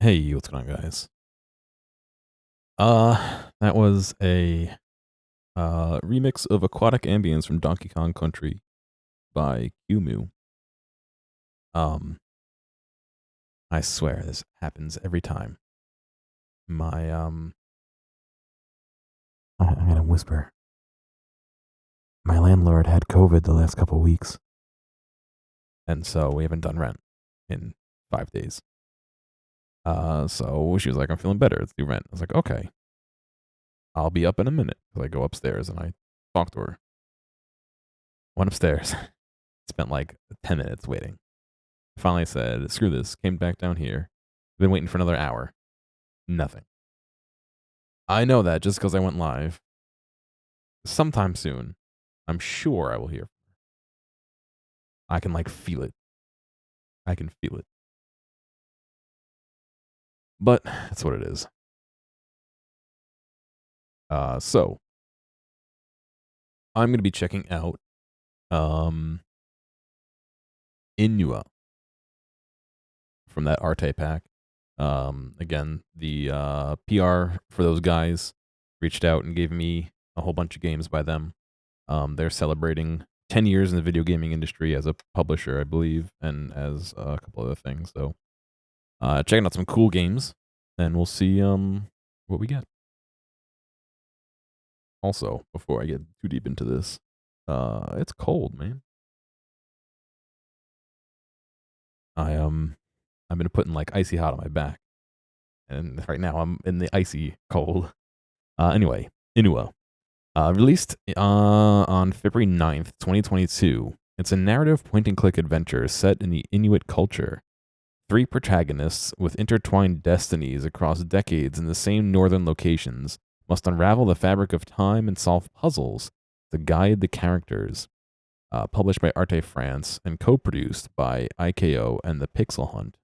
Hey, what's going on, guys? That was a remix of Aquatic Ambience from Donkey Kong Country by Qmu. Um, I swear this happens every time. My I'm gonna whisper. My landlord had COVID the last couple weeks, and so we haven't done rent in 5 days. So she was like, "I'm feeling better. Let's do rent." I was like, "Okay, I'll be up in a minute." So I go upstairs and I talk to her. Went upstairs, spent like 10 minutes waiting. Finally said, "Screw this." Came back down here. Been waiting for another hour. Nothing. I know that just because I went live. Sometime soon, I'm sure I will hear. I can like feel it. I can feel it. But that's what it is. So I'm gonna be checking out um Inua from that Arte pack. Again, the PR for those guys reached out and gave me a whole bunch of games by them. They're celebrating 10 years in the video gaming industry as a publisher, I believe, and as a couple other things. So, checking out some cool games, and we'll see what we get. Also, before I get too deep into this, it's cold, man. I've been putting like icy hot on my back, and right now I'm in the icy cold. Anyway, Inua. Released on February 9th, 2022. It's a narrative point and click adventure set in the Inuit culture. Three protagonists with intertwined destinies across decades in the same northern locations must unravel the fabric of time and solve puzzles to guide the characters. Published by Arte France and co produced by IKO and the Pixel Hunt.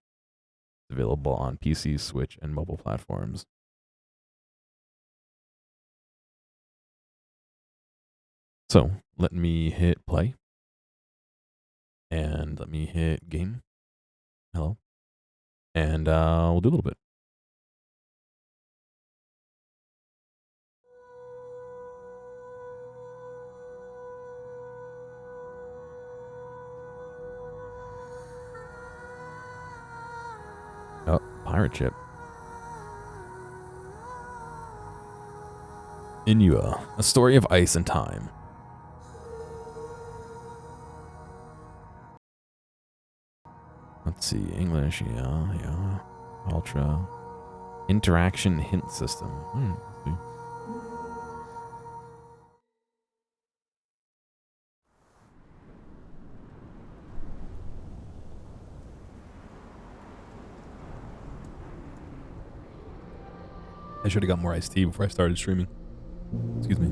Available on PC, Switch, and mobile platforms. So let me hit play. And let me hit game. Hello. And we'll do a little bit. Oh, pirate ship. Inua, a story of ice and time. Let's see, English, yeah. Ultra. Interaction hint system. See. I should have got more iced tea before I started streaming. Excuse me.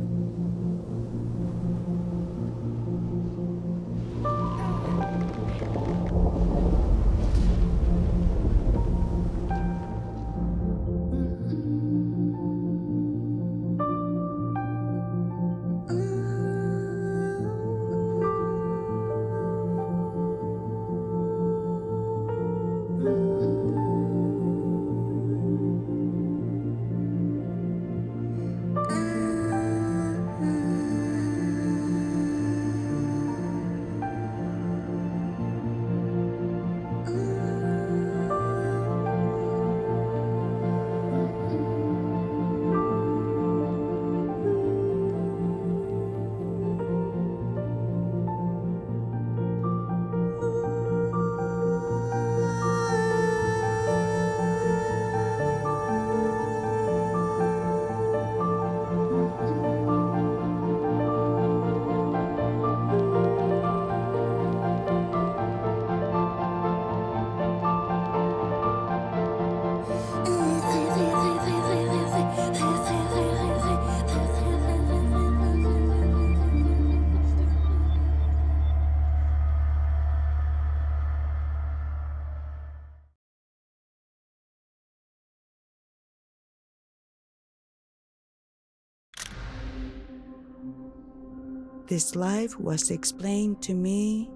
This life was explained to me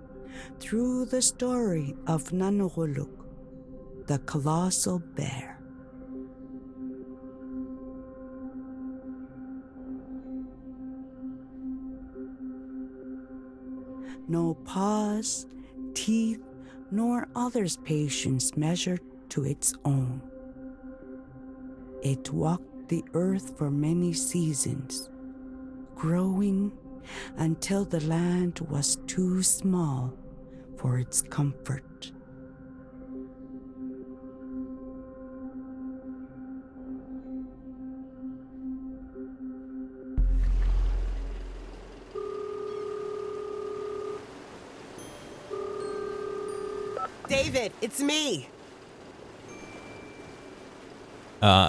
through the story of Nanuruluk, the colossal bear. no paws, teeth, nor others' patience measured to its own. It walked the earth for many seasons, growing until the land was too small for its comfort. David, it's me.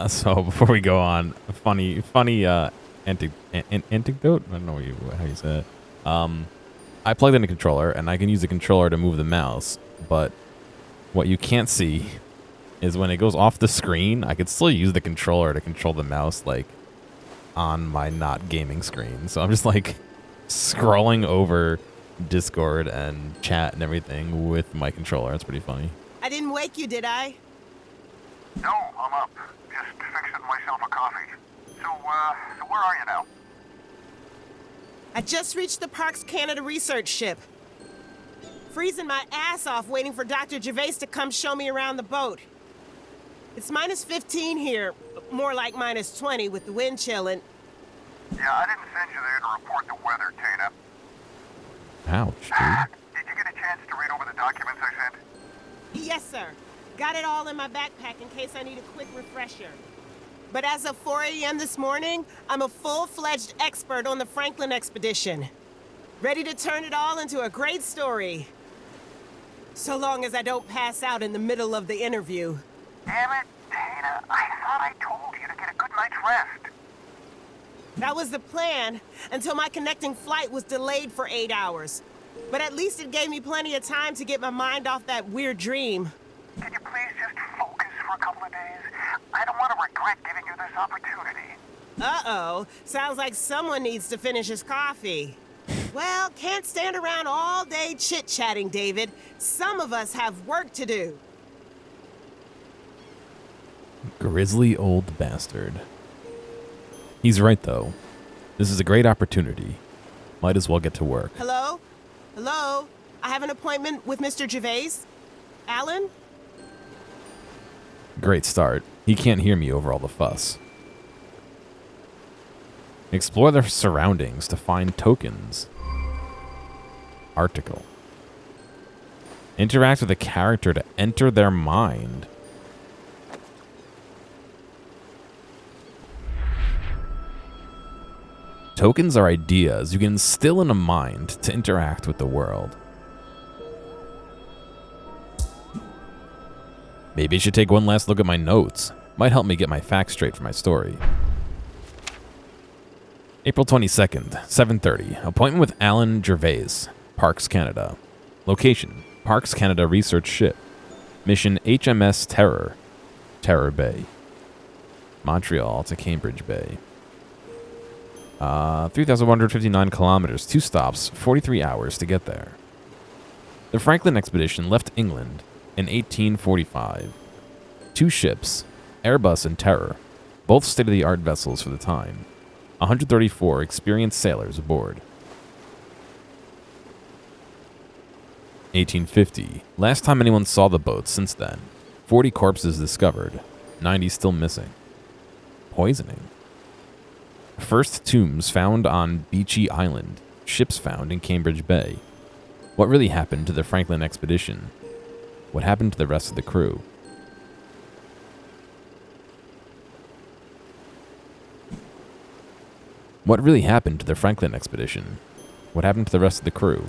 So before we go on, funny anecdote. I don't know how you say it. I plugged in a controller, and I can use the controller to move the mouse. But what you can't see is when it goes off the screen, I could still use the controller to control the mouse, like on my not gaming screen. So I'm just like scrolling over Discord and chat and everything with my controller. It's pretty funny. I didn't wake you, did I? No, I'm up. Just fixing myself a coffee. So where are you now? I just reached the Parks Canada research ship. Freezing my ass off waiting for Dr. Gervais to come show me around the boat. It's minus 15 here, more like minus 20 with the wind chill and... Yeah, I didn't send you there to report the weather, Tana. Ouch, dude. Did you get a chance to read over the documents I sent? Yes, sir. Got it all in my backpack in case I need a quick refresher. But as of 4 a.m. this morning, I'm a full-fledged expert on the Franklin expedition. Ready to turn it all into a great story. So long as I don't pass out in the middle of the interview. Damn it, Tana. I thought I told you to get a good night's rest. That was the plan, until my connecting flight was delayed for 8 hours. But at least it gave me plenty of time to get my mind off that weird dream. Can you please just focus for a couple of days? I don't want to regret giving you this opportunity. Uh-oh. Sounds like someone needs to finish his coffee. Well, can't stand around all day chit-chatting, David. Some of us have work to do. Grizzly old bastard. He's right, though. This is a great opportunity. Might as well get to work. Hello? Hello? I have an appointment with Mr. Gervais. Alan? Great start. He can't hear me over all the fuss. Explore their surroundings to find tokens. Article. Interact with a character to enter their mind. Tokens are ideas you can instill in a mind to interact with the world. Maybe I should take one last look at my notes. Might help me get my facts straight for my story. April 22nd, 7:30. Appointment with Alan Gervais, Parks Canada. Location, Parks Canada research ship. Mission HMS Terror, Terror Bay. Montreal to Cambridge Bay. 3,159 kilometers, 2 stops, 43 hours to get there. The Franklin expedition left England in 1845. 2 ships, Airbus and Terror, both state-of-the-art vessels for the time. 134 experienced sailors aboard. 1850. Last time anyone saw the boat since then. 40 corpses discovered, 90 still missing. Poisoning. First tombs found on Beachy Island. Ships found in Cambridge Bay. What really happened to the Franklin expedition? What happened to the rest of the crew? What really happened to the Franklin expedition? What happened to the rest of the crew?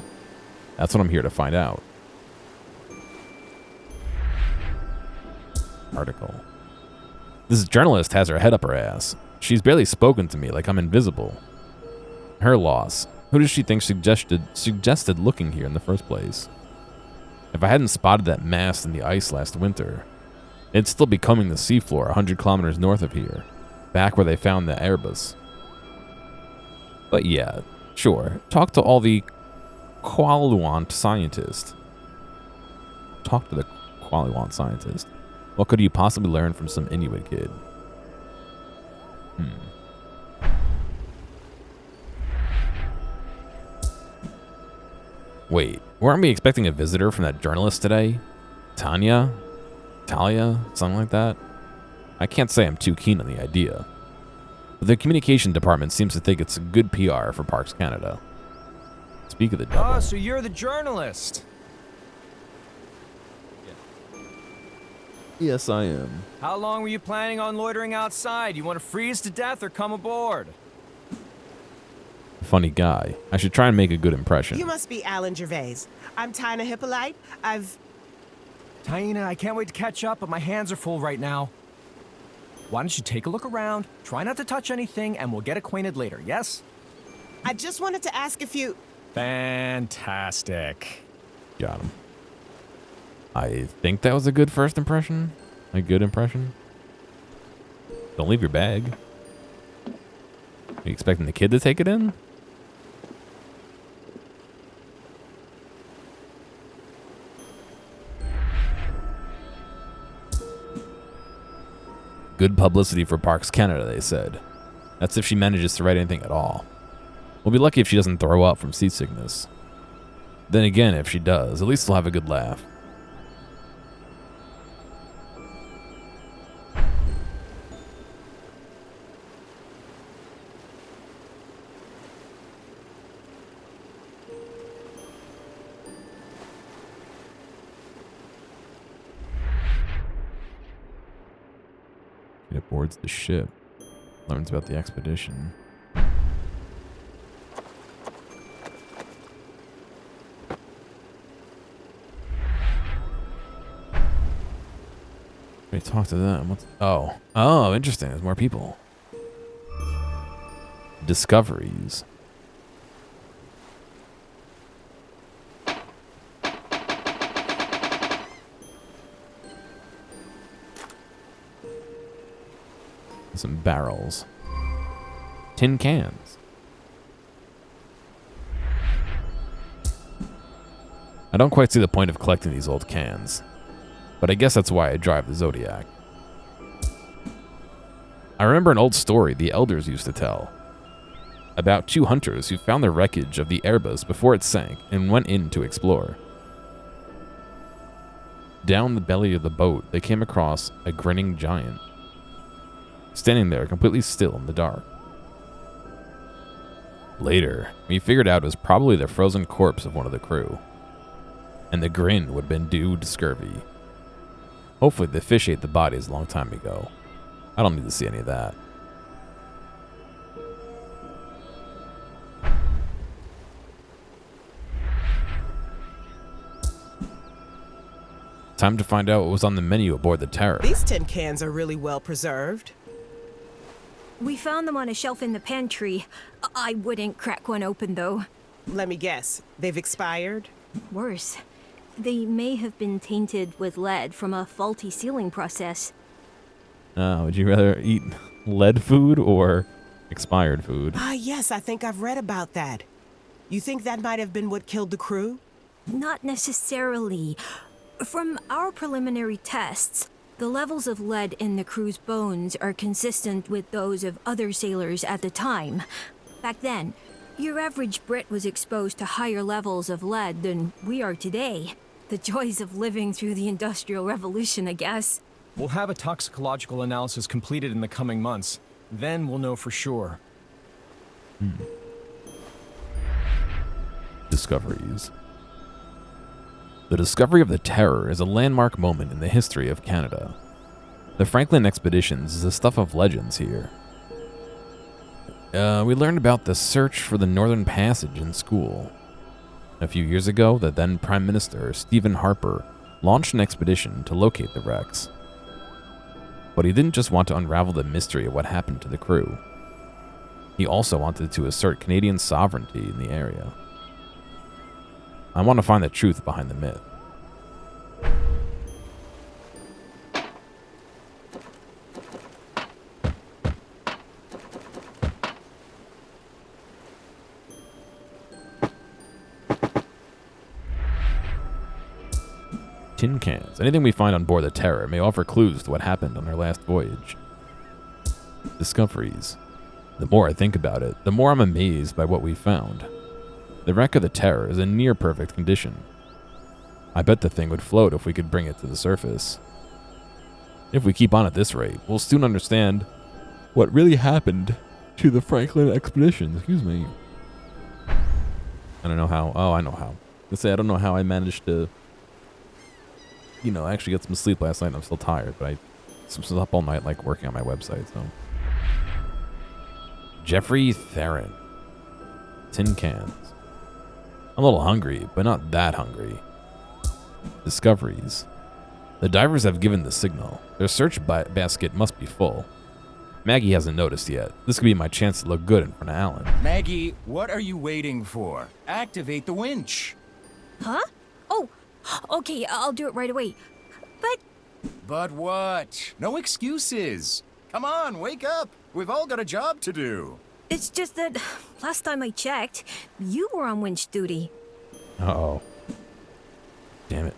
That's what I'm here to find out. Article. This journalist has her head up her ass. She's barely spoken to me, like I'm invisible. Her loss. Who does she think suggested looking here in the first place? If I hadn't spotted that mast in the ice last winter, it'd still be combing the seafloor 100 kilometers north of here, back where they found the Airbus. But yeah, sure, talk to all the Qualuant scientists. Talk to the Qualuant scientist. What could you possibly learn from some Inuit kid? Wait, weren't we expecting a visitor from that journalist today? Talia, something like that? I can't say I'm too keen on the idea. But the communication department seems to think it's good PR for Parks Canada. Speak of the devil. Oh, so you're the journalist. Yes, I am. How long were you planning on loitering outside? You want to freeze to death or come aboard? Funny guy. I should try and make a good impression. You must be Alan Gervais. I'm Tina Hippolyte. Taina, I can't wait to catch up, but my hands are full right now. Why don't you take a look around, try not to touch anything, and we'll get acquainted later, yes? I just wanted to ask if you... Fantastic. Got him. I think that was a good first impression. A good impression. Don't leave your bag. Are you expecting the kid to take it in? Good publicity for Parks Canada, they said. That's if she manages to write anything at all. We'll be lucky if she doesn't throw up from seasickness. Then again, if she does, at least we'll have a good laugh. It aboards the ship. Learns about the expedition. We talk to them. What's oh, interesting. There's more people. Discoveries. Some barrels. Tin cans. I don't quite see the point of collecting these old cans, but I guess that's why I drive the Zodiac. I remember an old story the elders used to tell about two hunters who found the wreckage of the Airbus before it sank and went in to explore. Down the belly of the boat, they came across a grinning giant, standing there completely still in the dark. Later, we figured out it was probably the frozen corpse of one of the crew, and the grin would have been due to scurvy. Hopefully the fish ate the bodies a long time ago. I don't need to see any of that. Time to find out what was on the menu aboard the Terror. These tin cans are really well preserved. We found them on a shelf in the pantry. I wouldn't crack one open, though. Let me guess. They've expired? Worse, they may have been tainted with lead from a faulty sealing process. Would you rather eat lead food or expired food? Ah, yes, I think I've read about that. You think that might have been what killed the crew? Not necessarily. From our preliminary tests, the levels of lead in the crew's bones are consistent with those of other sailors at the time. Back then, your average Brit was exposed to higher levels of lead than we are today. The joys of living through the Industrial Revolution, I guess. We'll have a toxicological analysis completed in the coming months. Then we'll know for sure. Discoveries. The discovery of the Terror is a landmark moment in the history of Canada. The Franklin expeditions is the stuff of legends here. We learned about the search for the Northern Passage in school. A few years ago, the then Prime Minister, Stephen Harper, launched an expedition to locate the wrecks. But he didn't just want to unravel the mystery of what happened to the crew. He also wanted to assert Canadian sovereignty in the area. I want to find the truth behind the myth. Tin cans. Anything we find on board the Terror may offer clues to what happened on our last voyage. Discoveries. The more I think about it, the more I'm amazed by what we found. The wreck of the Terror is in near perfect condition. I bet the thing would float if we could bring it to the surface. If we keep on at this rate, we'll soon understand what really happened to the Franklin expedition. Excuse me. I don't know how. Oh, I know how. Let's say I don't know how I managed to, actually get some sleep last night. I'm still tired, but I was up all night, like, working on my website, so. Jeffrey Theron. Tin cans. I'm a little hungry, but not that hungry. Discoveries. The divers have given the signal. Their search basket must be full. Maggie hasn't noticed yet. This could be my chance to look good in front of Alan. Maggie, what are you waiting for? Activate the winch. Huh? Oh, okay, I'll do it right away. But what? No excuses. Come on, wake up. We've all got a job to do. It's just that last time I checked, you were on winch duty. Uh-oh. Damn it.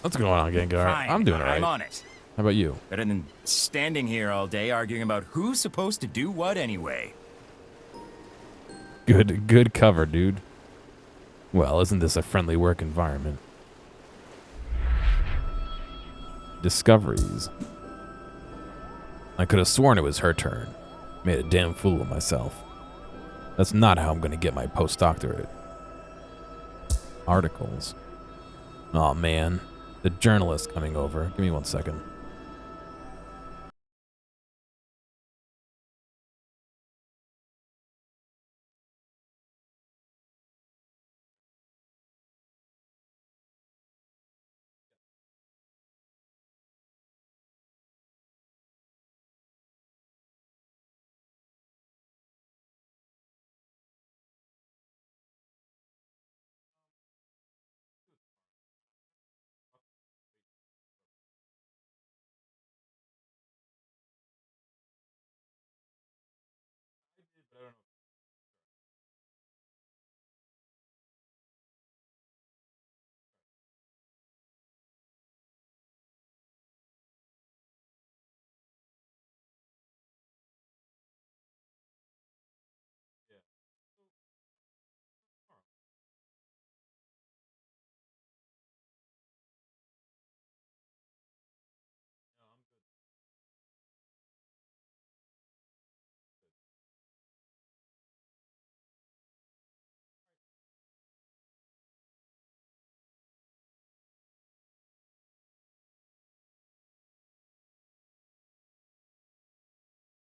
What's going on, Gengar? Fine, I'm doing all right. I'm on it. How about you? Better than standing here all day arguing about who's supposed to do what anyway. Good cover, dude. Well, isn't this a friendly work environment? Discoveries. I could have sworn it was her turn. Made a damn fool of myself. That's not how I'm going to get my postdoctorate. Articles. Aw, man. The journalist coming over. Give me 1 second.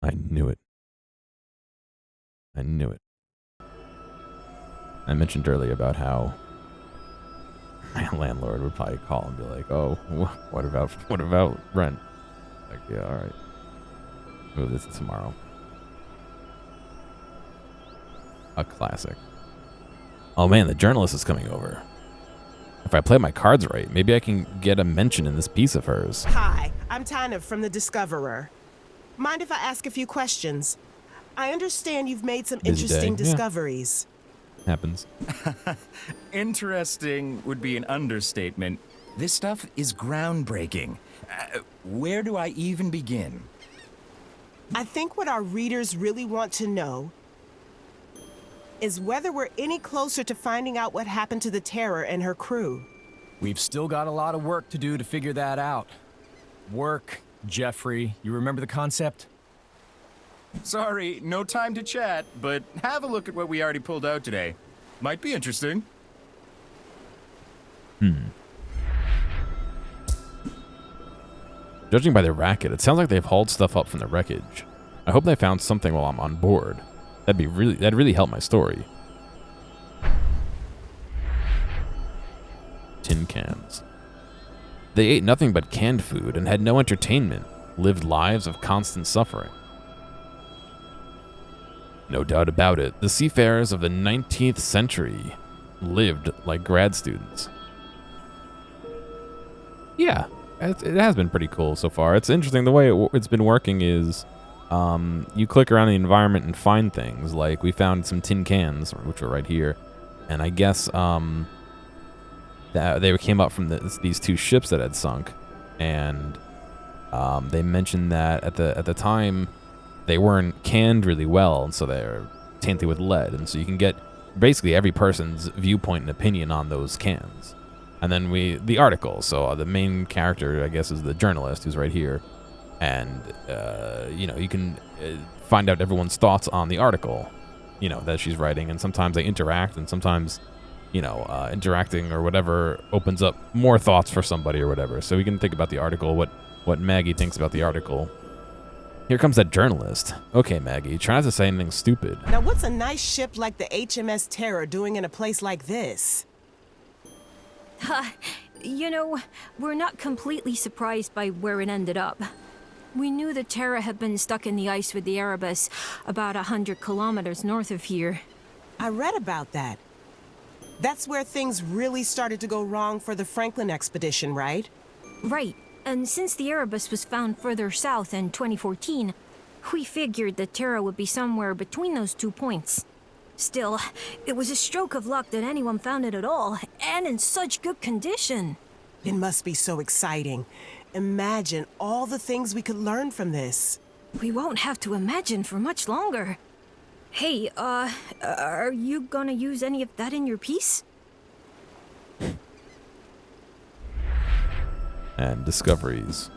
I knew it. I knew it. I mentioned earlier about how my landlord would probably call and be like, "Oh, what about rent?" Like, yeah, all right. Move this to tomorrow. A classic. Oh man, the journalist is coming over. If I play my cards right, maybe I can get a mention in this piece of hers. Hi, I'm Tana from The Discoverer. Mind if I ask a few questions? I understand you've made some Busy interesting day, yeah. discoveries. Happens. Interesting would be an understatement. This stuff is groundbreaking. Where do I even begin? I think what our readers really want to know is whether we're any closer to finding out what happened to the Terror and her crew. We've still got a lot of work to do to figure that out. Work, Jeffrey. You remember the concept? Sorry, no time to chat, but have a look at what we already pulled out today. Might be interesting. Judging by their racket, it sounds like they've hauled stuff up from the wreckage. I hope they found something while I'm on board. That'd really help my story. Tin cans. They ate nothing but canned food and had no entertainment, lived lives of constant suffering. No doubt about it, the seafarers of the 19th century lived like grad students. Yeah, it has been pretty cool so far. It's interesting, the way it's been working is you click around the environment and find things. Like, we found some tin cans, which are right here, and I guess that they came up from these two ships that had sunk, and they mentioned that at the time they weren't canned really well, and so they're tainted with lead, and so you can get basically every person's viewpoint and opinion on those cans. And then the article. So the main character, I guess, is the journalist who's right here, and you can find out everyone's thoughts on the article, that she's writing. And sometimes they interact, and sometimes, interacting or whatever opens up more thoughts for somebody or whatever. So we can think about the article, what Maggie thinks about the article. Here comes that journalist. Okay, Maggie, try not to say anything stupid. Now, what's a nice ship like the HMS Terror doing in a place like this? We're not completely surprised by where it ended up. We knew the Terra had been stuck in the ice with the Erebus about 100 kilometers north of here. I read about that. That's where things really started to go wrong for the Franklin expedition, right? Right. And since the Erebus was found further south in 2014, we figured the Terra would be somewhere between those 2 points. Still, it was a stroke of luck that anyone found it at all, and in such good condition. It must be so exciting. Imagine all the things we could learn from this. We won't have to imagine for much longer. Hey, are you gonna use any of that in your piece? And discoveries.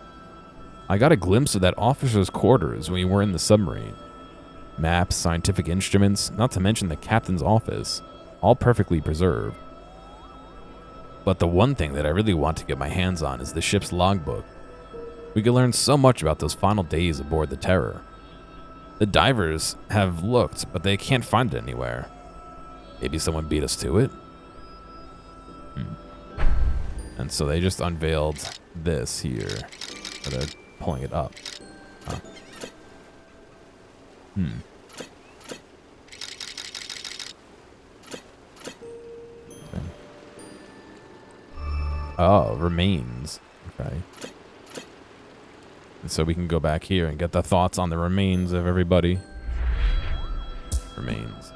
I got a glimpse of that officer's quarters when we were in the submarine. Maps, scientific instruments, not to mention the captain's office, all perfectly preserved. But the one thing that I really want to get my hands on is the ship's logbook. We could learn so much about those final days aboard the Terror. The divers have looked, but they can't find it anywhere. Maybe someone beat us to it? And so they just unveiled this here. Or they're pulling it up. Huh. Okay. Oh, remains. Okay. And so we can go back here and get the thoughts on the remains of everybody. Remains.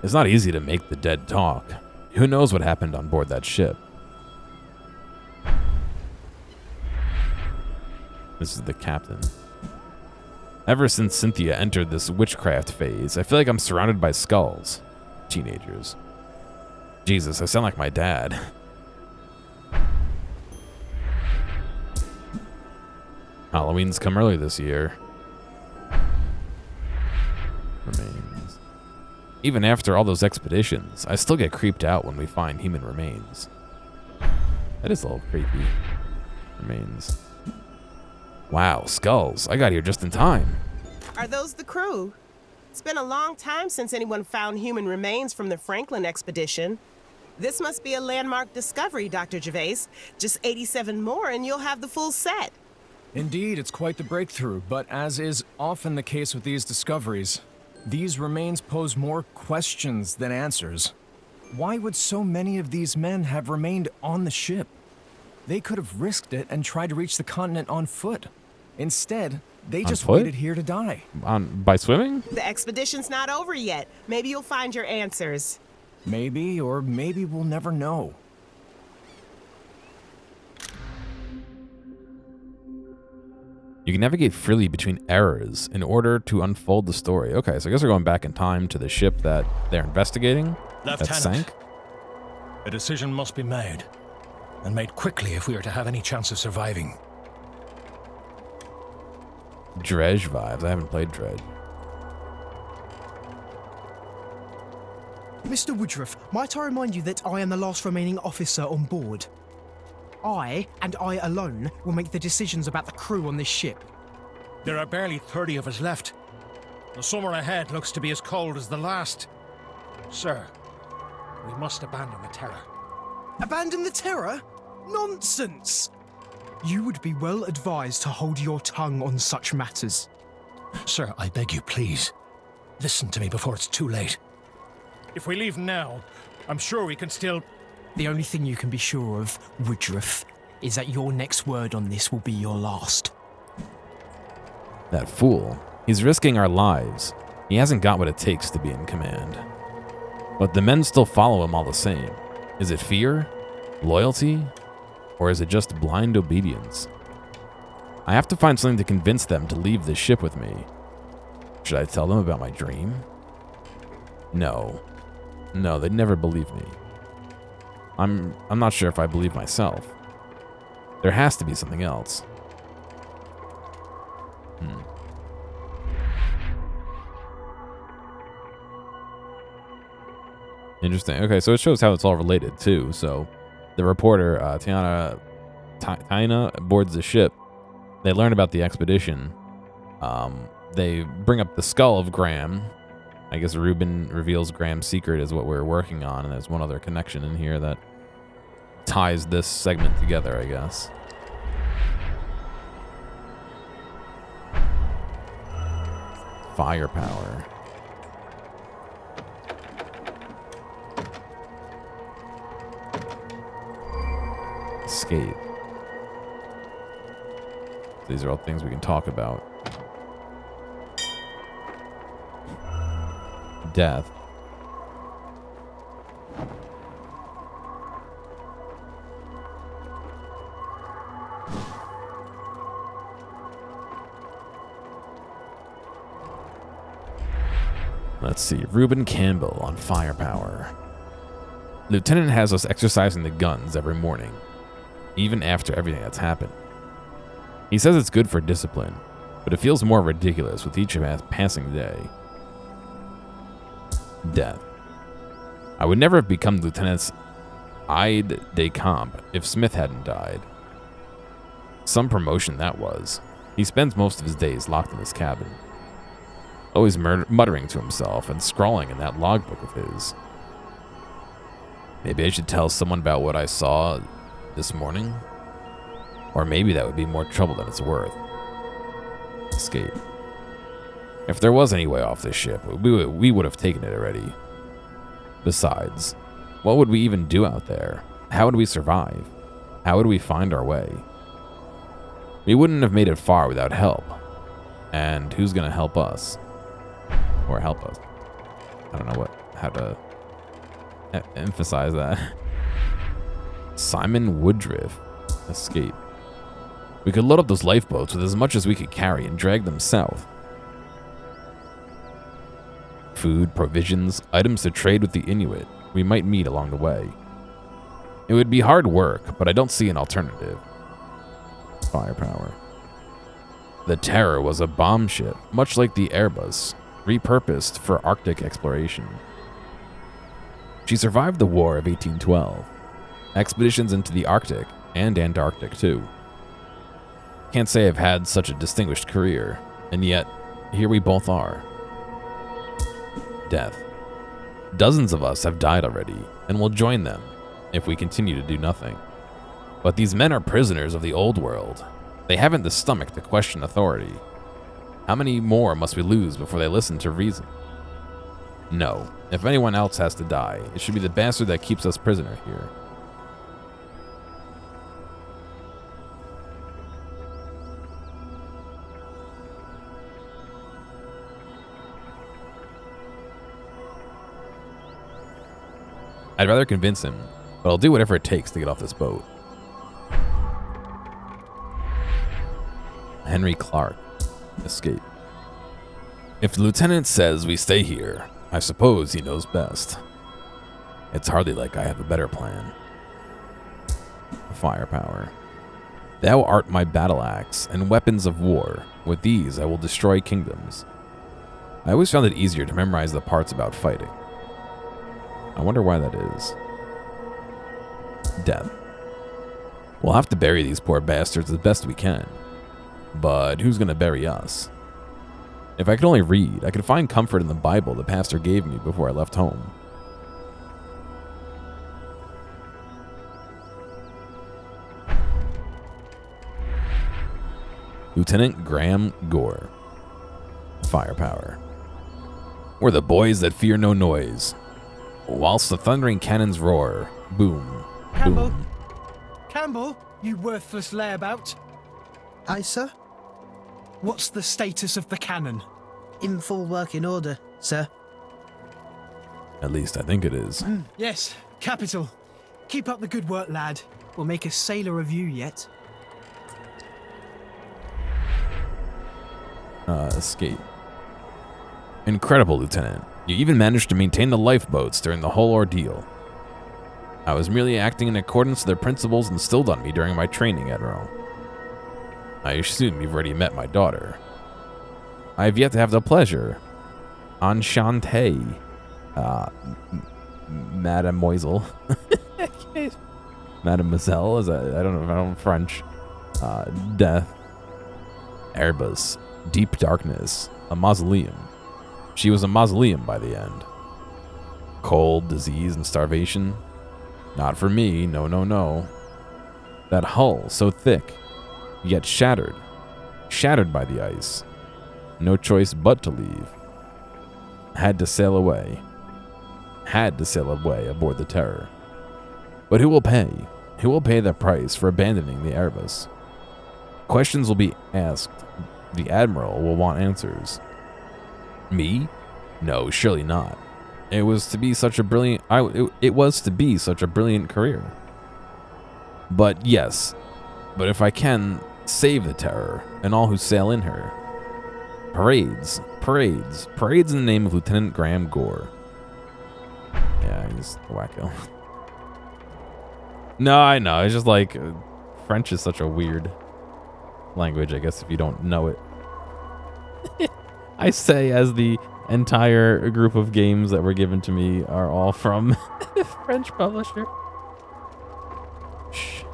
It's not easy to make the dead talk. Who knows what happened on board that ship? This is the captain. Ever since Cynthia entered this witchcraft phase, I feel like I'm surrounded by skulls. Teenagers. Jesus, I sound like my dad. Halloween's come early this year. Remains. Even after all those expeditions, I still get creeped out when we find human remains. That is a little creepy. Remains. Wow, skulls. I got here just in time. Are those the crew? It's been a long time since anyone found human remains from the Franklin expedition. This must be a landmark discovery, Dr. Gervais. Just 87 more and you'll have the full set. Indeed, it's quite the breakthrough, but as is often the case with these discoveries, these remains pose more questions than answers. Why would so many of these men have remained on the ship? They could have risked it and tried to reach the continent on foot. Instead, they just waited here to die. By swimming? The expedition's not over yet. Maybe you'll find your answers. Maybe, or maybe we'll never know. You can navigate freely between eras in order to unfold the story. Okay, so I guess we're going back in time to the ship that they're investigating. That sank. A decision must be made, and made quickly if we are to have any chance of surviving. Dredge vibes. I haven't played Dredge. Mr. Woodruff, might I remind you that I am the last remaining officer on board? I, and I alone, will make the decisions about the crew on this ship. There are barely 30 of us left. The summer ahead looks to be as cold as the last. Sir, we must abandon the Terror. Abandon the Terror? Nonsense! You would be well advised to hold your tongue on such matters. Sir, I beg you, please. Listen to me before it's too late. If we leave now, I'm sure we can still... The only thing you can be sure of, Woodruff, is that your next word on this will be your last. That fool. He's risking our lives. He hasn't got what it takes to be in command. But the men still follow him all the same. Is it fear? Loyalty? Or is it just blind obedience? I have to find something to convince them to leave this ship with me. Should I tell them about my dream? No. No, they'd never believe me. I'm not sure if I believe myself. There has to be something else. Interesting. Okay, so it shows how it's all related too. So the reporter, Taina, boards the ship. They learn about the expedition. They bring up the skull of Graham. I guess Reuben reveals Graham's secret is what we're working on, and there's one other connection in here that ties this segment together, I guess. Firepower. Escape. These are all things we can talk about. Death. Let's see. Reuben Campbell on firepower. Lieutenant has us exercising the guns every morning, even after everything that's happened. He says it's good for discipline, but it feels more ridiculous with each passing day. Death. I would never have become Lieutenant's aide de camp if Smith hadn't died. Some promotion that was. He spends most of his days locked in his cabin, always muttering to himself and scrawling in that logbook of his. Maybe I should tell someone about what I saw this morning? Or maybe that would be more trouble than it's worth. Escape. If there was any way off this ship, we would have taken it already. Besides, what would we even do out there? How would we survive? How would we find our way? We wouldn't have made it far without help. And who's gonna help us? Or help us? I don't know how to emphasize that. Simon Woodruff. Escape. We could load up those lifeboats with as much as we could carry and drag them south. Food, provisions, items to trade with the Inuit we might meet along the way. It would be hard work, but I don't see an alternative. Firepower. The Terror was a bomb ship, much like the Airbus, repurposed for Arctic exploration. She survived the War of 1812, expeditions into the Arctic and Antarctic too. Can't say I've had such a distinguished career, and yet, here we both are. Death. Dozens of us have died already, and will join them if we continue to do nothing. But these men are prisoners of the old world. They haven't the stomach to question authority. How many more must we lose before they listen to reason? No, if anyone else has to die, it should be the bastard that keeps us prisoner here. I'd rather convince him, but I'll do whatever it takes to get off this boat. Henry Clark. Escape. If the lieutenant says we stay here, I suppose he knows best. It's hardly like I have a better plan. Firepower. Thou art my battle axe and weapons of war. With these I will destroy kingdoms. I always found it easier to memorize the parts about fighting. I wonder why that is. Death. We'll have to bury these poor bastards as best we can. But who's gonna bury us? If I could only read, I could find comfort in the Bible the pastor gave me before I left home. Lieutenant Graham Gore. Firepower. We're the boys that fear no noise. Whilst the thundering cannons roar, boom, Campbell! boom. Campbell, you worthless layabout! Aye, sir? What's the status of the cannon? In full working order, sir. At least I think it is. Yes, capital. Keep up the good work, lad. We'll make a sailor of you yet. Escape. Incredible, Lieutenant. You even managed to maintain the lifeboats during the whole ordeal. I was merely acting in accordance with the principles instilled on me during my training, Admiral. I assume you've already met my daughter. I have yet to have the pleasure. Enchanté, Mademoiselle. Mademoiselle, I don't know French. Death. Erebus. Deep darkness. A mausoleum. She was a mausoleum by the end. Cold, disease, and starvation. Not for me, no, no, no. That hull, so thick, yet shattered. Shattered by the ice. No choice but to leave. Had to sail away. Had to sail away aboard the Terror. But who will pay? Who will pay the price for abandoning the Erebus? Questions will be asked. The Admiral will want answers. Me? No, surely not. It was to be such a brilliant career. But yes, but if I can save the Terror and all who sail in her. Parades in the name of Lieutenant Graham Gore. Yeah, he's a wacko. No, I know. It's just like French is such a weird language, I guess, if you don't know it. I say as the entire group of games that were given to me are all from French publisher. Shh.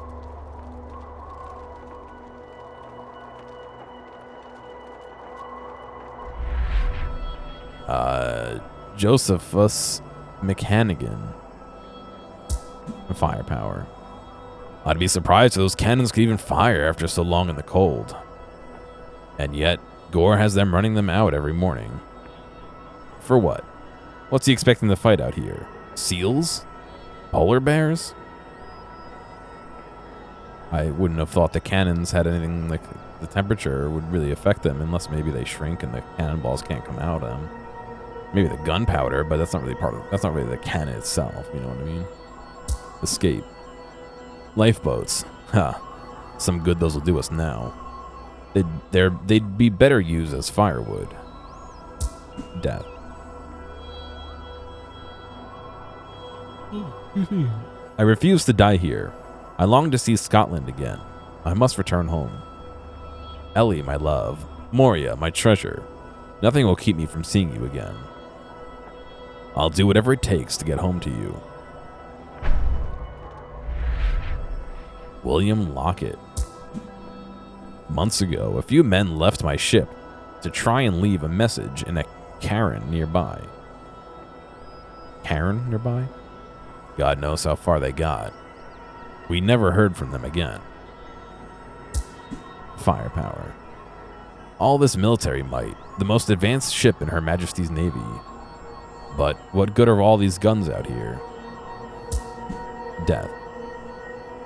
Josephus McHannigan. Firepower. I'd be surprised if those cannons could even fire after so long in the cold. And yet, Gore has them running them out every morning. For what? What's he expecting to fight out here? Seals? Polar bears? I wouldn't have thought the cannons had anything like the temperature would really affect them unless maybe they shrink and the cannonballs can't come out of them. Maybe the gunpowder, but that's not really that's not really the cannon itself, you know what I mean? Escape. Lifeboats. Huh. Some good those will do us now. They'd be better used as firewood. Death. I refuse to die here. I long to see Scotland again. I must return home. Ellie, my love. Moria, my treasure. Nothing will keep me from seeing you again. I'll do whatever it takes to get home to you. William Lockett. Months ago, a few men left my ship to try and leave a message in a cairn nearby. Cairn nearby? God knows how far they got. We never heard from them again. Firepower. All this military might, the most advanced ship in Her Majesty's Navy. But what good are all these guns out here? Death.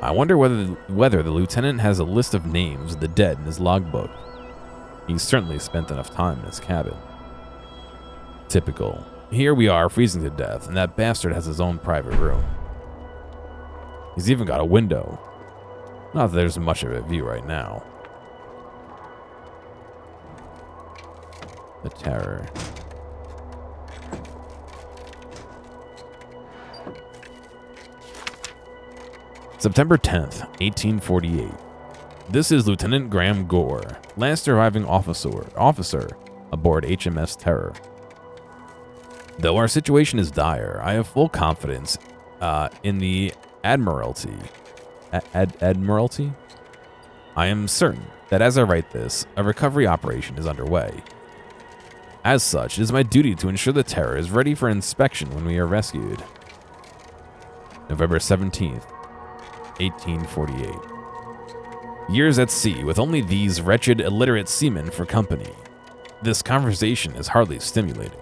I wonder whether the lieutenant has a list of names of the dead in his logbook. He's certainly spent enough time in his cabin. Typical. Here we are freezing to death, and that bastard has his own private room. He's even got a window. Not that there's much of a view right now. The Terror. September 10th, 1848. This is Lieutenant Graham Gore, last surviving officer aboard HMS Terror. Though our situation is dire, I have full confidence in the Admiralty. Admiralty? I am certain that as I write this, a recovery operation is underway. As such, it is my duty to ensure the Terror is ready for inspection when we are rescued. November 17th, 1848. Years at sea with only these wretched, illiterate seamen for company. This conversation is hardly stimulating.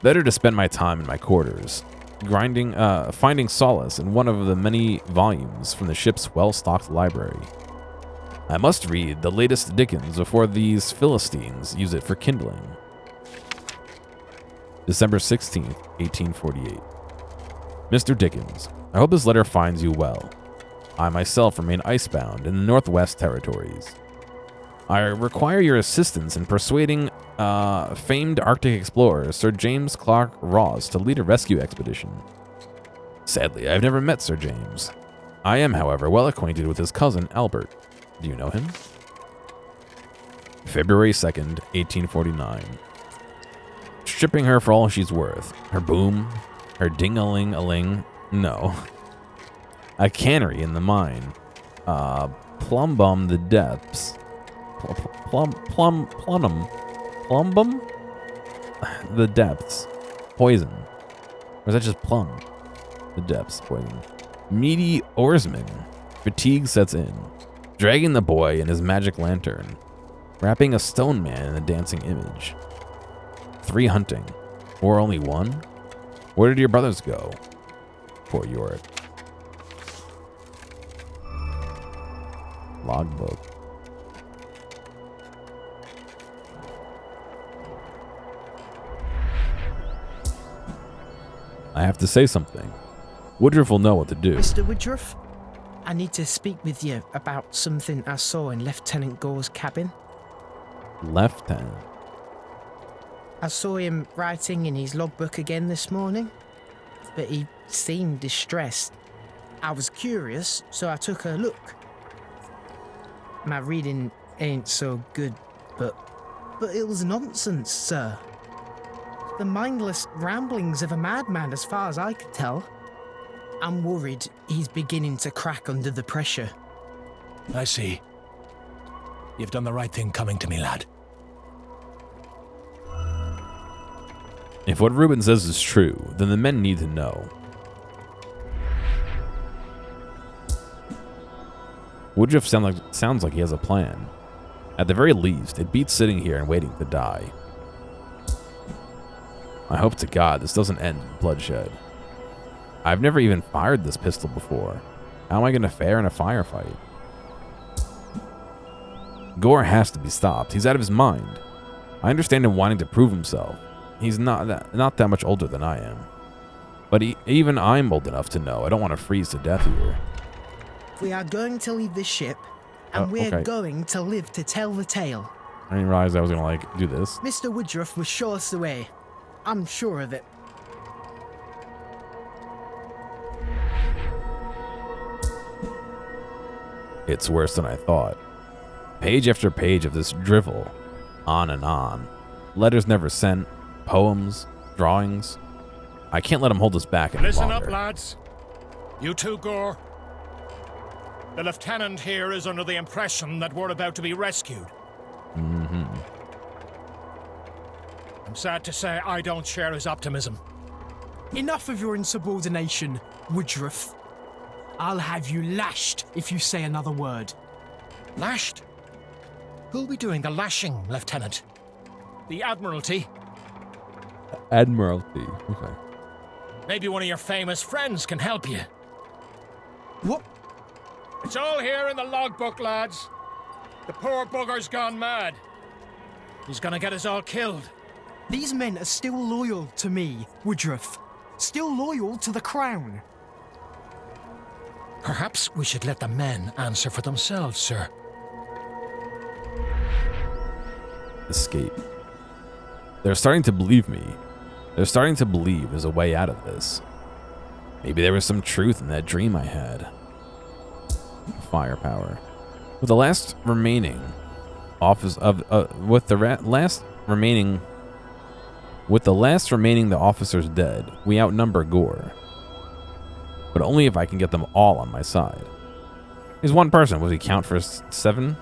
Better to spend my time in my quarters, finding solace in one of the many volumes from the ship's well-stocked library. I must read the latest Dickens before these Philistines use it for kindling. December 16th, 1848. Mr. Dickens, I hope this letter finds you well. I myself remain icebound in the Northwest Territories. I require your assistance in persuading famed Arctic explorer Sir James Clark Ross to lead a rescue expedition. Sadly, I've never met Sir James. I am, however, well acquainted with his cousin, Albert. Do you know him? February 2nd, 1849. Stripping her for all she's worth. Her boom, her ding-a-ling-a-ling. No. A cannery in the mine. Plumbum the depths. Plumbum? The depths. Poison. Or is that just plum? The depths, poison. Meaty oarsman. Fatigue sets in. Dragging the boy in his magic lantern. Wrapping a stone man in a dancing image. 3 hunting. Or only 1? Where did your brothers go? Poor Yorick. Logbook. I have to say something. Woodruff will know what to do. Mr. Woodruff, I need to speak with you about something I saw in Lieutenant Gore's cabin. Lieutenant. I saw him writing in his logbook again this morning, but he seemed distressed. I was curious, so I took a look. My reading ain't so good, but it was nonsense, sir. The mindless ramblings of a madman as far as I could tell. I'm worried he's beginning to crack under the pressure. I see. You've done the right thing coming to me, lad. If what Reuben says is true, then the men need to know. Woodruff sounds like he has a plan. At the very least, it beats sitting here and waiting to die. I hope to God this doesn't end in bloodshed. I've never even fired this pistol before. How am I going to fare in a firefight? Gore has to be stopped. He's out of his mind. I understand him wanting to prove himself. He's not that much older than I am. But even I'm old enough to know I don't want to freeze to death here. We are going to leave this ship, and we're going to live to tell the tale. I didn't realize I was going to, do this. Mr. Woodruff will show us the way. I'm sure of it. It's worse than I thought. Page after page of this drivel. On and on. Letters never sent. Poems. Drawings. I can't let him hold us back any longer. Listen up, lads. You too, Gore. The lieutenant here is under the impression that we're about to be rescued. Mm-hmm. I'm sad to say I don't share his optimism. Enough of your insubordination, Woodruff. I'll have you lashed if you say another word. Lashed? Who'll be doing the lashing, Lieutenant? The Admiralty? Admiralty. Okay. Maybe one of your famous friends can help you. What? It's all here in the logbook, lads. The poor bugger's gone mad. He's gonna get us all killed. These men are still loyal to me, Woodruff. Still loyal to the crown. Perhaps we should let the men answer for themselves, sir. Escape. They're starting to believe me. They're starting to believe there's a way out of this. Maybe there was some truth in that dream I had. Firepower. With the last remaining the officers dead, we outnumber Gore. But only if I can get them all on my side. He's one person. Was he count for 7?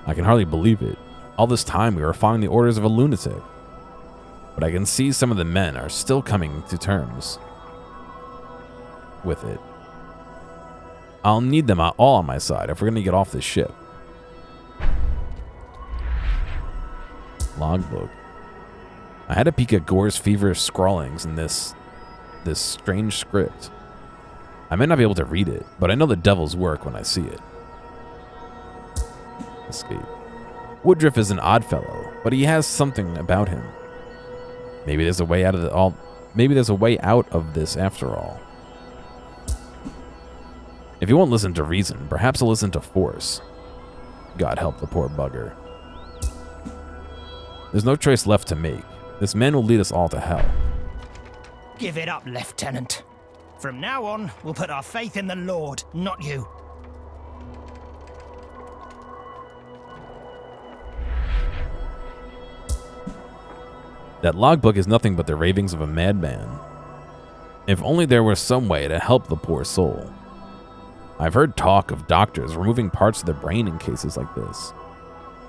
I can hardly believe it. All this time we were following the orders of a lunatic. But I can see some of the men are still coming to terms with it. I'll need them all on my side if we're going to get off this ship. Logbook. I had a peek at Gore's feverish scrawlings in this strange script. I may not be able to read it, but I know the devil's work when I see it. Escape. Woodruff is an odd fellow, but he has something about him. Maybe there's a way out of Maybe there's a way out of this after all. If he won't listen to reason, perhaps he'll listen to force. God help the poor bugger. There's no choice left to make. This man will lead us all to hell. Give it up, Lieutenant. From now on, we'll put our faith in the Lord, not you. That logbook is nothing but the ravings of a madman. If only there were some way to help the poor soul. I've heard talk of doctors removing parts of the brain in cases like this,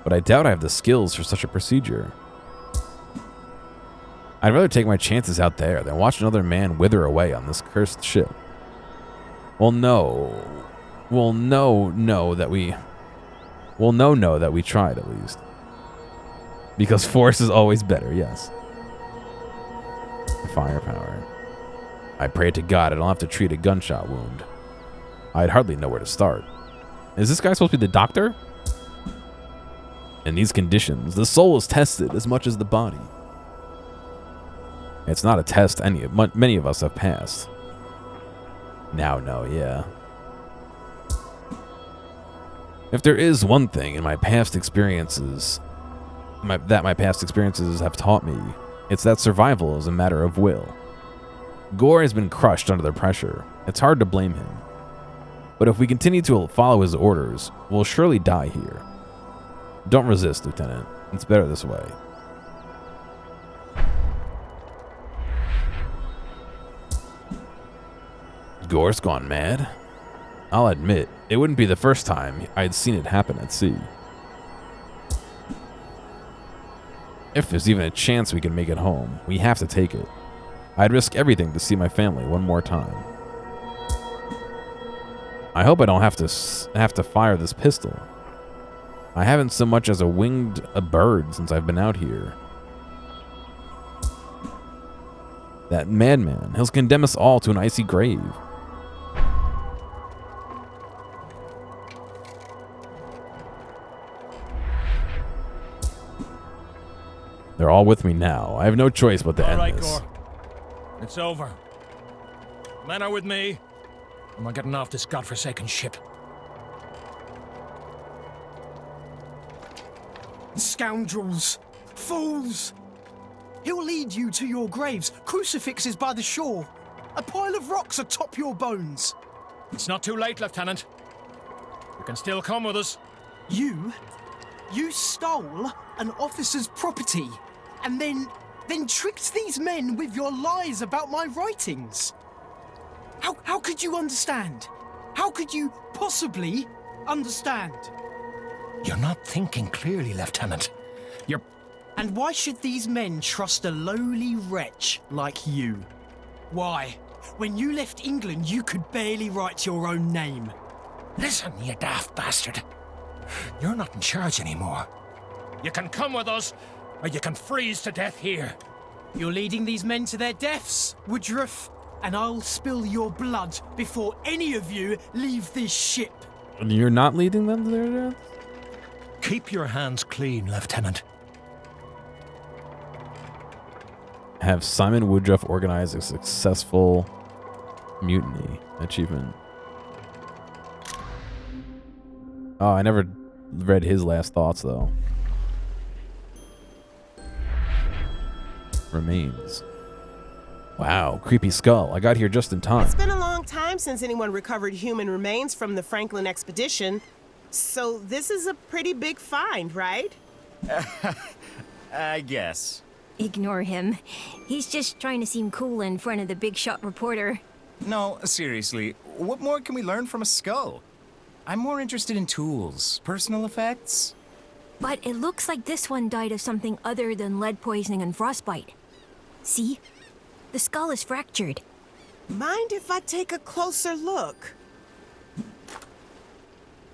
but I doubt I have the skills for such a procedure. I'd rather take my chances out there than watch another man wither away on this cursed ship. No that we tried at least. Because force is always better, yes. Firepower. I pray to God I don't have to treat a gunshot wound. I'd hardly know where to start. Is this guy supposed to be the doctor? In these conditions, the soul is tested as much as the body. It's not a test many of us have passed. Now, no, yeah. If there is one thing in my past experiences that my past experiences have taught me, it's that survival is a matter of will. Gore has been crushed under the pressure. It's hard to blame him. But if we continue to follow his orders, we'll surely die here. Don't resist, Lieutenant. It's better this way. Gore's gone mad? I'll admit, it wouldn't be the first time I'd seen it happen at sea. If there's even a chance we can make it home, we have to take it. I'd risk everything to see my family one more time. I hope I don't have to fire this pistol. I haven't so much as winged a bird since I've been out here. That madman, he'll condemn us all to an icy grave. They're all with me now. I have no choice but to end this. Gore. It's over. Men are with me. And we're getting off this godforsaken ship. Scoundrels! Fools! He'll lead you to your graves, crucifixes by the shore, a pile of rocks atop your bones. It's not too late, Lieutenant. You can still come with us. You stole an officer's property and then tricked these men with your lies about my writings. How could you understand? How could you possibly understand? You're not thinking clearly, Lieutenant. And why should these men trust a lowly wretch like you? Why? When you left England, you could barely write your own name. Listen, you daft bastard. You're not in charge anymore. You can come with us, or you can freeze to death here. You're leading these men to their deaths, Woodruff, and I'll spill your blood before any of you leave this ship. You're not leading them to their death? Keep your hands clean, Lieutenant. Have Simon Woodruff organize a successful mutiny achievement. Oh, I never read his last thoughts, though. Remains. Wow, creepy skull. I got here just in time. It's been a long time since anyone recovered human remains from the Franklin expedition, so this is a pretty big find, right? I guess. Ignore him. He's just trying to seem cool in front of the big shot reporter. No, seriously, what more can we learn from a skull? I'm more interested in tools, personal effects. But it looks like this one died of something other than lead poisoning and frostbite. See? The skull is fractured. Mind if I take a closer look?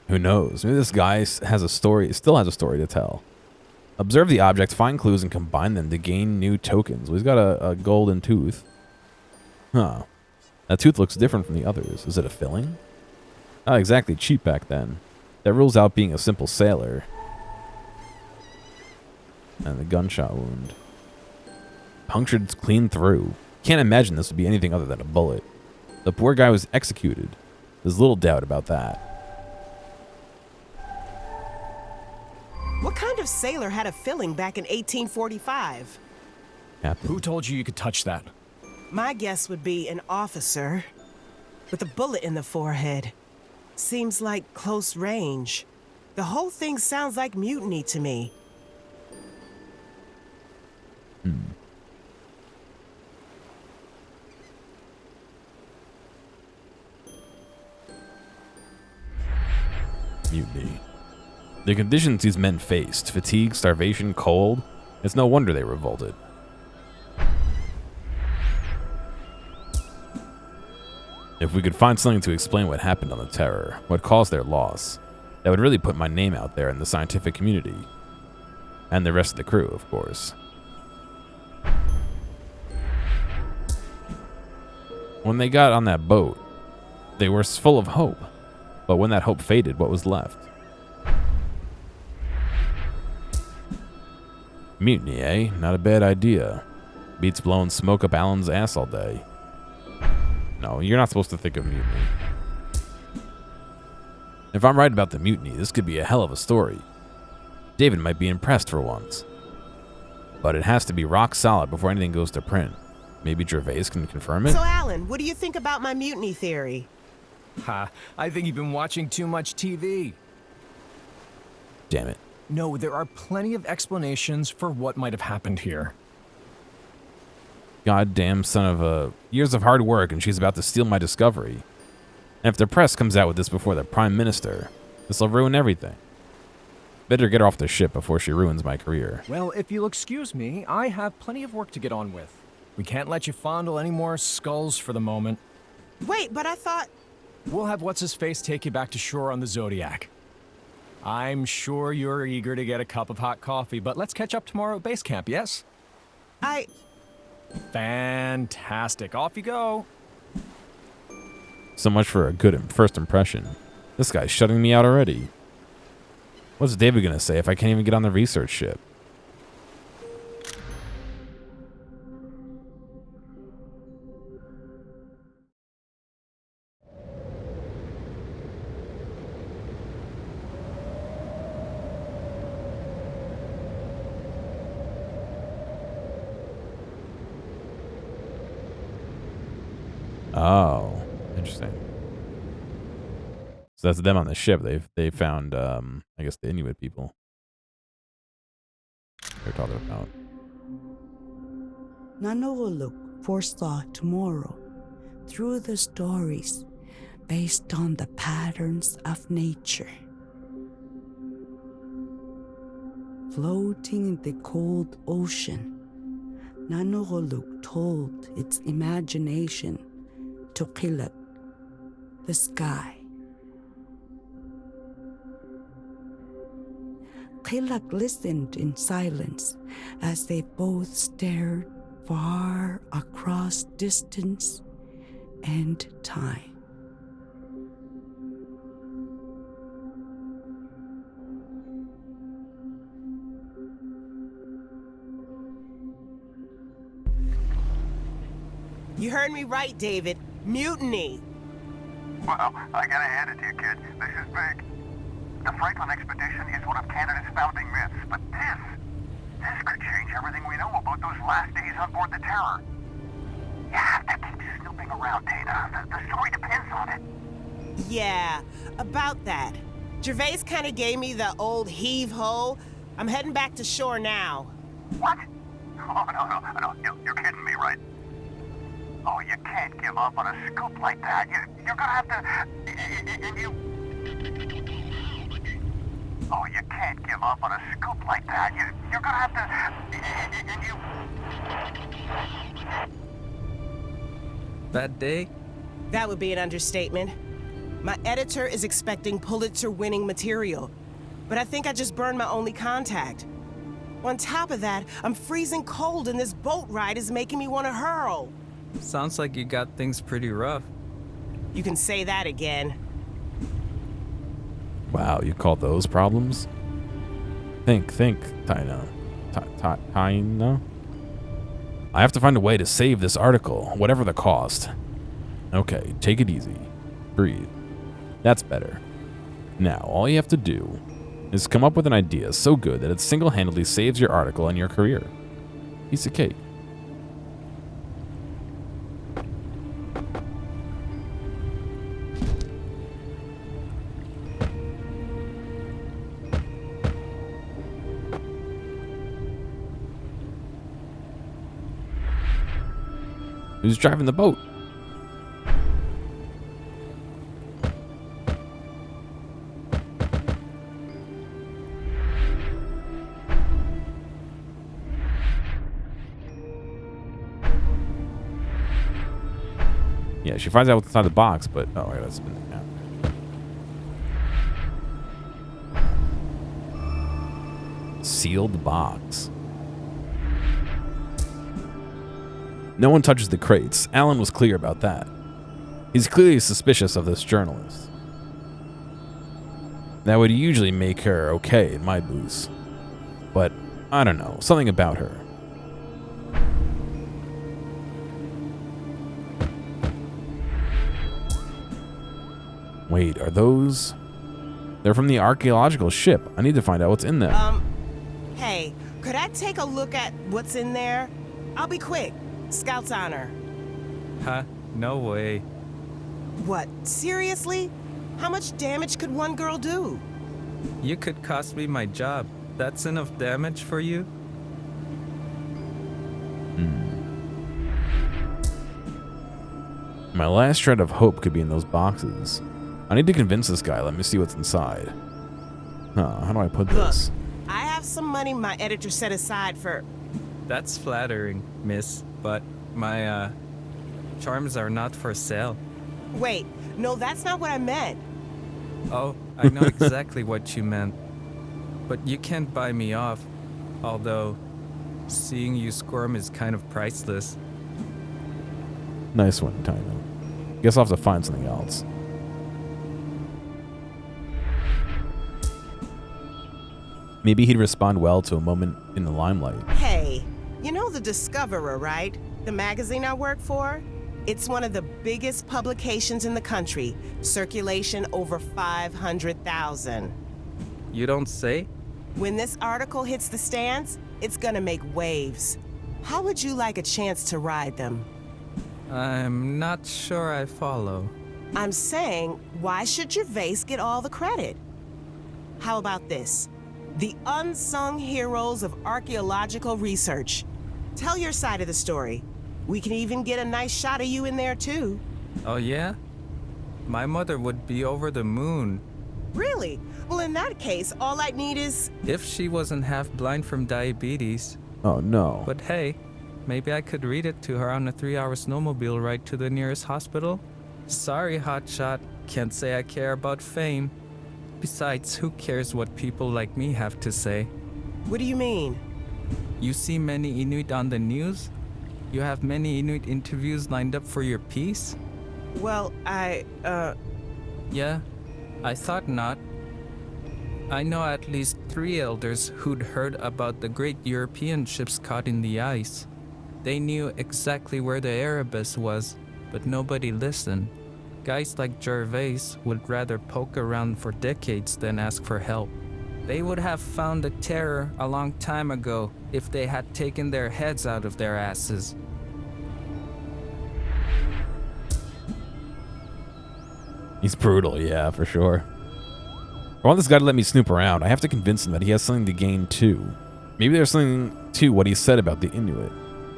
Who knows? Maybe this guy has a story, still has a story to tell. Observe the object, find clues, and combine them to gain new tokens. Well, he's got a golden tooth. Huh. That tooth looks different from the others. Is it a filling? Not exactly cheap back then. That rules out being a simple sailor. And the gunshot wound. Punctured clean through. Can't imagine this would be anything other than a bullet. The poor guy was executed. There's little doubt about that. What kind of sailor had a filling back in 1845? Captain. Who told you could touch that? My guess would be an officer with a bullet in the forehead. Seems like close range. The whole thing sounds like mutiny to me. Mutiny. The conditions these men faced, fatigue, starvation, cold, it's no wonder they revolted. If we could find something to explain what happened on the Terror, what caused their loss, that would really put my name out there in the scientific community. And the rest of the crew, of course. When they got on that boat, they were full of hope. But when that hope faded, what was left? Mutiny, eh? Not a bad idea. Beats blowing smoke up Alan's ass all day. No, you're not supposed to think of mutiny. If I'm right about the mutiny, this could be a hell of a story. David might be impressed for once. But it has to be rock solid before anything goes to print. Maybe Gervais can confirm it? So, Alan, what do you think about my mutiny theory? Ha, I think you've been watching too much TV. Damn it. No, there are plenty of explanations for what might have happened here. Goddamn son of a... Years of hard work and she's about to steal my discovery. And if the press comes out with this before the Prime Minister, this'll ruin everything. Better get her off the ship before she ruins my career. Well, if you'll excuse me, I have plenty of work to get on with. We can't let you fondle any more skulls for the moment. Wait, but I thought... We'll have What's-His-Face take you back to shore on the Zodiac. I'm sure you're eager to get a cup of hot coffee, but let's catch up tomorrow at base camp, yes? Fantastic. Off you go. So much for a good first impression. This guy's shutting me out already. What's David gonna say if I can't even get on the research ship? Oh, interesting. So that's them on the ship. They found I guess the Inuit people. They're talking about. Nanogoluk foresaw tomorrow through the stories based on the patterns of nature. Floating in the cold ocean, Nanogoluk told its imagination to Kilak, the sky. Kilak listened in silence as they both stared far across distance and time. You heard me right, David. Mutiny. Well, I gotta hand it to you, kid. This is big. The Franklin expedition is one of Canada's founding myths, but this could change everything we know about those last days on board the Terror. You have to keep snooping around, Dana. The story depends on it. Yeah, about that. Gervais kind of gave me the old heave-ho. I'm heading back to shore now. What? Oh, no. You're kidding me, right? Oh, you can't give up on a scoop like that. You're gonna have to... Oh, you can't give up on a scoop like that. You're gonna have to... Bad day? That would be an understatement. My editor is expecting Pulitzer-winning material, but I think I just burned my only contact. On top of that, I'm freezing cold and this boat ride is making me want to hurl. Sounds like you got things pretty rough. You can say that again. Wow, you call those problems? Think, Tina. Tina? I have to find a way to save this article, whatever the cost. Okay, take it easy. Breathe. That's better. Now, all you have to do is come up with an idea so good that it single-handedly saves your article and your career. Piece of cake. Who's driving the boat? Yeah, she finds out what's inside the box, but oh, wait, that's been sealed box. No one touches the crates. Alan was clear about that. He's clearly suspicious of this journalist. That would usually make her okay in my booth. But I don't know, something about her. Wait, are those? They're from the archaeological ship. I need to find out what's in them. Hey, could I take a look at what's in there? I'll be quick. Scout's honor. Huh? No way. What, seriously? How much damage could one girl do? You could cost me my job. That's enough damage for you? My last shred of hope could be in those boxes. I need to convince this guy. Let me see what's inside. How do I put this? Look, I have some money my editor set aside for... That's flattering, miss, but my, charms are not for sale. Wait, no, that's not what I meant. Oh, I know exactly what you meant. But you can't buy me off, although seeing you squirm is kind of priceless. Nice one, Tino. Guess I'll have to find something else. Maybe he'd respond well to a moment in the limelight. Hey, you know The Discoverer, right? The magazine I work for? It's one of the biggest publications in the country. Circulation over 500,000. You don't say? When this article hits the stands, it's gonna make waves. How would you like a chance to ride them? I'm not sure I follow. I'm saying, why should Gervais get all the credit? How about this? The unsung heroes of archaeological research. Tell your side of the story. We can even get a nice shot of you in there, too. Oh, yeah? My mother would be over the moon. Really? Well, in that case, all I'd need is... If she wasn't half blind from diabetes. Oh, no. But hey, maybe I could read it to her on a 3-hour snowmobile ride to the nearest hospital. Sorry, hotshot. Can't say I care about fame. Besides, who cares what people like me have to say? What do you mean? You see many Inuit on the news? You have many Inuit interviews lined up for your piece? Well, Yeah, I thought not. I know at least 3 elders who'd heard about the great European ships caught in the ice. They knew exactly where the Erebus was, but nobody listened. Guys like Gervais would rather poke around for decades than ask for help. They would have found the terror a long time ago if they had taken their heads out of their asses. He's brutal, yeah, for sure. I want this guy to let me snoop around. I have to convince him that he has something to gain, too. Maybe there's something to what he said about the Inuit.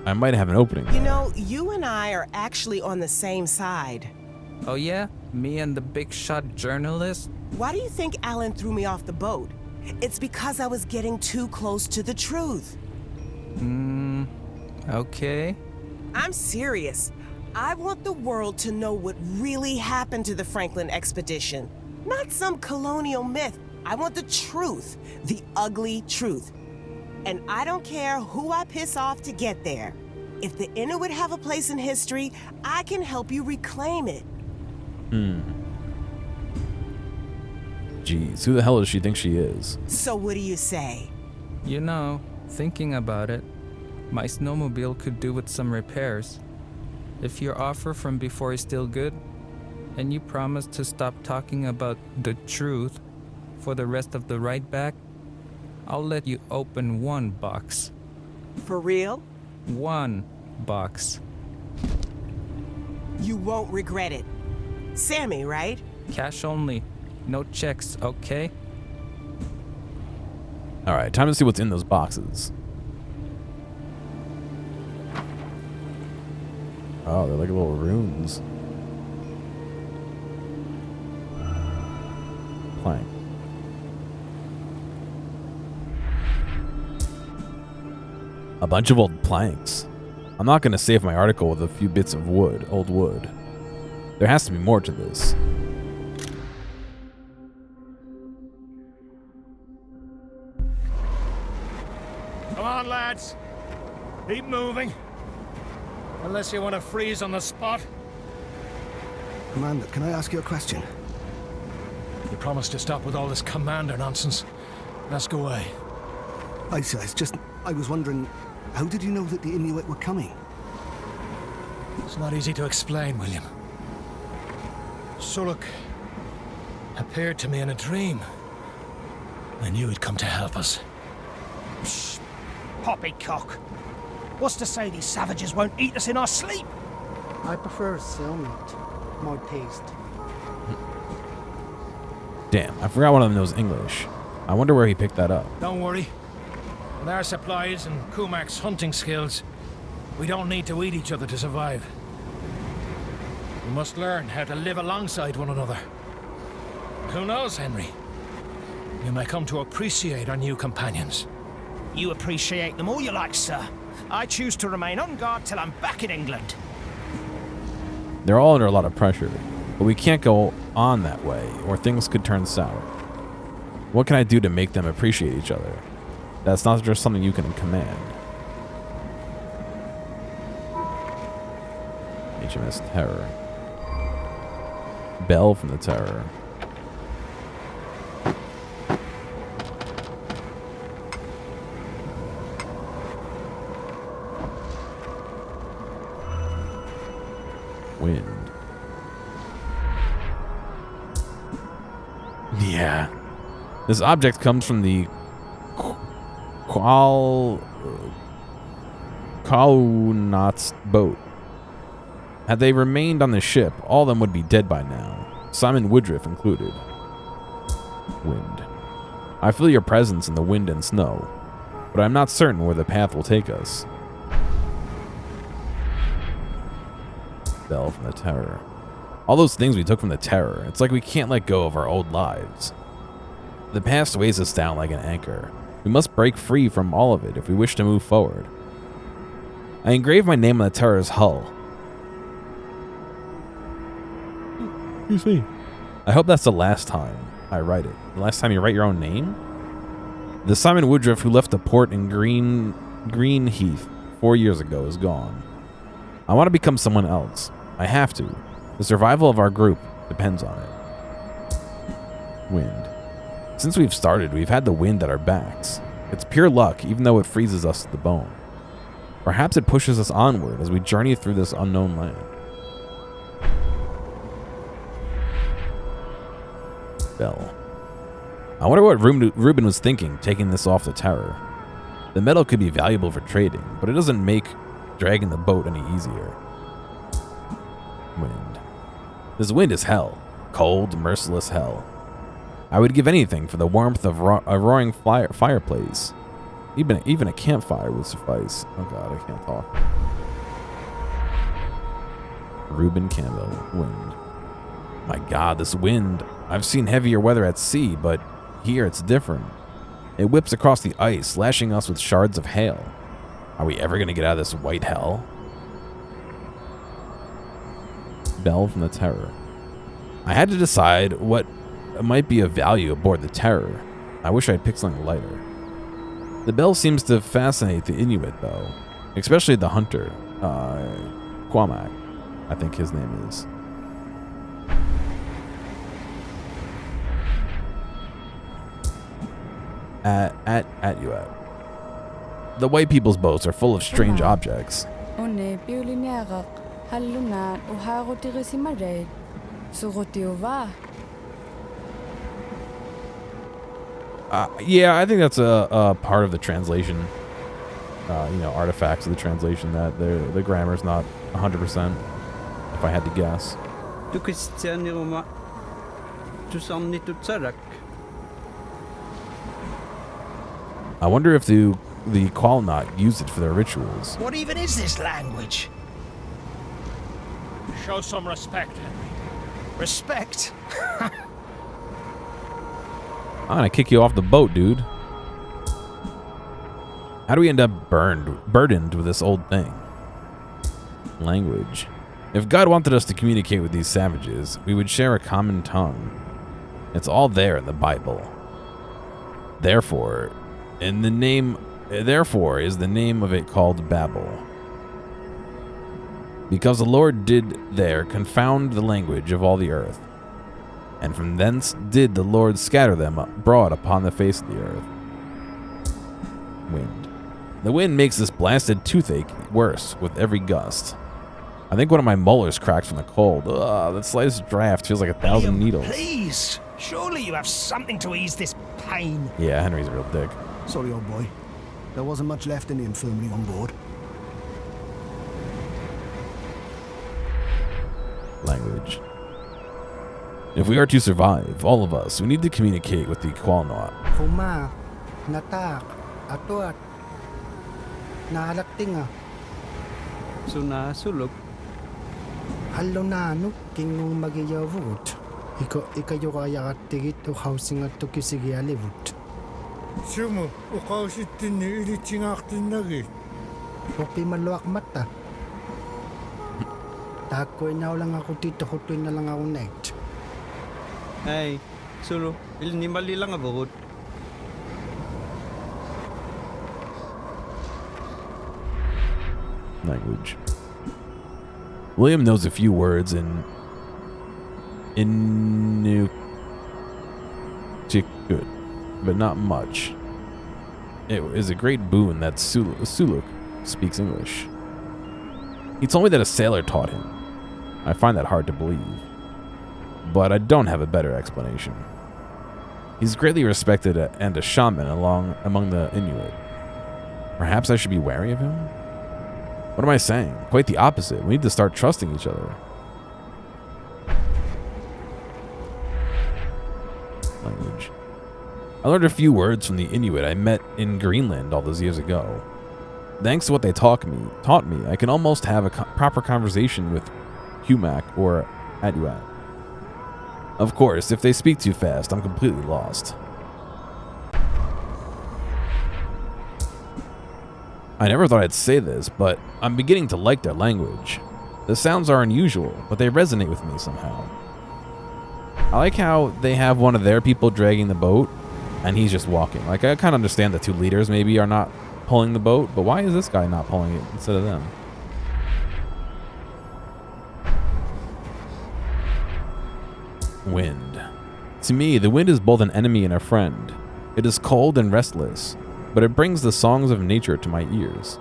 I might have an opening. You know, you and I are actually on the same side. Oh yeah? Me and the big shot journalist? Why do you think Alan threw me off the boat? It's because I was getting too close to the truth. Okay. I'm serious. I want the world to know what really happened to the Franklin expedition. Not some colonial myth. I want the truth. The ugly truth. And I don't care who I piss off to get there. If the Inuit have a place in history, I can help you reclaim it. Jeez, who the hell does she think she is? So what do you say? You know, thinking about it, my snowmobile could do with some repairs. If your offer from before is still good, and you promise to stop talking about the truth, for the rest of the ride back, I'll let you open one box. For real? One box. You won't regret it. Sammy, right? Cash only. No checks, okay? Alright, time to see what's in those boxes. Oh, they're like little runes. Plank. A bunch of old planks. I'm not going to save my article with a few bits of wood, old wood. There has to be more to this. Come on, lads. Keep moving. Unless you want to freeze on the spot. Commander, can I ask you a question? You promised to stop with all this commander nonsense. Ask away. I was wondering, how did you know that the Inuit were coming? It's not easy to explain, William. Suluk appeared to me in a dream. I knew he'd come to help us. Psst. Poppycock. What's to say these savages won't eat us in our sleep? I prefer seal meat. More taste. Damn, I forgot one of them knows English. I wonder where he picked that up. Don't worry. With our supplies and Kumak's hunting skills, we don't need to eat each other to survive. We must learn how to live alongside one another. Who knows, Henry? You may come to appreciate our new companions. You appreciate them all you like, sir. I choose to remain on guard till I'm back in England. They're all under a lot of pressure, but we can't go on that way, or things could turn sour. What can I do to make them appreciate each other? That's not just something you can command. HMS Terror. Bell from the Terror. Wind. Yeah. This object comes from the Kaunat's boat. Had they remained on the ship, all of them would be dead by now, Simon Woodruff included. Wind. I feel your presence in the wind and snow, but I'm not certain where the path will take us. Bell from the Terror. All those things we took from the Terror, it's like we can't let go of our old lives. The past weighs us down like an anchor. We must break free from all of it if we wish to move forward. I engraved my name on the Terror's hull. Excuse me. I hope that's the last time I write it. The last time you write your own name? The Simon Woodruff who left the port in Greenheath 4 years ago is gone. I want to become someone else. I have to. The survival of our group depends on it. Wind. Since we've started, we've had the wind at our backs. It's pure luck, even though it freezes us to the bone. Perhaps it pushes us onward as we journey through this unknown land. Bell. I wonder what Reuben was thinking, taking this off the Terror. The metal could be valuable for trading, but it doesn't make dragging the boat any easier. Wind. This wind is hell. Cold, merciless hell. I would give anything for the warmth of a roaring fireplace. Even a campfire would suffice. Oh god, I can't talk. Reuben Campbell. Wind. My god, this wind. I've seen heavier weather at sea, but here it's different. It whips across the ice, lashing us with shards of hail. Are we ever going to get out of this white hell? Bell from the Terror. I had to decide what might be of value aboard the Terror. I wish I'd picked something lighter. The bell seems to fascinate the Inuit, though. Especially the hunter. Quamak, I think his name is. At you at. The white people's boats are full of strange objects. Yeah, I think that's a part of the translation. Artifacts of the translation that the grammar's not 100%. If I had to guess. I wonder if the Qualnot used it for their rituals. What even is this language? Show some respect, Henry. Respect? I'm gonna kick you off the boat, dude. How do we end up burdened with this old thing? Language. If God wanted us to communicate with these savages, we would share a common tongue. It's all there in the Bible. Therefore is the name of it called Babel. Because the Lord did there confound the language of all the earth. And from thence did the Lord scatter them abroad upon the face of the earth. Wind. The wind makes this blasted toothache worse with every gust. I think one of my molars cracked from the cold. Ugh, the slightest draft feels like 1,000 needles. Please, surely you have something to ease this pain. Yeah, Henry's a real dick. Sorry, old boy. There wasn't much left in the infirmary on board. Language. If we are to survive, all of us, we need to communicate with the Qualnot. Kuma, natak, atuat, naalaktinga. Suna suluk. Hallo nanu, kingu magiyavut. Ikayo kaya tigit o housing at tukisigi alivut. Sumo, ukausitin ni ilitingaktin lagi. Opi maluak mata. Takoy na lang ako dito, hutoy na lang ako night. Hey, sulu, ilnimali lang abot. Language. William knows a few words in Inuktitut, but not much. It is a great boon that Suluk speaks English. He told me that a sailor taught him. I find that hard to believe, but I don't have a better explanation. He's greatly respected and a shaman among the Inuit. Perhaps I should be wary of him? What am I saying? Quite the opposite. We need to start trusting each other. Language. I learned a few words from the Inuit I met in Greenland all those years ago. Thanks to what they taught me, I can almost have a proper conversation with Humak or Aduat. Of course, if they speak too fast, I'm completely lost. I never thought I'd say this, but I'm beginning to like their language. The sounds are unusual, but they resonate with me somehow. I like how they have one of their people dragging the boat, and he's just walking. Like, I kind of understand the two leaders maybe are not pulling the boat, but why is this guy not pulling it instead of them? Wind. To me, the wind is both an enemy and a friend. It is cold and restless, but it brings the songs of nature to my ears.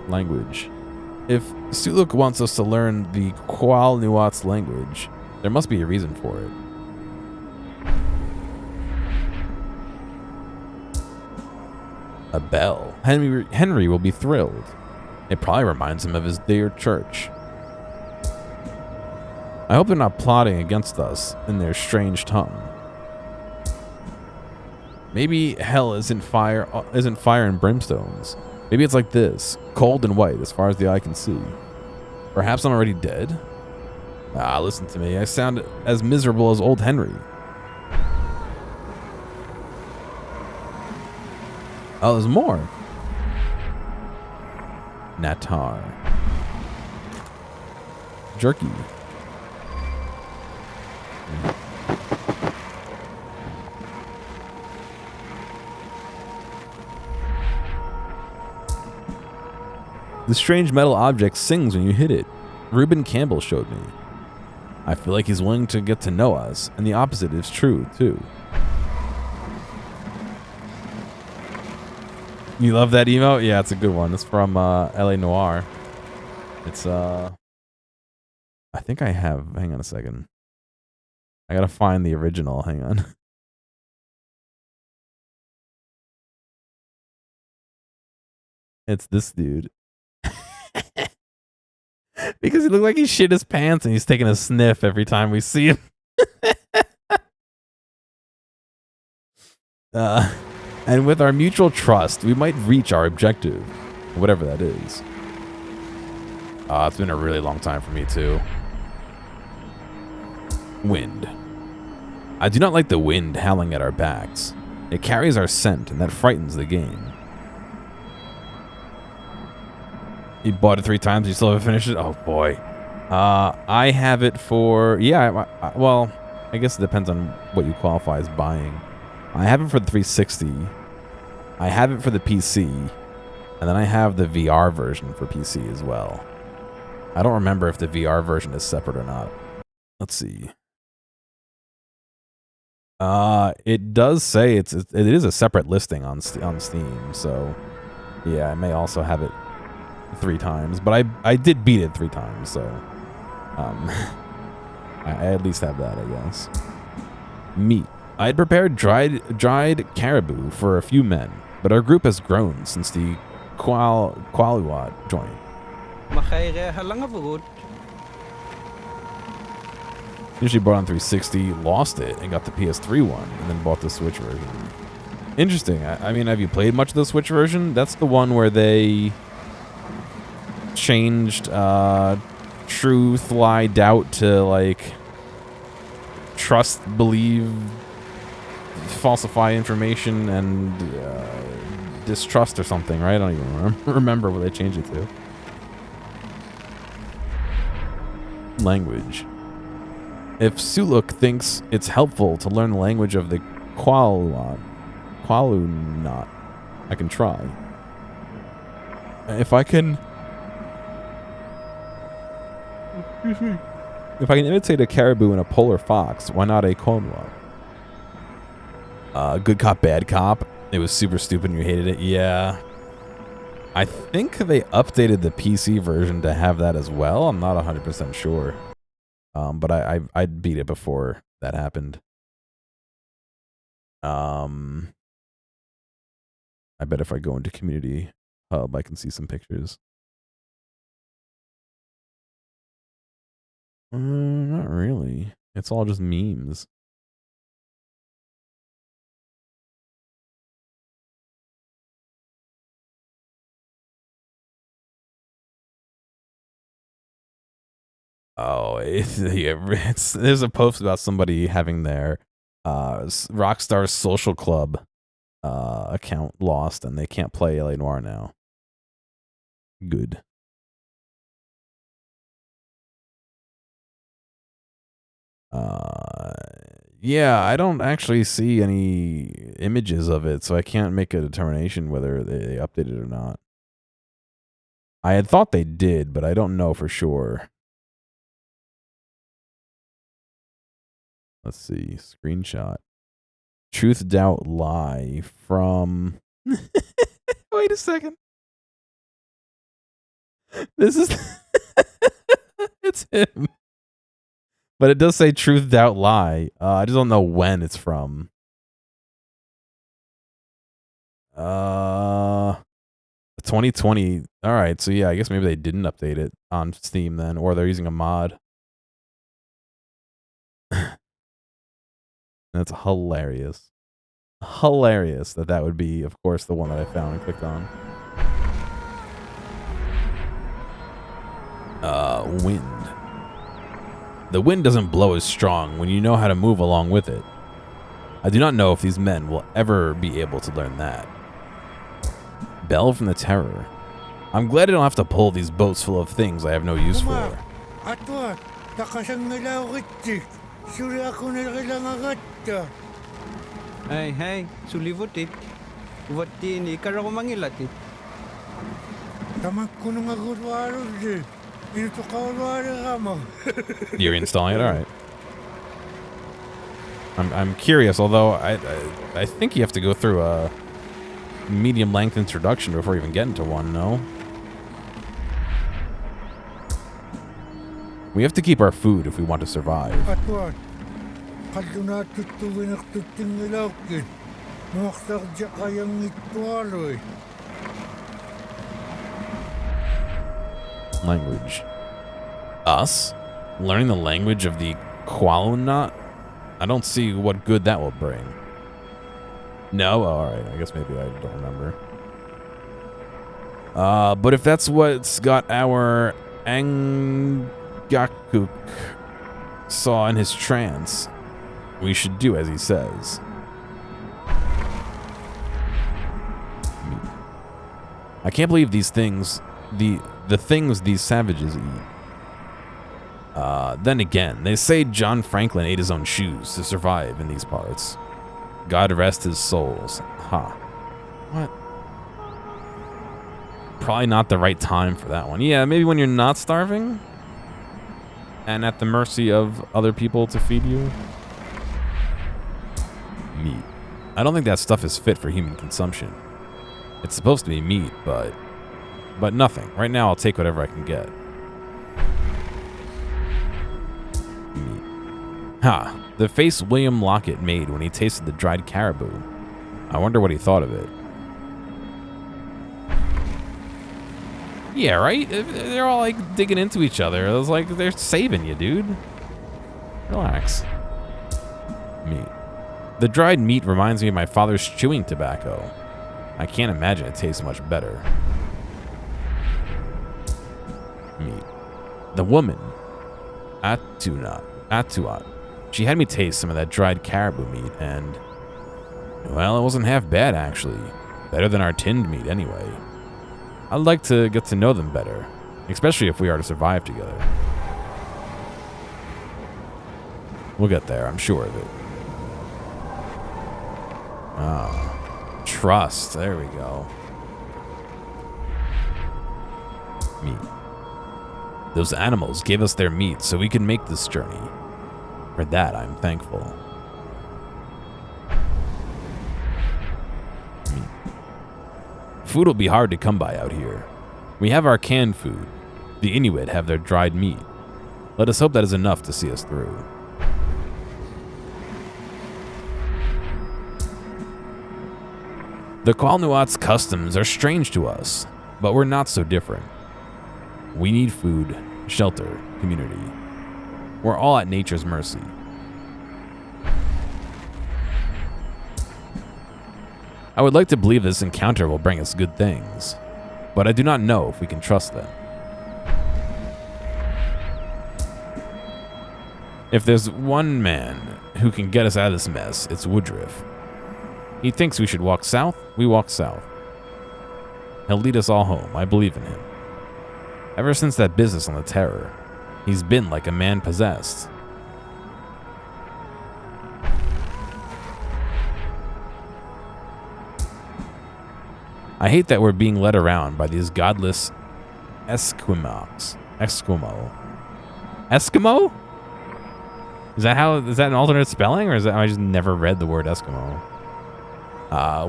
Language. If Suluk wants us to learn the Qualnuat's language, there must be a reason for it. A bell. Henry will be thrilled. It probably reminds him of his dear church. I hope they're not plotting against us in their strange tongue. Maybe hell isn't fire and brimstones. Maybe it's like this, cold and white as far as the eye can see. Perhaps I'm already dead? Ah, listen to me. I sound as miserable as old Henry. Oh, there's more. Natar. Jerky. The strange metal object sings when you hit it. Reuben Campbell showed me. I feel like he's willing to get to know us, and the opposite is true, too. You love that emote? Yeah, it's a good one. It's from LA Noir. It's, I think I have... Hang on a second. I gotta find the original. Hang on. It's this dude. Because he looked like he shit his pants and he's taking a sniff every time we see him. And with our mutual trust, we might reach our objective, whatever that is. It's been a really long time for me, too. Wind. I do not like the wind howling at our backs. It carries our scent, and that frightens the game. You bought it 3 times, you still haven't finished it? Oh, boy. I have it for... Yeah, well, I guess it depends on what you qualify as buying. I have it for the 360. I have it for the PC. And then I have the VR version for PC as well. I don't remember if the VR version is separate or not. Let's see. It does say it is a separate listing on Steam, so yeah, I may also have it 3 times, but I did beat it 3 times, so I at least have that, I guess. Meat. I had prepared dried caribou for a few men, but our group has grown since the Qualuat joined. Usually bought on 360, lost it, and got the PS3 one, and then bought the Switch version. Interesting. I mean, have you played much of the Switch version? That's the one where they changed truth, lie, doubt to, like, trust, believe, falsify information, and distrust or something, right? I don't even remember what they changed it to. Language. If Suluk thinks it's helpful to learn the language of the Qualunat, I can try. If I can imitate a caribou and a polar fox, why not a Qualunat? Good cop, bad cop. It was super stupid and you hated it. Yeah. I think they updated the PC version to have that as well. I'm not 100% sure. But I'd beat it before that happened. I bet if I go into Community Hub, I can see some pictures. Not really. It's all just memes. Oh, there's a post about somebody having their Rockstar Social Club account lost, and they can't play LA Noire now. Good. Yeah, I don't actually see any images of it, so I can't make a determination whether they updated it or not. I had thought they did, but I don't know for sure. Let's see. Screenshot. Truth, doubt, lie from... Wait a second. This is... It's him. But it does say truth, doubt, lie. I just don't know when it's from. 2020. All right, so yeah, I guess maybe they didn't update it on Steam then, or they're using a mod. That's hilarious. Hilarious that would be, of course, the one that I found and clicked on. Wind. The wind doesn't blow as strong when you know how to move along with it. I do not know if these men will ever be able to learn that. Bell from the Terror. I'm glad I don't have to pull these boats full of things I have no use for. Hey, sulivutit. Voti ni karo mangilatit. You're installing it? Alright. I'm curious, although I think you have to go through a medium length introduction before you even get into one, no? We have to keep our food if we want to survive. Language. Us? Learning the language of the Qualunat? I don't see what good that will bring. No? Alright, I guess maybe I don't remember. But if that's what's got our Angakuk saw in his trance, we should do as he says. I can't believe these things, the things these savages eat. Then again, they say John Franklin ate his own shoes to survive in these parts. God rest his souls. What? Probably not the right time for that one. Yeah, maybe when you're not starving and at the mercy of other people to feed you. Meat. I don't think that stuff is fit for human consumption. It's supposed to be meat, but nothing. Right now, I'll take whatever I can get. Meat. The face William Lockett made when he tasted the dried caribou. I wonder what he thought of it. Yeah, right? They're all like digging into each other. It was like they're saving you, dude. Relax. Meat. The dried meat reminds me of my father's chewing tobacco. I can't imagine it tastes much better. Meat. The woman, Atuat. She had me taste some of that dried caribou meat, and, well, it wasn't half bad, actually. Better than our tinned meat, anyway. I'd like to get to know them better, especially if we are to survive together. We'll get there, I'm sure of it. Trust. There we go. Meat. Those animals gave us their meat so we could make this journey. For that, I'm thankful. Meat. Food will be hard to come by out here. We have our canned food. The Inuit have their dried meat. Let us hope that is enough to see us through. The Qualnuat's customs are strange to us, but we're not so different. We need food, shelter, community. We're all at nature's mercy. I would like to believe this encounter will bring us good things, but I do not know if we can trust them. If there's one man who can get us out of this mess, it's Woodruff. He thinks we should walk south, we walk south. He'll lead us all home, I believe in him. Ever since that business on the Terror, he's been like a man possessed. I hate that we're being led around by these godless Eskimos. Eskimo? Is that an alternate spelling, or I just never read the word Eskimo?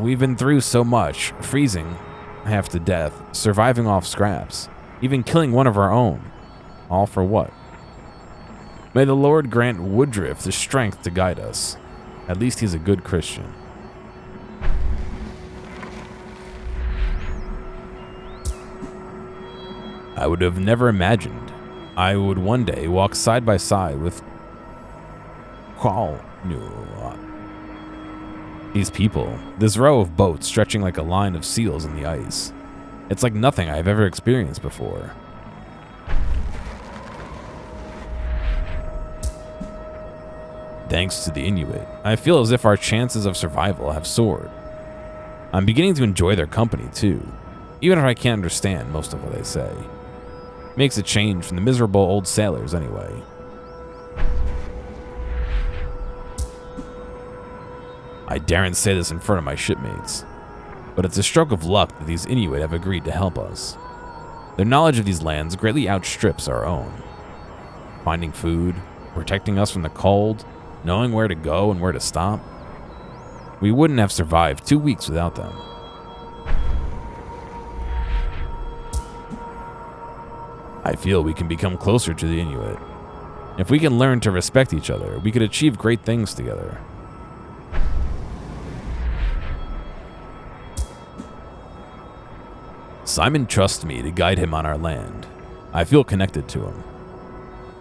We've been through so much, freezing half to death, surviving off scraps, even killing one of our own. All for what? May the Lord grant Woodruff the strength to guide us. At least he's a good Christian. I would have never imagined I would one day walk side by side with Qualnuat. These people, this row of boats stretching like a line of seals in the ice. It's like nothing I've ever experienced before. Thanks to the Inuit, I feel as if our chances of survival have soared. I'm beginning to enjoy their company too, even if I can't understand most of what they say. Makes a change from the miserable old sailors anyway. I daren't say this in front of my shipmates, but it's a stroke of luck that these Inuit have agreed to help us. Their knowledge of these lands greatly outstrips our own. Finding food, protecting us from the cold, knowing where to go and where to stop. We wouldn't have survived 2 weeks without them. I feel we can become closer to the Inuit. If we can learn to respect each other, we could achieve great things together. Simon trusts me to guide him on our land. I feel connected to him.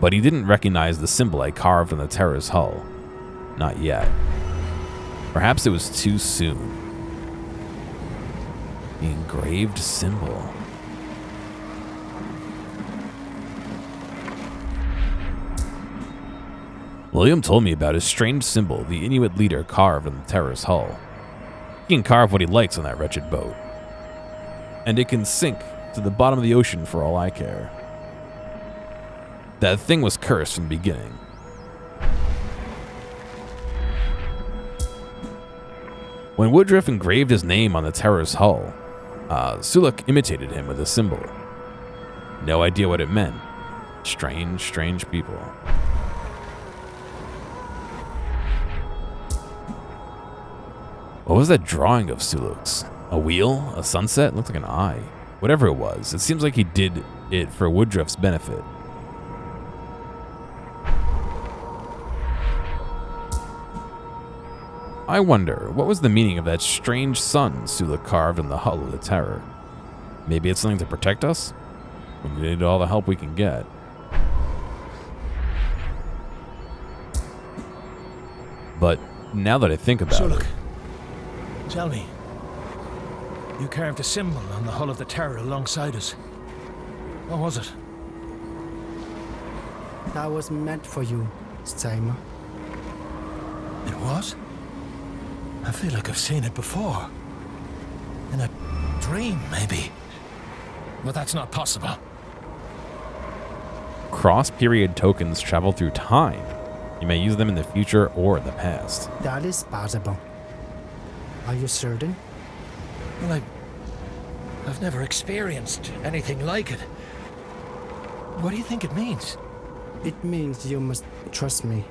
But he didn't recognize the symbol I carved on the terror's hull. Not yet. Perhaps it was too soon. The engraved symbol. William told me about his strange symbol the Inuit leader carved on the terror's hull. He can carve what he likes on that wretched boat. And it can sink to the bottom of the ocean for all I care. That thing was cursed from the beginning. When Woodruff engraved his name on the terror's hull, Suluk imitated him with a symbol. No idea what it meant. Strange, strange people. What was that drawing of Suluk's? A wheel? A sunset? It looked like an eye. Whatever it was, it seems like he did it for Woodruff's benefit. I wonder, what was the meaning of that strange sun Suluk carved on the hull of the Terror? Maybe it's something to protect us? We need all the help we can get. But now that I think about Suluk, it... tell me. You carved a symbol on the hull of the Terror alongside us. What was it? That was meant for you, Simon. It was? I feel like I've seen it before. In a dream, maybe. But that's not possible. Cross-period tokens travel through time. You may use them in the future or in the past. That is possible. Are you certain? Well, I've never experienced anything like it. What do you think it means? It means you must trust me,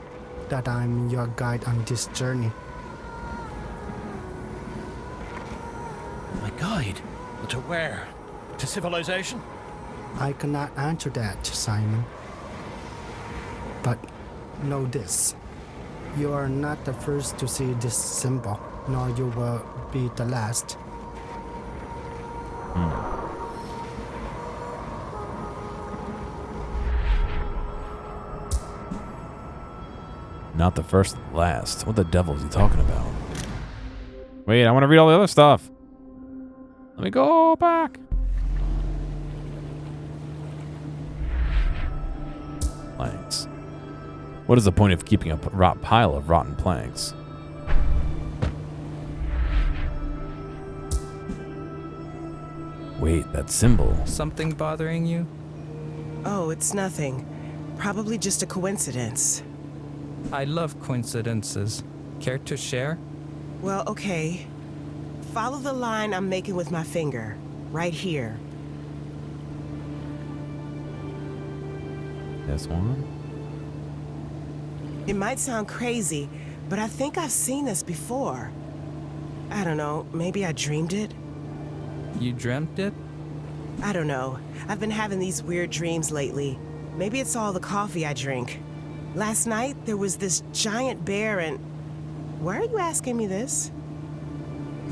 that I'm your guide on this journey. My guide? To where? To civilization? I cannot answer that, Simon. But know this. You are not the first to see this symbol, nor you will be the last. Not the first and last. What the devil is he talking about? Wait, I want to read all the other stuff. Let me go back. Planks. What is the point of keeping a pile of rotten planks? Wait, that symbol. Something bothering you? Oh, it's nothing. Probably just a coincidence. I love coincidences. Care to share? Well, okay. Follow the line I'm making with my finger. Right here. This one? It might sound crazy, but I think I've seen this before. I don't know, maybe I dreamed it? You dreamt it? I don't know. I've been having these weird dreams lately. Maybe it's all the coffee I drink. Last night, there was this giant bear and... Why are you asking me this?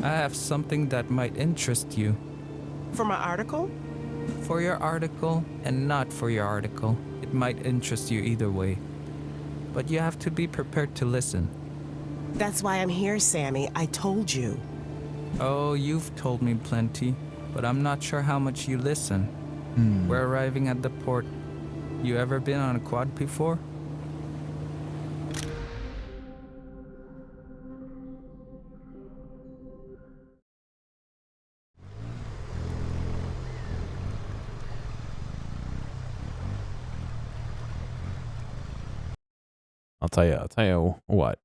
I have something that might interest you. For my article? For your article and not for your article. It might interest you either way. But you have to be prepared to listen. That's why I'm here, Sammy. I told you. Oh, you've told me plenty, but I'm not sure how much you listen. We're arriving at the port. You ever been on a quad before? I'll tell you what.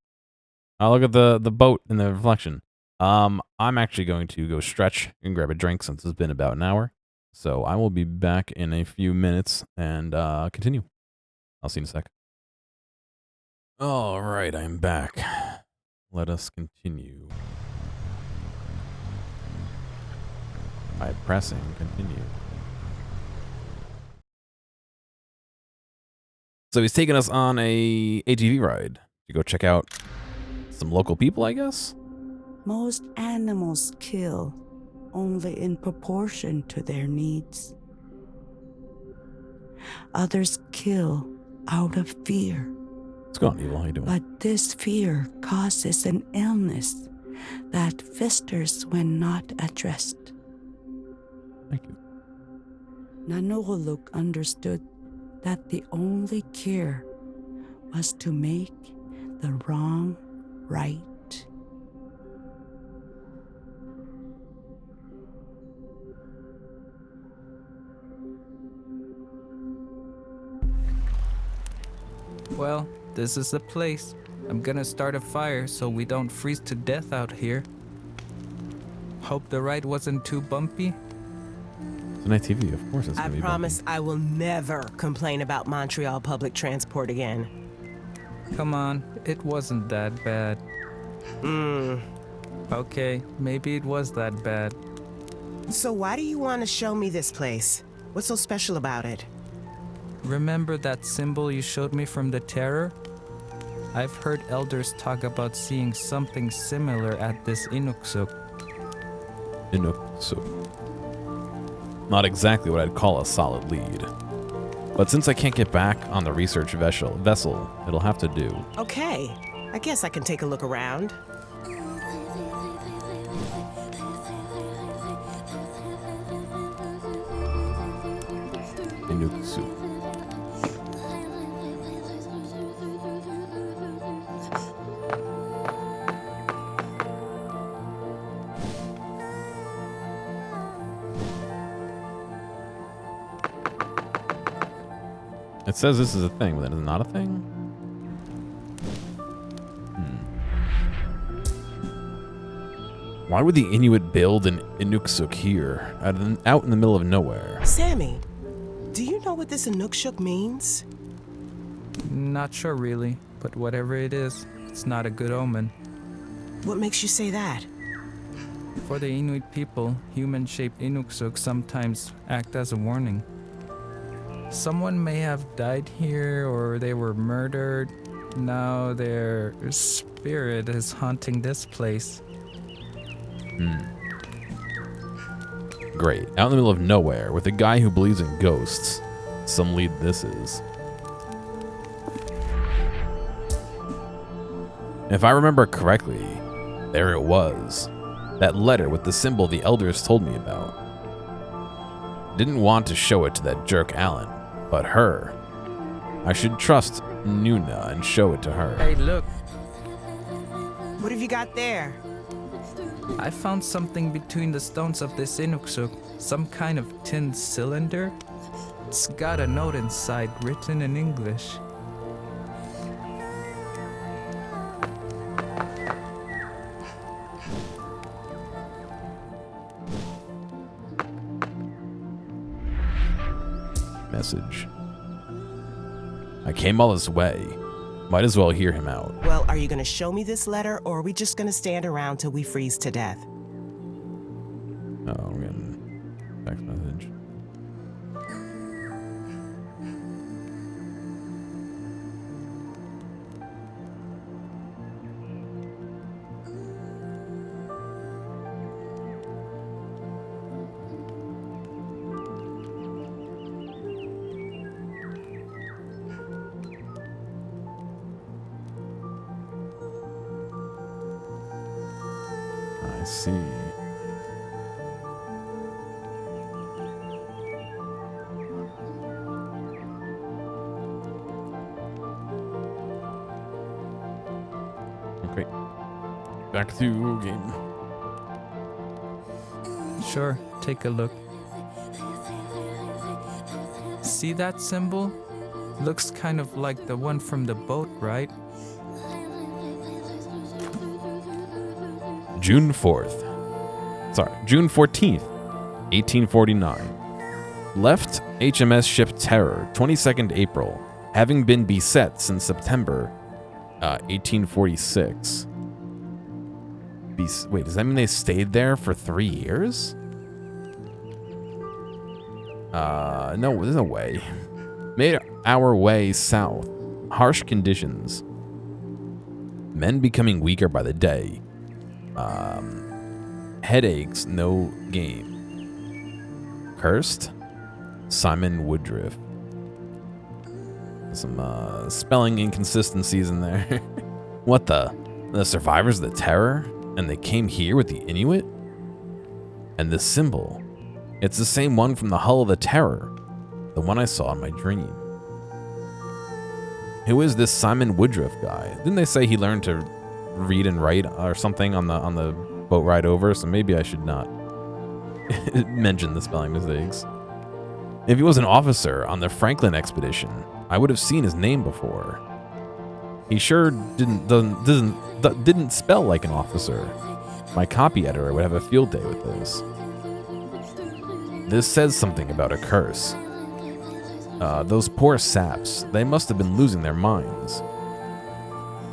I'll look at the boat in the reflection. I'm actually going to go stretch and grab a drink since it's been about an hour. So I will be back in a few minutes and continue. I'll see you in a sec. All right, I'm back. Let us continue. By pressing continue. So he's taking us on a ATV ride to go check out some local people, I guess? Most animals kill only in proportion to their needs. Others kill out of fear. What's going on, Evil? How you doing? But this fear causes an illness that festers when not addressed. Thank you. Nanuruluk understood that the only cure was to make the wrong right. Well, this is the place. I'm gonna start a fire so we don't freeze to death out here. Hope the ride wasn't too bumpy. It's an ATV, of course it's I gonna be promise bumpy. I will never complain about Montreal public transport again. Come on, it wasn't that bad. Okay, maybe it was that bad. So why do you want to show me this place? What's so special about it? Remember that symbol you showed me from the Terror? I've heard elders talk about seeing something similar at this Inuksuk. Inuksuk. Not exactly what I'd call a solid lead. But since I can't get back on the research vessel, it'll have to do. Okay, I guess I can take a look around. Inuksuk. It says this is a thing, but it is not a thing? Why would the Inuit build an Inuksuk here, out in the middle of nowhere? Sammy, do you know what this Inukshuk means? Not sure really, but whatever it is, it's not a good omen. What makes you say that? For the Inuit people, human-shaped Inuksuk sometimes act as a warning. Someone may have died here or they were murdered. Now their spirit is haunting this place. Great. Out in the middle of nowhere with a guy who believes in ghosts. Some lead this is. If I remember correctly, there it was. That letter with the symbol the elders told me about. Didn't want to show it to that jerk Alan, but her. I should trust Nuna and show it to her. Hey, look. What have you got there? I found something between the stones of this Inuksuk. Some kind of tin cylinder. It's got a note inside written in English. Message. I came all this way. Might as well hear him out. Well, are you going to show me this letter, or are we just going to stand around till we freeze to death? Oh, we're getting text message. I see. Okay. Back to game. Sure, take a look. See that symbol? Looks kind of like the one from the boat, right? June 14th, 1849. Left HMS ship Terror, 22nd April, having been beset since September 1846. Wait, does that mean they stayed there for 3 years? No, there's no way. Made our way south. Harsh conditions. Men becoming weaker by the day. Headaches, no game. Cursed? Simon Woodruff. Some spelling inconsistencies in there. What the? The survivors of the terror? And they came here with the Inuit? And this symbol. It's the same one from the hull of the terror. The one I saw in my dream. Who is this Simon Woodruff guy? Didn't they say he learned to read and write or something on the boat ride over? So maybe I should not mention the spelling mistakes. If he was an officer on the Franklin expedition, I would have seen his name before. He sure didn't spell like an officer. My copy editor would have a field day with this. This says something about a curse. Those poor saps, they must have been losing their minds.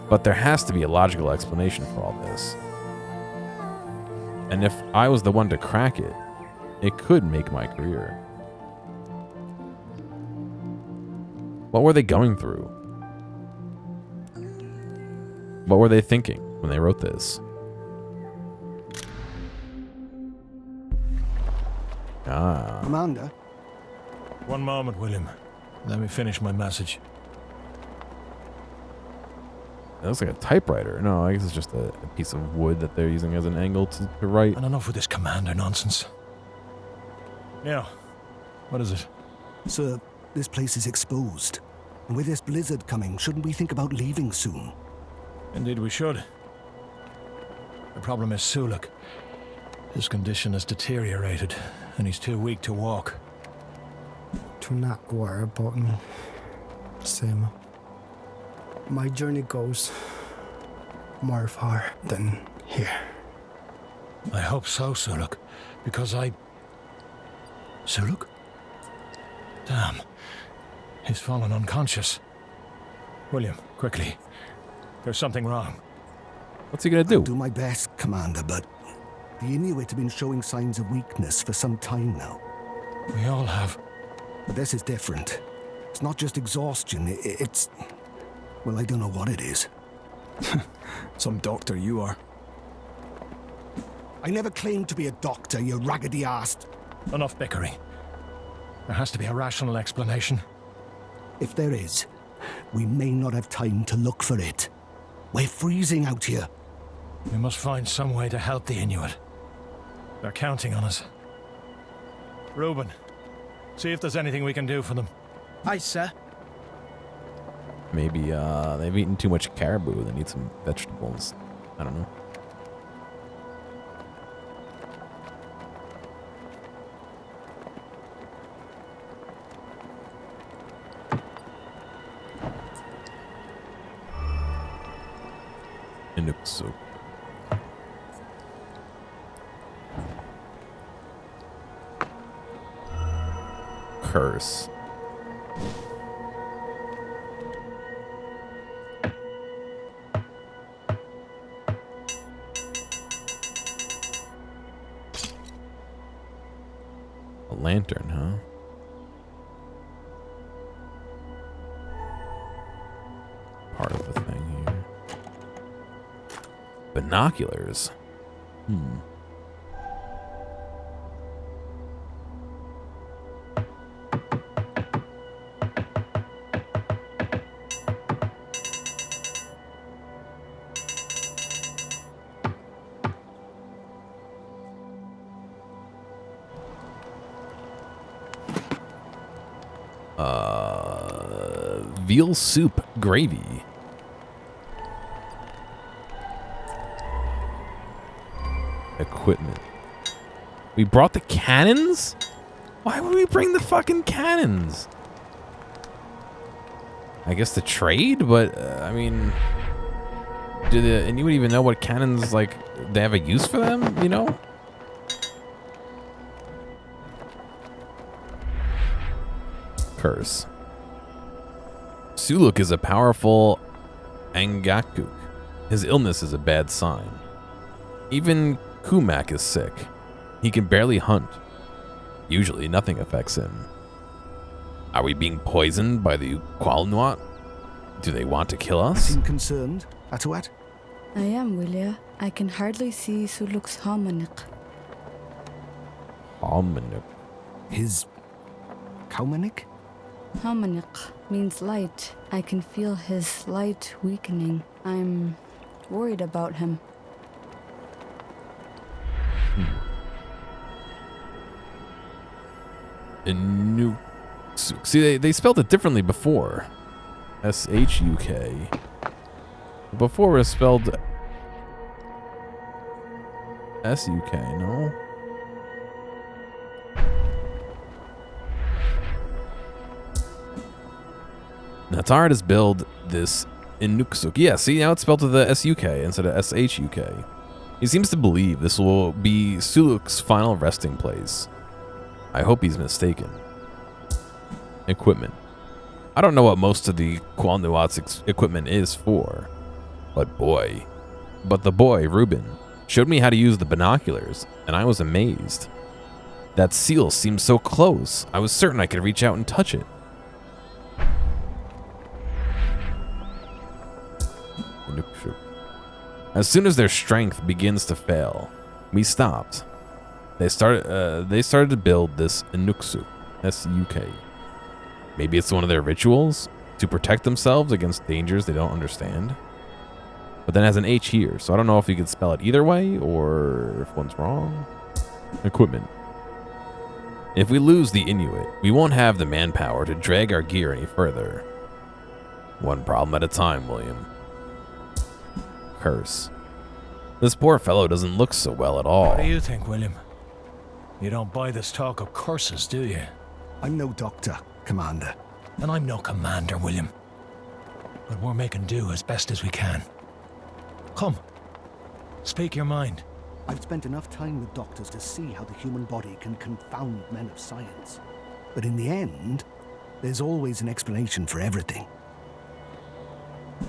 But there has to be a logical explanation for all this. And if I was the one to crack it, it could make my career. What were they going through? What were they thinking when they wrote this? Commander? One moment, William. Let me finish my message. That looks like a typewriter. No, I guess it's just a piece of wood that they're using as an angle to write. And enough with this commander nonsense. Yeah. What is it? Sir, this place is exposed. And with this blizzard coming, shouldn't we think about leaving soon? Indeed we should. The problem is Suluk. His condition has deteriorated, and he's too weak to walk. Do not worry about me, Sam. My journey goes more far than here. I hope so, Suluk, because Suluk? Damn. He's fallen unconscious. William, quickly. There's something wrong. What's he gonna do? I'll do my best, Commander, but the Inuit have been showing signs of weakness for some time now. We all have. But this is different. It's not just exhaustion, it's... Well, I don't know what it is. Some doctor you are. I never claimed to be a doctor, you raggedy-assed. Enough bickering. There has to be a rational explanation. If there is, we may not have time to look for it. We're freezing out here. We must find some way to help the Inuit. They're counting on us. Reuben, see if there's anything we can do for them. Aye, sir. Maybe they've eaten too much caribou. They need some vegetables. I don't know. Inuk soup. Curse. A lantern, huh? Part of the thing here. Binoculars. Veal soup gravy. Equipment. We brought the cannons? Why would we bring the fucking cannons? I guess to trade, but I mean, and you would even know what cannons, like, they have a use for them, you know? Curse. Suluk is a powerful Angakuk. His illness is a bad sign. Even Kumak is sick. He can barely hunt. Usually nothing affects him. Are we being poisoned by the Qualnuat? Do they want to kill us? Seem concerned, Atuat? I am, Willia. I can hardly see Suluk's Hamanik. Hamanik? His... Kaumanik? Hamanik. means light. I can feel his light weakening. I'm worried about him. Inuk. See, they spelled it differently before. S-H-U-K. Before it was spelled S-U-K, no? Natar has built this Inuksuk. Yeah, see, now it's spelled with the S-U-K instead of S-H-U-K. He seems to believe this will be Suluk's final resting place. I hope he's mistaken. Equipment. I don't know what most of the Qualnuat's equipment is for, but the boy, Reuben, showed me how to use the binoculars, and I was amazed. That seal seemed so close, I was certain I could reach out and touch it. As soon as their strength begins to fail, we stopped. They started to build this Inuksu, S-U-K. Maybe it's one of their rituals to protect themselves against dangers they don't understand. But then it has an H here, so I don't know if you could spell it either way or if one's wrong. Equipment. If we lose the Inuit, we won't have the manpower to drag our gear any further. One problem at a time, William. Curse. This poor fellow doesn't look so well at all. What do you think, William? You don't buy this talk of curses, do you? I'm no doctor, Commander. And I'm no commander, William. But we're making do as best as we can. Come, speak your mind. I've spent enough time with doctors to see how the human body can confound men of science. But in the end, there's always an explanation for everything.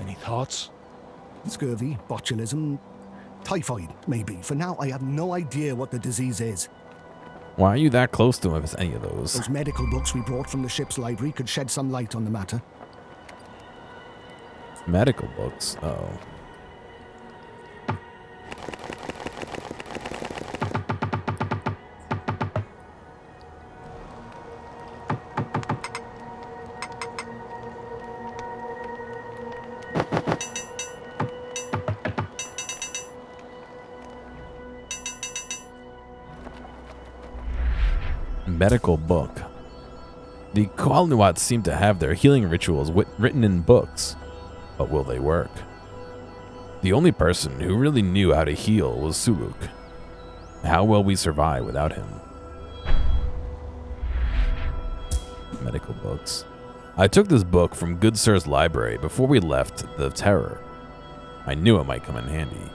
Any thoughts? Scurvy, botulism, typhoid, maybe. For now, I have no idea what the disease is. Why are you that close to him if it's any of those? Those medical books we brought from the ship's library could shed some light on the matter. Medical books? Oh. Medical book. The Qualnuats seem to have their healing rituals written in books, but will they work? The only person who really knew how to heal was Suluk. How will we survive without him? Medical books. I took this book from Good Sir's library before we left the Terror. I knew it might come in handy.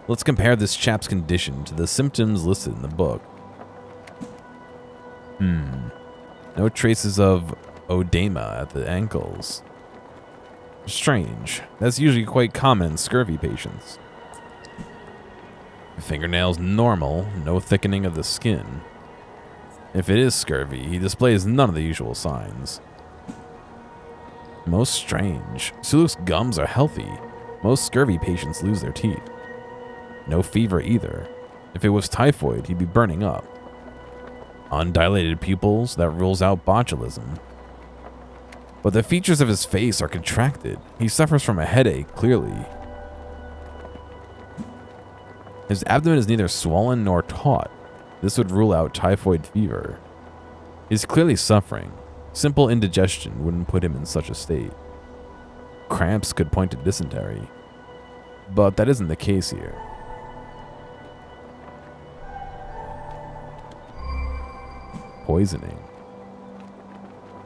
Let's compare this chap's condition to the symptoms listed in the book. No traces of oedema at the ankles. Strange. That's usually quite common in scurvy patients. Fingernails normal, no thickening of the skin. If it is scurvy, he displays none of the usual signs. Most strange. Suluk's gums are healthy. Most scurvy patients lose their teeth. No fever either. If it was typhoid, he'd be burning up. Undilated pupils, that rules out botulism. But the features of his face are contracted. He suffers from a headache, clearly. His abdomen is neither swollen nor taut. This would rule out typhoid fever. He's clearly suffering. Simple indigestion wouldn't put him in such a state. Cramps could point to dysentery. But that isn't the case here. Poisoning.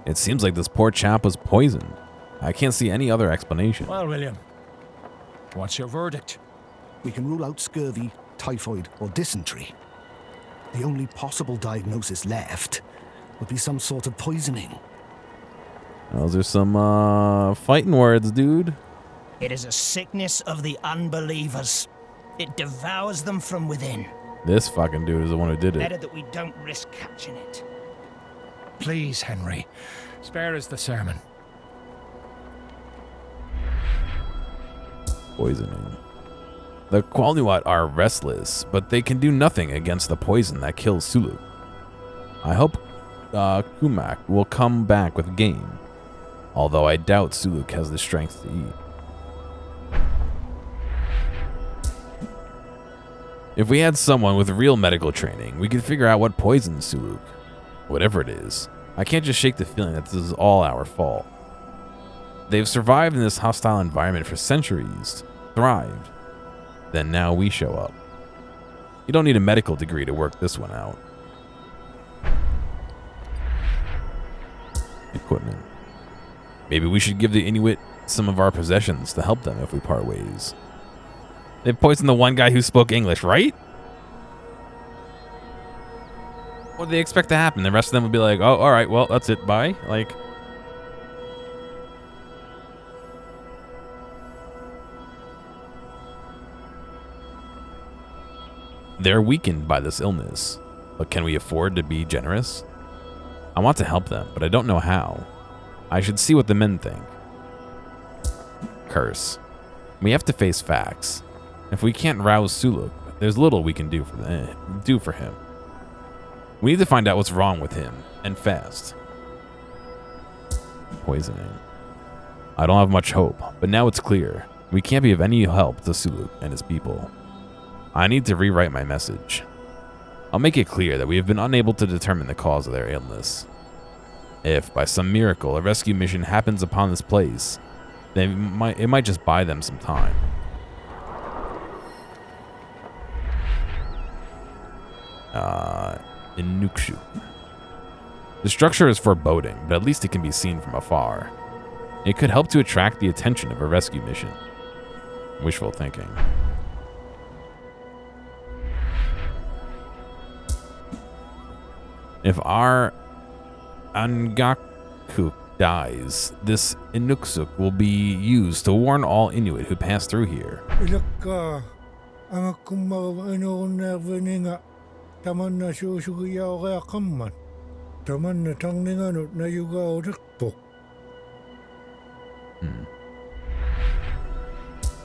It seems like this poor chap was poisoned. I can't see any other explanation. Well, William, what's your verdict? We can rule out scurvy, typhoid, or dysentery. The only possible diagnosis left would be some sort of poisoning. Those are some fighting words, dude. It is a sickness of the unbelievers. It devours them from within. This fucking dude is the one who did it. Better that we don't risk catching it. Please, Henry, spare us the sermon. Poisoning. The Qualnuat are restless, but they can do nothing against the poison that kills Suluk. I hope Kumak will come back with game, although I doubt Suluk has the strength to eat. If we had someone with real medical training, we could figure out what poisons Suluk. Whatever it is, I can't just shake the feeling that this is all our fault. They've survived in this hostile environment for centuries, thrived. Then now we show up. You don't need a medical degree to work this one out. Equipment. Maybe we should give the Inuit some of our possessions to help them if we part ways. They poisoned the one guy who spoke English, right? What do they expect to happen? The rest of them would be like, oh, all right, well, that's it, bye. Like, they're weakened by this illness, but can we afford to be generous? I want to help them, but I don't know how. I should see what the men think. Curse. We have to face facts. If we can't rouse Suluk, there's little we can do for him. We need to find out what's wrong with him, and fast. Poisoning. I don't have much hope, but now it's clear. We can't be of any help to Suluk and his people. I need to rewrite my message. I'll make it clear that we have been unable to determine the cause of their illness. If, by some miracle, a rescue mission happens upon this place, then it might just buy them some time. Inukshu. The structure is foreboding, but at least it can be seen from afar. It could help to attract the attention of a rescue mission. Wishful thinking. If our Angakuk dies, this Inuksuk will be used to warn all Inuit who pass through here.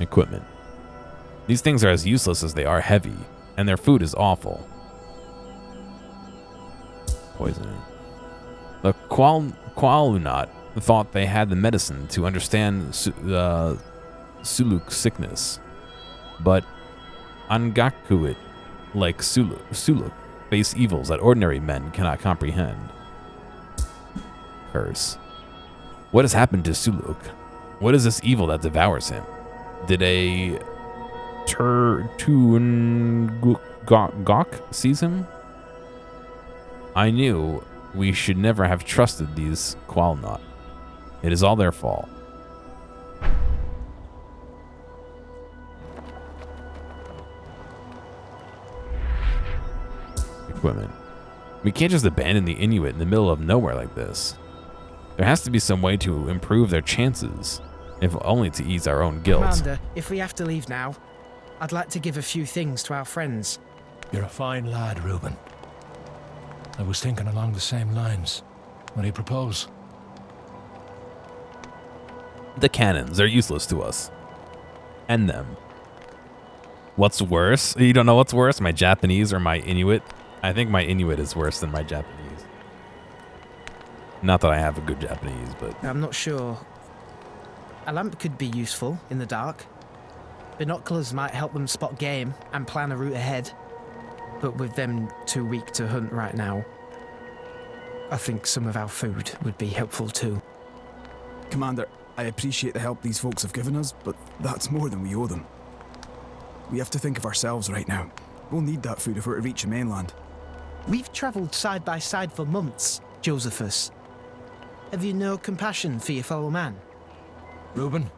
Equipment. These things are as useless as they are heavy, and their food is awful. Poisoning. The Kwalunat thought they had the medicine to understand Suluk's sickness, but Angakuit, like Suluk, face evils that ordinary men cannot comprehend. Curse. What has happened to Suluk? What is this evil that devours him? Did a Turtungok seize him? I knew we should never have trusted these Kwalnot. It is all their fault. Equipment. We can't just abandon the Inuit in the middle of nowhere like this. There has to be some way to improve their chances, if only to ease our own guilt. Commander, if we have to leave now, I'd like to give a few things to our friends. You're a fine lad, Reuben. I was thinking along the same lines. What do you propose? The cannons, they're useless to us. End them. What's worse? You don't know what's worse? My Japanese or my Inuit? I think my Inuit is worse than my Japanese. Not that I have a good Japanese, but... I'm not sure. A lamp could be useful in the dark. Binoculars might help them spot game and plan a route ahead. But with them too weak to hunt right now, I think some of our food would be helpful too. Commander, I appreciate the help these folks have given us, but that's more than we owe them. We have to think of ourselves right now. We'll need that food if we're to reach the mainland. We've travelled side by side for months, Josephus. Have you no compassion for your fellow man? Reuben,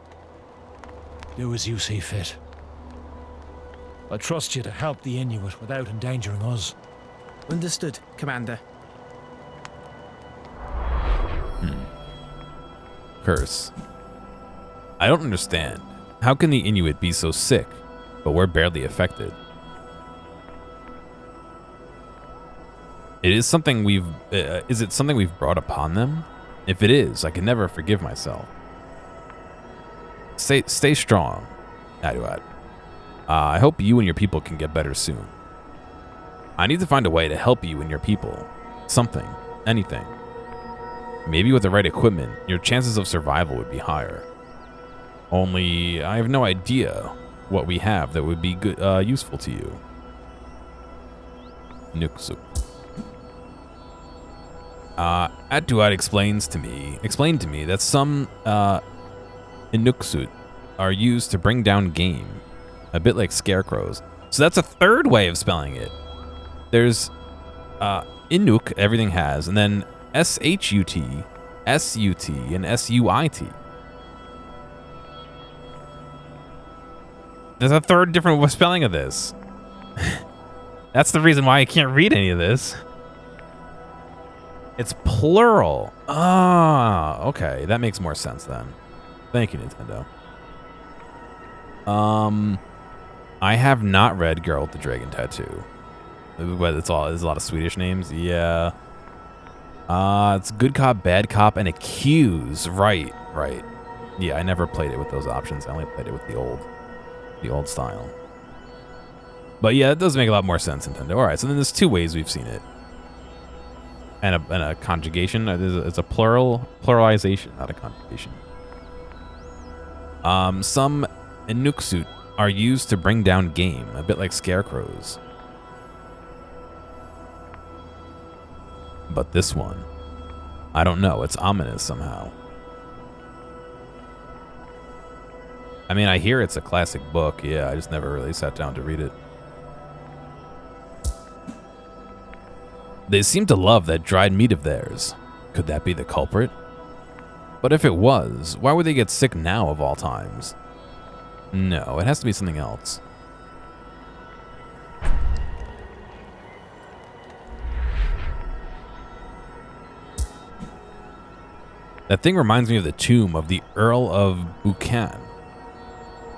do as you see fit. I trust you to help the Inuit without endangering us. Understood, Commander. Curse. I don't understand. How can the Inuit be so sick, but we're barely affected? Is it something we've brought upon them? If it is, I can never forgive myself. Stay strong, Aduat. I hope you and your people can get better soon. I need to find a way to help you and your people. Something. anything. Maybe with the right equipment, your chances of survival would be higher. Only, I have no idea what we have that would be good, useful to you. Nuksu. Atuat explained to me that some Inuksut are used to bring down game, a bit like scarecrows. So that's a third way of spelling it. There's Inuk, everything has, and then S-H-U-T, S-U-T, and S-U-I-T. There's a third different spelling of this. That's the reason why I can't read any of this. It's plural. Ah, okay. That makes more sense then. Thank you, Nintendo. I have not read Girl with the Dragon Tattoo. But there's a lot of Swedish names. Yeah. It's Good Cop, Bad Cop, and Accuse. Right. Yeah, I never played it with those options. I only played it with the old style. But yeah, it does make a lot more sense, Nintendo. All right, so then there's two ways we've seen it. And a conjugation. It's a pluralization, not a conjugation. Some Inuksut are used to bring down game, a bit like scarecrows. But this one, I don't know. It's ominous somehow. I mean, I hear it's a classic book. Yeah, I just never really sat down to read it. They seem to love that dried meat of theirs. Could that be the culprit? But if it was, why would they get sick now of all times? No, it has to be something else. That thing reminds me of the tomb of the Earl of Buchan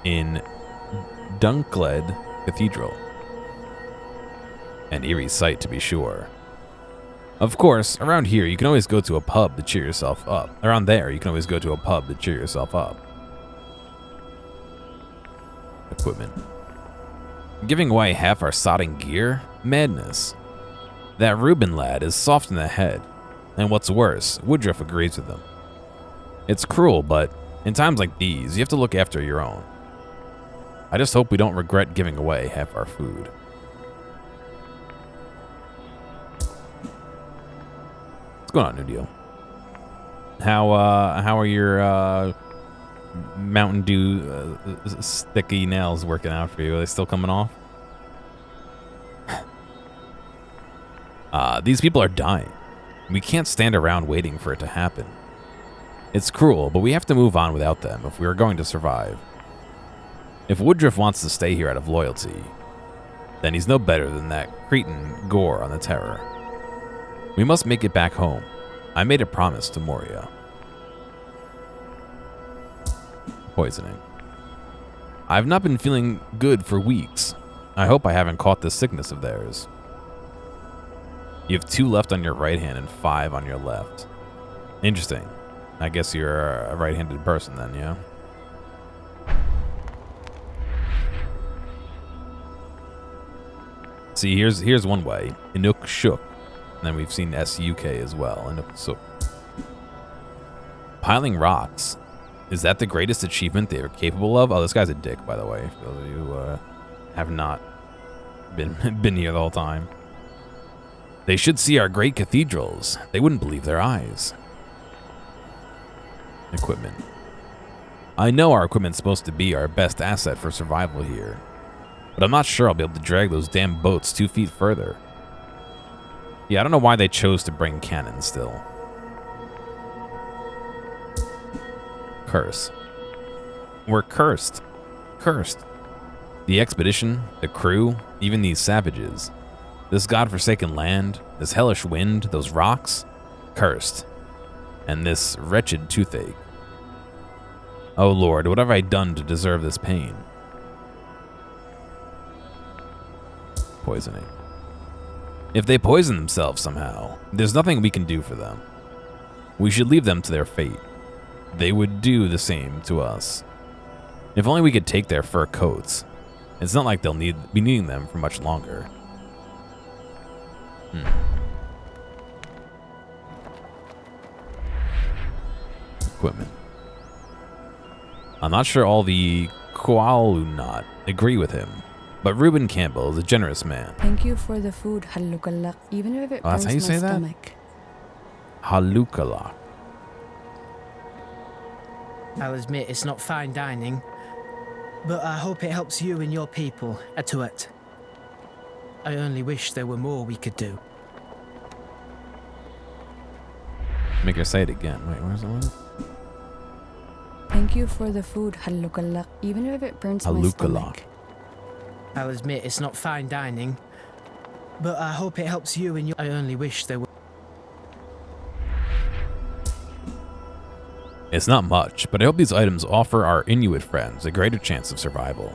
in Dunkled Cathedral. An eerie sight, to be sure. Of course, around here, you can always go to a pub to cheer yourself up. Around there, you can always go to a pub to cheer yourself up. Equipment. Giving away half our sodding gear? Madness. That Reuben lad is soft in the head. And what's worse, Woodruff agrees with him. It's cruel, but in times like these, you have to look after your own. I just hope we don't regret giving away half our food. What's going on, New Deal? How are your Mountain Dew sticky nails working out for you? Are they still coming off? These people are dying. We can't stand around waiting for it to happen. It's cruel, but we have to move on without them if we are going to survive. If Woodruff wants to stay here out of loyalty, then he's no better than that cretin Gore on the Terror. We must make it back home. I made a promise to Moria. Poisoning. I've not been feeling good for weeks. I hope I haven't caught this sickness of theirs. You have 2 left on your right hand and 5 on your left. Interesting. I guess you're a right-handed person then, yeah? See, here's one way. Inuk Shuk. And then we've seen SUK as well. Inuk Suk. Piling rocks. Is that the greatest achievement they are capable of? Oh, this guy's a dick, by the way. For those of you who have not been here the whole time. They should see our great cathedrals. They wouldn't believe their eyes. Equipment. I know our equipment's supposed to be our best asset for survival here, but I'm not sure I'll be able to drag those damn boats 2 feet further. Yeah, I don't know why they chose to bring cannons still. Curse. We're cursed. Cursed. The expedition, the crew, even these savages. This godforsaken land, this hellish wind, those rocks. Cursed. And this wretched toothache. Oh Lord, what have I done to deserve this pain? Poisoning. If they poison themselves somehow, there's nothing we can do for them. We should leave them to their fate. They would do the same to us. If only we could take their fur coats. It's not like they'll be needing them for much longer. equipment. I'm not sure all the Kualunat agree with him, but Reuben Campbell is a generous man. Thank you for the food, Halukalak, even if it That's burns how you my say that? stomach. Halukalak. I'll admit it's not fine dining, but I hope it helps you and your people, Atuet. I only wish there were more we could do. Make her say it again. Wait, where's it? Thank you for the food, Halukalak, even if it burns my stomach. I'll admit it's not fine dining, but I hope it helps you and your... I only wish there were... It's not much, but I hope these items offer our Inuit friends a greater chance of survival.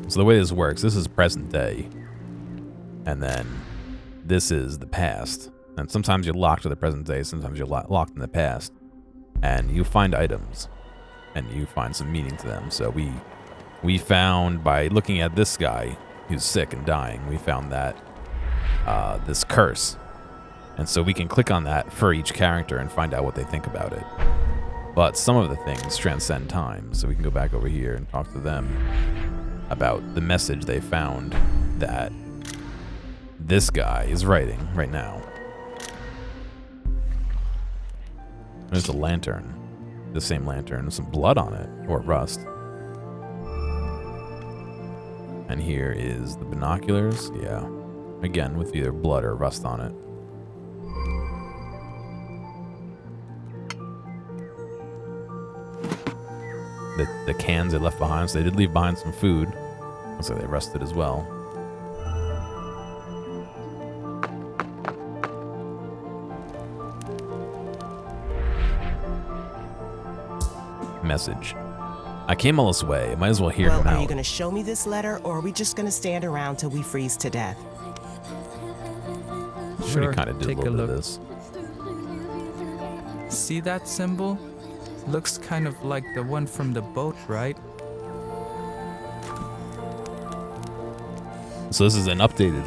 So the way this works, this is present day. And then this is the past. And sometimes you're locked to the present day, sometimes you're locked in the past. And you find items. And you find some meaning to them. So we found, by looking at this guy who's sick and dying, we found that this curse. And so we can click on that for each character and find out what they think about it. But some of the things transcend time. So we can go back over here and talk to them about the message they found that this guy is writing right now. There's a lantern. The same lantern with some blood on it, or rust. And here is the binoculars. Yeah. Again, with either blood or rust on it. The cans they left behind, so they did leave behind some food. Looks like they rusted as well. Message. I came all this way. I might as well hear him Are out. you going to show me this letter, or are we just going to stand around till we freeze to death? Sure, kind of did take a little a bit of look. this. See that symbol? Looks kind of like the one from the boat, right? So this is an updated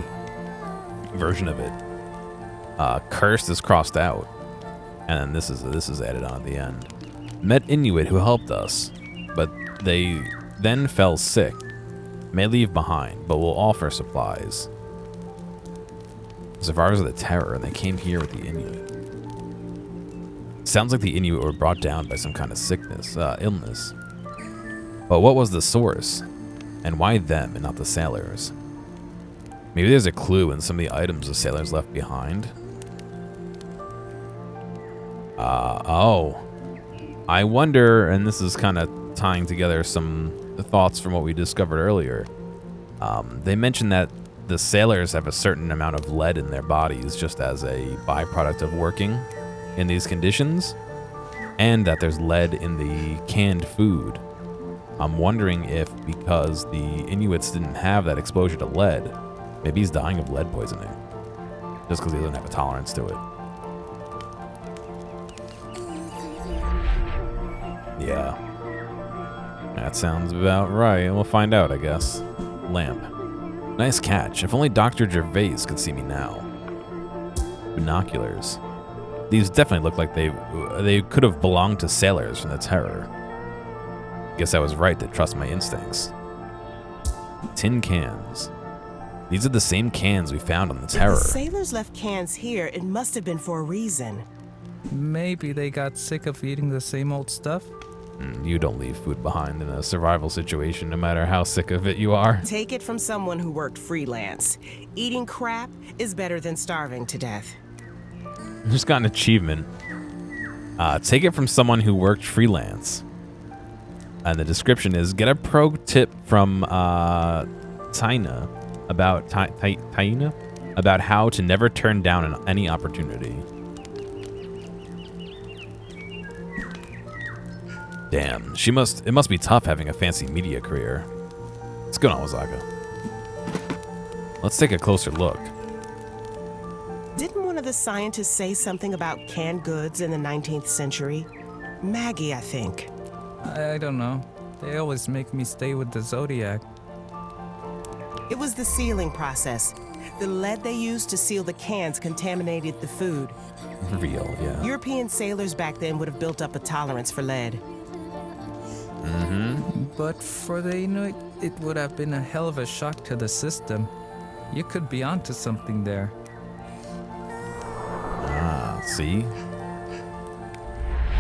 version of it. Cursed is crossed out, and then this is added on at the end. Met Inuit who helped us, but they then fell sick. May leave behind, but will offer supplies. Survivors of the terror, and they came here with the Inuit. Sounds like the Inuit were brought down by some kind of sickness, illness. But what was the source? And why them and not the sailors? Maybe there's a clue in some of the items the sailors left behind. Oh. I wonder, and this is kind of tying together some thoughts from what we discovered earlier. They mentioned that the sailors have a certain amount of lead in their bodies just as a byproduct of working in these conditions, and that there's lead in the canned food. I'm wondering if, because the Inuits didn't have that exposure to lead, maybe he's dying of lead poisoning, just because he doesn't have a tolerance to it. Yeah. That sounds about right. We'll find out, I guess. Lamp. Nice catch. If only Dr. Gervais could see me now. Binoculars. These definitely look like they could have belonged to sailors from the Terror. Guess I was right to trust my instincts. Tin cans. These are the same cans we found on the Terror. If the sailors left cans here, it must have been for a reason. Maybe they got sick of eating the same old stuff? You don't leave food behind in a survival situation, no matter how sick of it you are. Take it from someone who worked freelance. Eating crap is better than starving to death. Just got an achievement. Take it from someone who worked freelance. And the description is, get a pro tip from Taina about Taina about how to never turn down any opportunity. Damn, it must be tough having a fancy media career. What's going on, Wazaka? Let's take a closer look. Didn't one of the scientists say something about canned goods in the 19th century? Maggie, I think. I don't know. They always make me stay with the Zodiac. It was the sealing process. The lead they used to seal the cans contaminated the food. Real, yeah. European sailors back then would have built up a tolerance for lead. But for the Inuit, it would have been a hell of a shock to the system. You could be onto something there. Ah, see?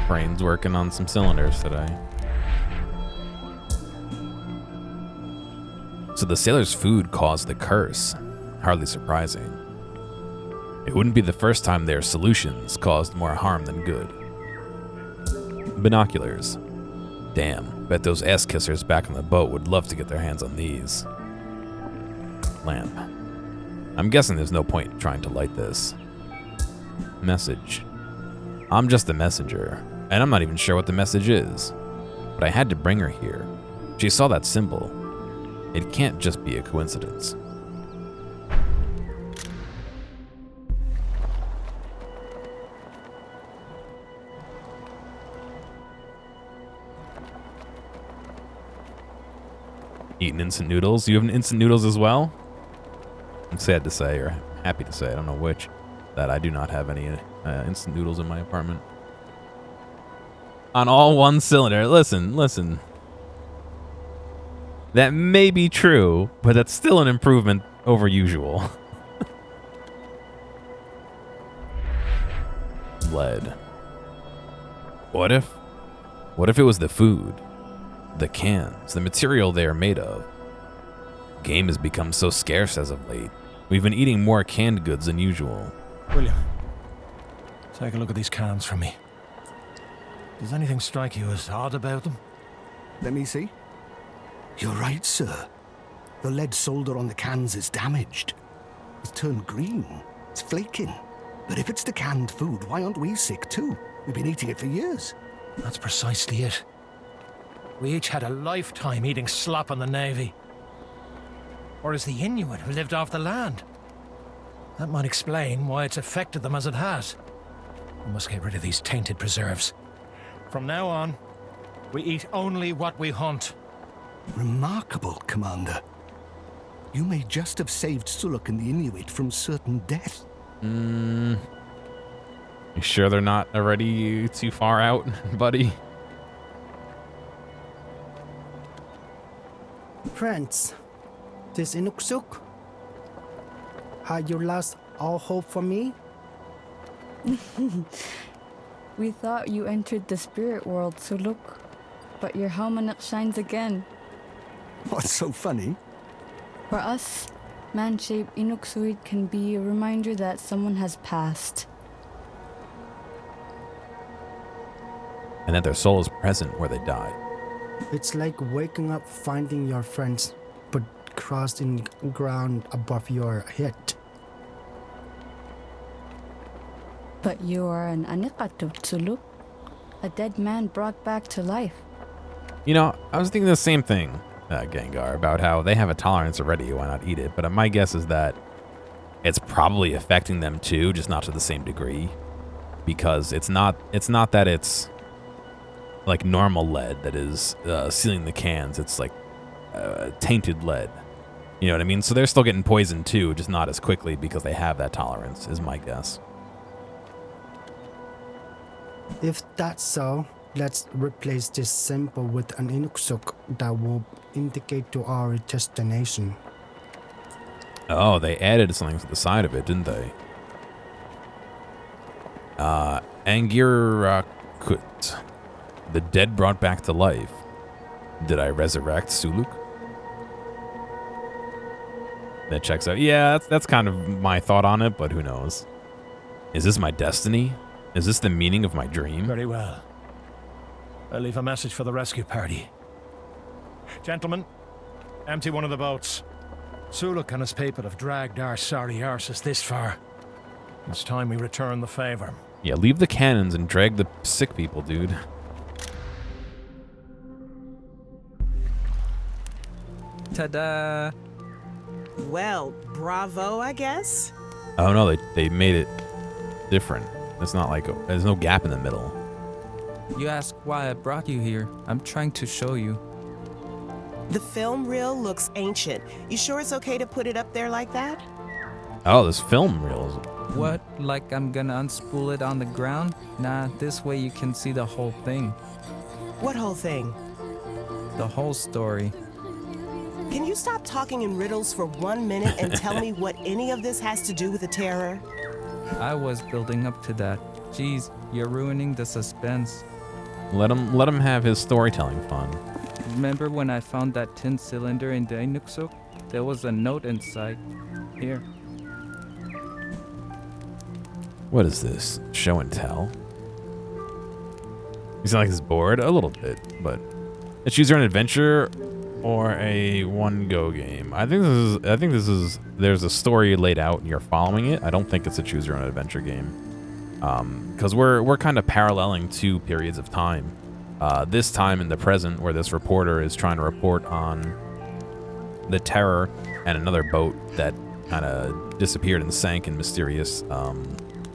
Brain's working on some cylinders today. So the sailors' food caused the curse. Hardly surprising. It wouldn't be the first time their solutions caused more harm than good. Binoculars. Damn, bet those ass-kissers back on the boat would love to get their hands on these. Lamp. I'm guessing there's no point in trying to light this. Message. I'm just the messenger, and I'm not even sure what the message is. But I had to bring her here. She saw that symbol. It can't just be a coincidence. Eating instant noodles? You have an instant noodles as well? I'm sad to say, or happy to say, I don't know which, that I do not have any instant noodles in my apartment. On all one cylinder. Listen. That may be true, but that's still an improvement over usual. Lead. What if it was the food? The cans, the material they are made of. Game has become so scarce as of late. We've been eating more canned goods than usual. William, take a look at these cans for me. Does anything strike you as odd about them? Let me see. You're right, sir. The lead solder on the cans is damaged. It's turned green. It's flaking. But if it's the canned food, why aren't we sick too? We've been eating it for years. That's precisely it. We each had a lifetime eating slop in the Navy. Or as the Inuit who lived off the land. That might explain why it's affected them as it has. We must get rid of these tainted preserves. From now on, we eat only what we hunt. Remarkable, Commander. You may just have saved Suluk and the Inuit from certain death. You sure they're not already too far out, buddy? Friends, this Inuksuk? Had you lost all hope for me? We thought you entered the spirit world, Suluk, but your Hamanak shines again. What's so funny? For us, man-shaped Inuksuit can be a reminder that someone has passed. And that their soul is present where they died. It's like waking up finding your friends, but crossed in ground above your head. But you are an Anikatut, Suluk, a dead man brought back to life. You know, I was thinking the same thing, Gengar, about how they have a tolerance already, why not eat it? But my guess is that it's probably affecting them too, just not to the same degree. Because it's not that it's like normal lead that is sealing the cans. It's like tainted lead. You know what I mean? So they're still getting poisoned too, just not as quickly because they have that tolerance, is my guess. If that's so, let's replace this symbol with an Inuksuk that will indicate to our destination. Oh, they added something to the side of it, didn't they? Angirakut. The dead brought back to life. Did I resurrect Suluk? That checks out. Yeah, that's kind of my thought on it, but who knows? Is this my destiny? Is this the meaning of my dream? Very well. I'll leave a message for the rescue party. Gentlemen, empty one of the boats. Suluk and his people have dragged our sorry arses this far. It's time we return the favor. Yeah, leave the cannons and drag the sick people, dude. Ta-da! Well, bravo, I guess. Oh no, they made it different. It's not like there's no gap in the middle. You ask why I brought you here. I'm trying to show you. The film reel looks ancient. You sure it's okay to put it up there like that? Oh, this film reels. What? Like I'm gonna unspool it on the ground? Nah, this way you can see the whole thing. What whole thing? The whole story. Can you stop talking in riddles for 1 minute and tell me what any of this has to do with the terror? I was building up to that. Jeez, you're ruining the suspense. Let him have his storytelling fun. Remember when I found that tin cylinder in the Inuk? There was a note inside. Here. What is this? Show and tell? You sound like he's bored? A little bit, but it's choose your own adventure or a one-go game. I think this is there's a story laid out and you're following it. I don't think it's a choose your own adventure game. Because we're kind of paralleling two periods of time. This time in the present, where this reporter is trying to report on the terror and another boat that kind of disappeared and sank in mysterious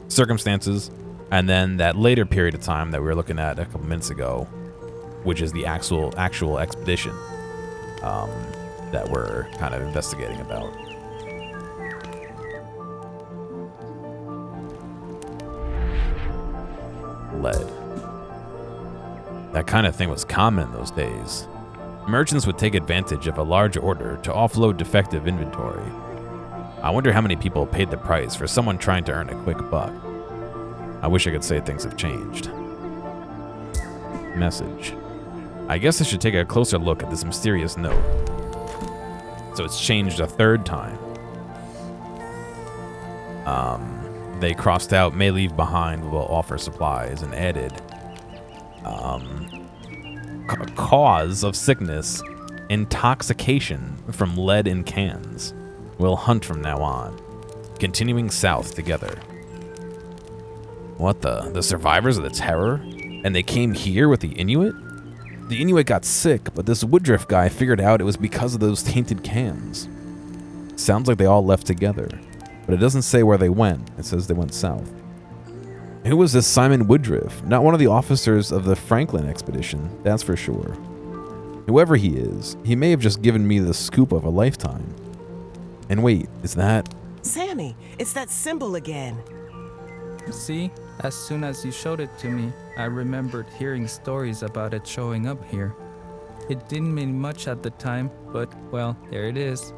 circumstances, and then that later period of time that we were looking at a couple minutes ago, which is the actual expedition that we're kind of investigating about. Lead. That kind of thing was common in those days. Merchants would take advantage of a large order to offload defective inventory. I wonder how many people paid the price for someone trying to earn a quick buck. I wish I could say things have changed. Message. I guess I should take a closer look at this mysterious note. So it's changed a third time. They crossed out may leave behind will offer supplies and added cause of sickness, intoxication from lead in cans. We'll hunt from now on, continuing south together. What the survivors of the terror? And they came here with the Inuit? The Inuit got sick, but this Woodruff guy figured out it was because of those tainted cans. Sounds like they all left together, but it doesn't say where they went. It says they went south. Who was this Simon Woodruff? Not one of the officers of the Franklin expedition, that's for sure. Whoever he is, he may have just given me the scoop of a lifetime. And wait, is that... Sammy, it's that symbol again. See? As soon as you showed it to me, I remembered hearing stories about it showing up here. It didn't mean much at the time, but, well, there it is.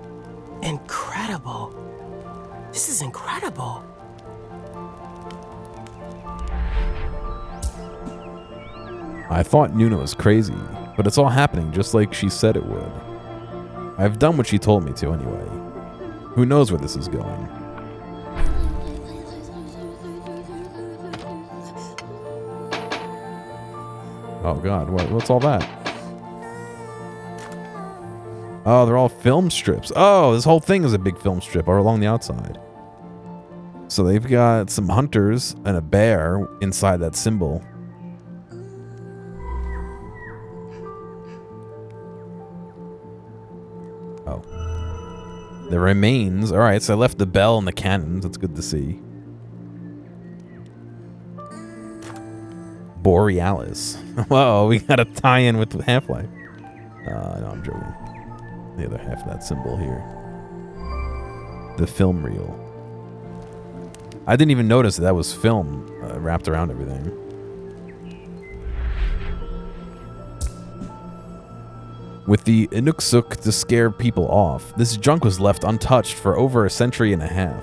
Incredible. This is incredible. I thought Nuna was crazy, but it's all happening just like she said it would. I've done what she told me to anyway. Who knows where this is going? Oh god, what's all that? Oh, they're all film strips. Oh, this whole thing is a big film strip all along the outside. So they've got some hunters and a bear inside that symbol. Oh. The remains. Alright, so I left the bell and the cannons. That's good to see. Borealis. Whoa, we got a tie-in with Half-Life. No, I'm joking. The other half of that symbol here. The film reel. I didn't even notice that was film wrapped around everything. With the Inuksuk to scare people off, this junk was left untouched for over a century and a half.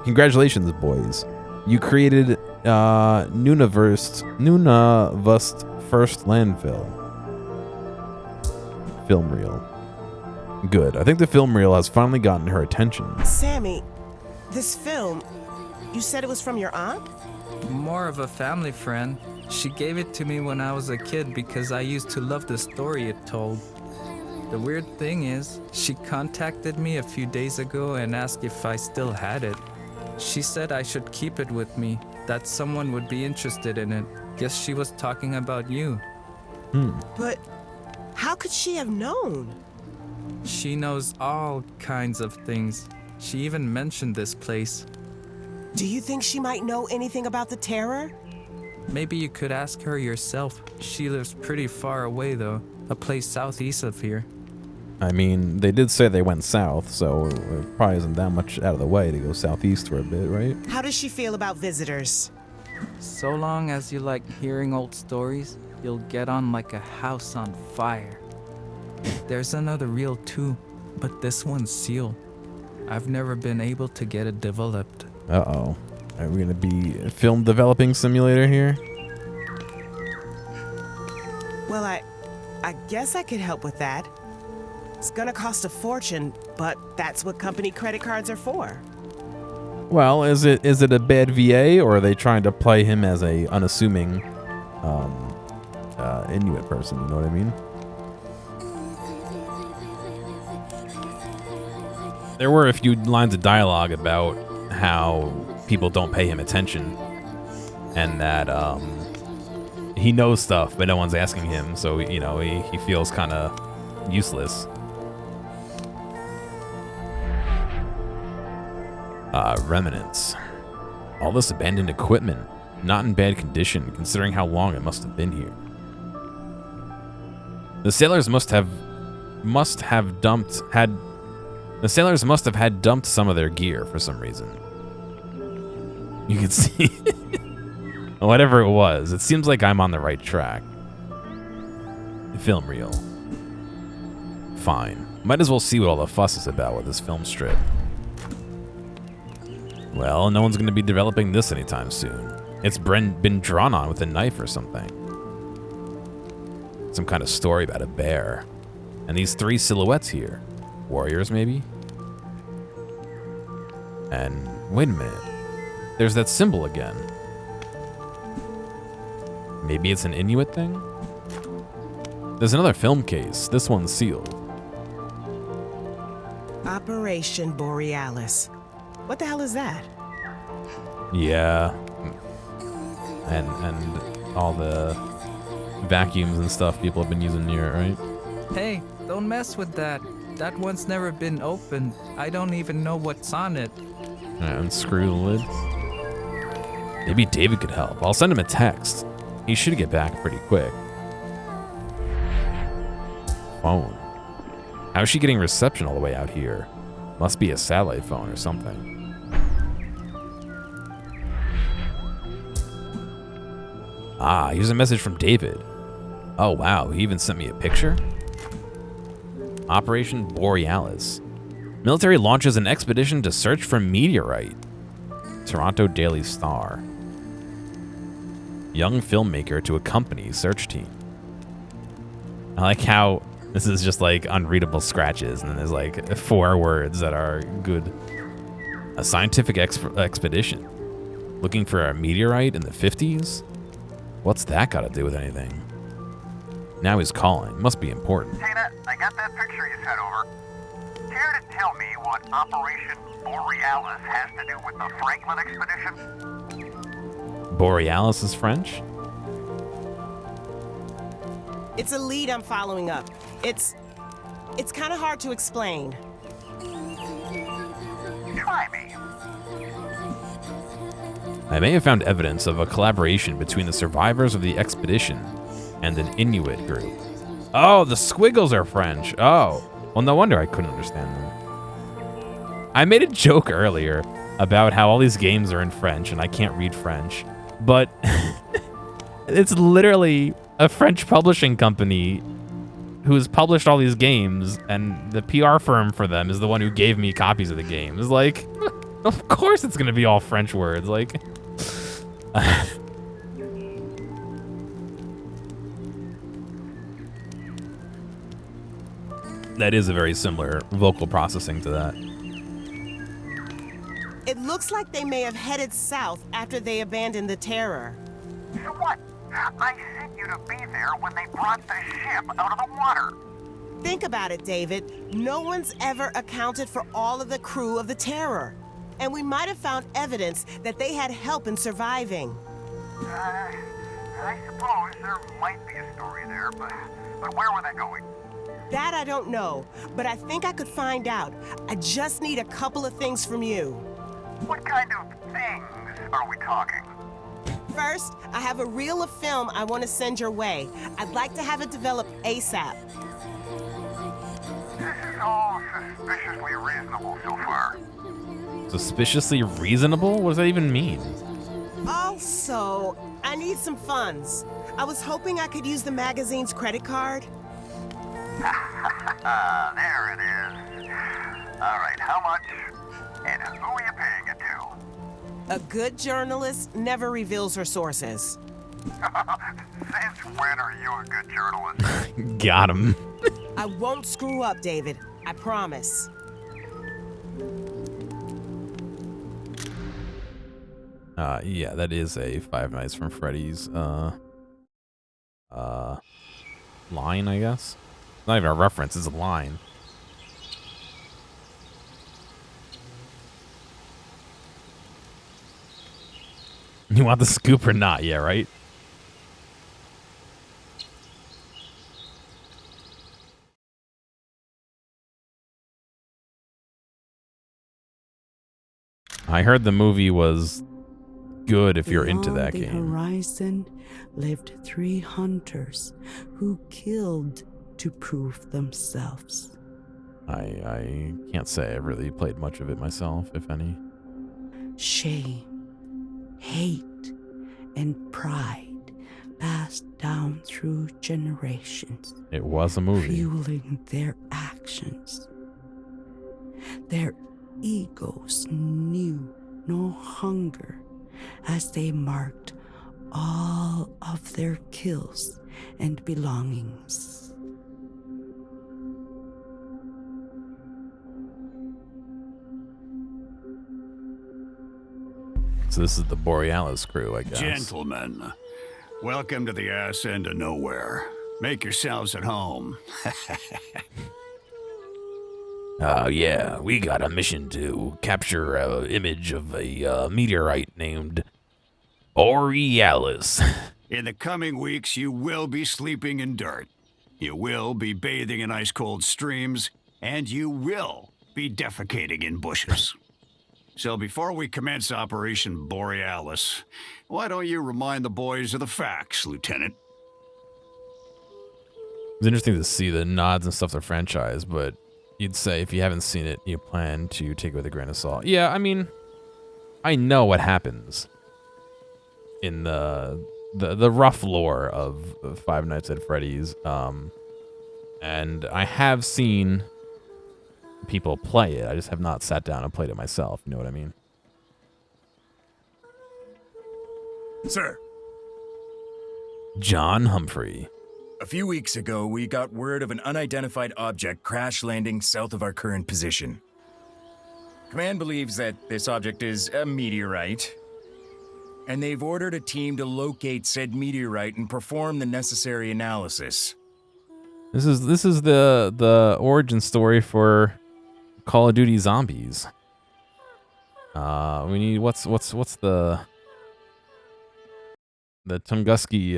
Congratulations, boys. You created Nunavust first landfill. Film reel. Good. I think the film reel has finally gotten her attention. Sammy, this film, you said it was from your aunt? More of a family friend. She gave it to me when I was a kid because I used to love the story it told. The weird thing is, she contacted me a few days ago and asked if I still had it. She said I should keep it with me, that someone would be interested in it. Guess she was talking about you. But how could she have known? She knows all kinds of things. She even mentioned this place. Do you think she might know anything about the terror? Maybe you could ask her yourself. She lives pretty far away, though. A place southeast of here. I mean, they did say they went south, so it probably isn't that much out of the way to go southeast for a bit, right? How does she feel about visitors? So long as you like hearing old stories, you'll get on like a house on fire. There's another reel too, but this one's sealed. I've never been able to get it developed. Uh-oh. Are we gonna be a film developing simulator here? Well, I guess I could help with that. It's gonna cost a fortune, but that's what company credit cards are for. Well, is it a bad VA, or are they trying to play him as a unassuming Inuit person, you know what I mean? There were a few lines of dialogue about how people don't pay him attention, and that he knows stuff, but no one's asking him, so, you know, he feels kind of useless. Remnants. All this abandoned equipment, not in bad condition, considering how long it must have been here. The sailors must have had dumped some of their gear for some reason. You can see whatever it was. It seems like I'm on the right track. Film reel. Fine. Might as well see what all the fuss is about with this film strip. Well, no one's going to be developing this anytime soon. It's been drawn on with a knife or something. Some kind of story about a bear. And these three silhouettes here. Warriors, maybe? And wait a minute. There's that symbol again. Maybe it's an Inuit thing? There's another film case. This one's sealed. Operation Borealis. What the hell is that? Yeah. And all the vacuums and stuff people have been using near it, right? Hey, don't mess with that. That one's never been opened. I don't even know what's on it. Unscrew the lid. Maybe David could help. I'll send him a text. He should get back pretty quick. Phone. How's she getting reception all the way out here? Must be a satellite phone or something. Ah, here's a message from David. Oh wow, he even sent me a picture? Operation Borealis. Military launches an expedition to search for meteorite. Toronto Daily Star. Young filmmaker to accompany search team. I like how this is just like unreadable scratches, and then there's like 4 words that are good. A scientific expedition. Looking for a meteorite in the 50s? What's that got to do with anything? Now he's calling. Must be important. Tina, I got that picture you sent over. Care to tell me what Operation Borealis has to do with the Franklin expedition? Borealis is French? It's a lead I'm following up. It's kind of hard to explain. Try me. I may have found evidence of a collaboration between the survivors of the expedition and an Inuit group. Oh, the squiggles are French. Oh, well, no wonder I couldn't understand them. I made a joke earlier about how all these games are in French and I can't read French, but it's literally a French publishing company who's published all these games, and the PR firm for them is the one who gave me copies of the games. Like, of course it's gonna be all French words. Like, that is a very similar vocal processing to that. It looks like they may have headed south after they abandoned the Terror. So what? I sent you to be there when they brought the ship out of the water. Think about it, David. No one's ever accounted for all of the crew of the Terror. And we might have found evidence that they had help in surviving. I suppose there might be a story there, but where were they going? That I don't know, but I think I could find out. I just need a couple of things from you. What kind of things are we talking? First, I have a reel of film I want to send your way. I'd like to have it developed ASAP. This is all suspiciously reasonable so far. Suspiciously reasonable? What does that even mean? Also, I need some funds. I was hoping I could use the magazine's credit card. There it is. All right, how much? And who are you paying it to? A good journalist never reveals her sources. Since when are you a good journalist? Got him. I won't screw up, David. I promise. Yeah, that is a Five Nights from Freddy's line, I guess. Not even a reference, it's a line. You want the scoop or not? Yeah, right? I heard the movie was good if you're into that Beyond game. the horizon lived 3 hunters who killed to prove themselves. I can't say I really played much of it myself, if any. Shame, hate, and pride passed down through generations. It was a movie. Fueling their actions. Their egos knew no hunger as they marked all of their kills and belongings. So this is the Borealis crew, I guess. Gentlemen, welcome to the ass end of nowhere. Make yourselves at home. Yeah, we got a mission to capture an image of a meteorite named Borealis. In the coming weeks, you will be sleeping in dirt. You will be bathing in ice-cold streams, and you will be defecating in bushes. So before we commence Operation Borealis, why don't you remind the boys of the facts, Lieutenant? It's interesting to see the nods and stuff to the franchise, but you'd say if you haven't seen it, you plan to take it with a grain of salt. Yeah, I mean, I know what happens in the rough lore of Five Nights at Freddy's, and I have seen people play it. I just have not sat down and played it myself. You know what I mean? Sir. John Humphrey. A few weeks ago, we got word of an unidentified object crash landing south of our current position. Command believes that this object is a meteorite, and they've ordered a team to locate said meteorite and perform the necessary analysis. This is the origin story for Call of Duty Zombies. We need what's the Tunguski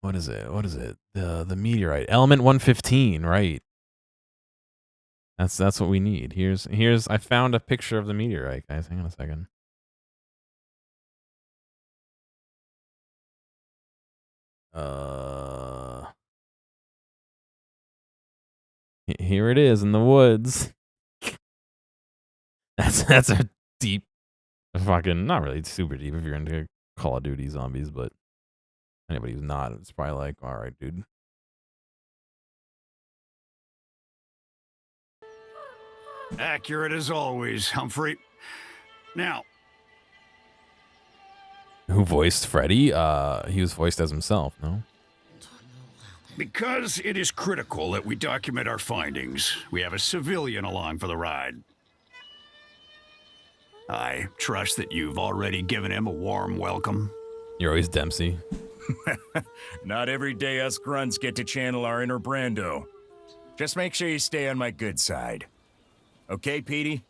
what is it? The meteorite. Element 115, right. That's what we need. Here's I found a picture of the meteorite, guys. Hang on a second. Here it is in the woods. That's a deep, fucking, not really super deep if you're into Call of Duty Zombies, but anybody who's not, it's probably like, all right, dude. Accurate as always, Humphrey. Now, Who voiced Freddy? He was voiced as himself, no? because it is critical that we document our findings, we have a civilian along for the ride. I trust that you've already given him a warm welcome. You're always Dempsey. Not every day us grunts get to channel our inner Brando. Just make sure you stay on my good side. Okay, Petey?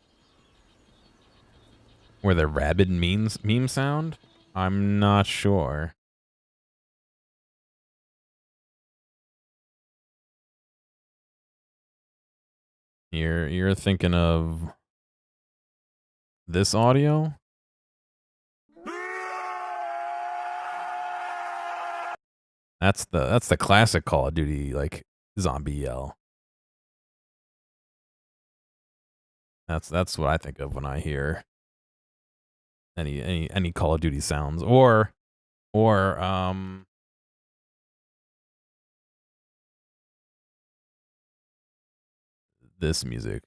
Where the rabid meme sound? I'm not sure. You're thinking of this audio? That's the classic Call of Duty like zombie yell. That's what I think of when I hear any Call of Duty sounds or this music.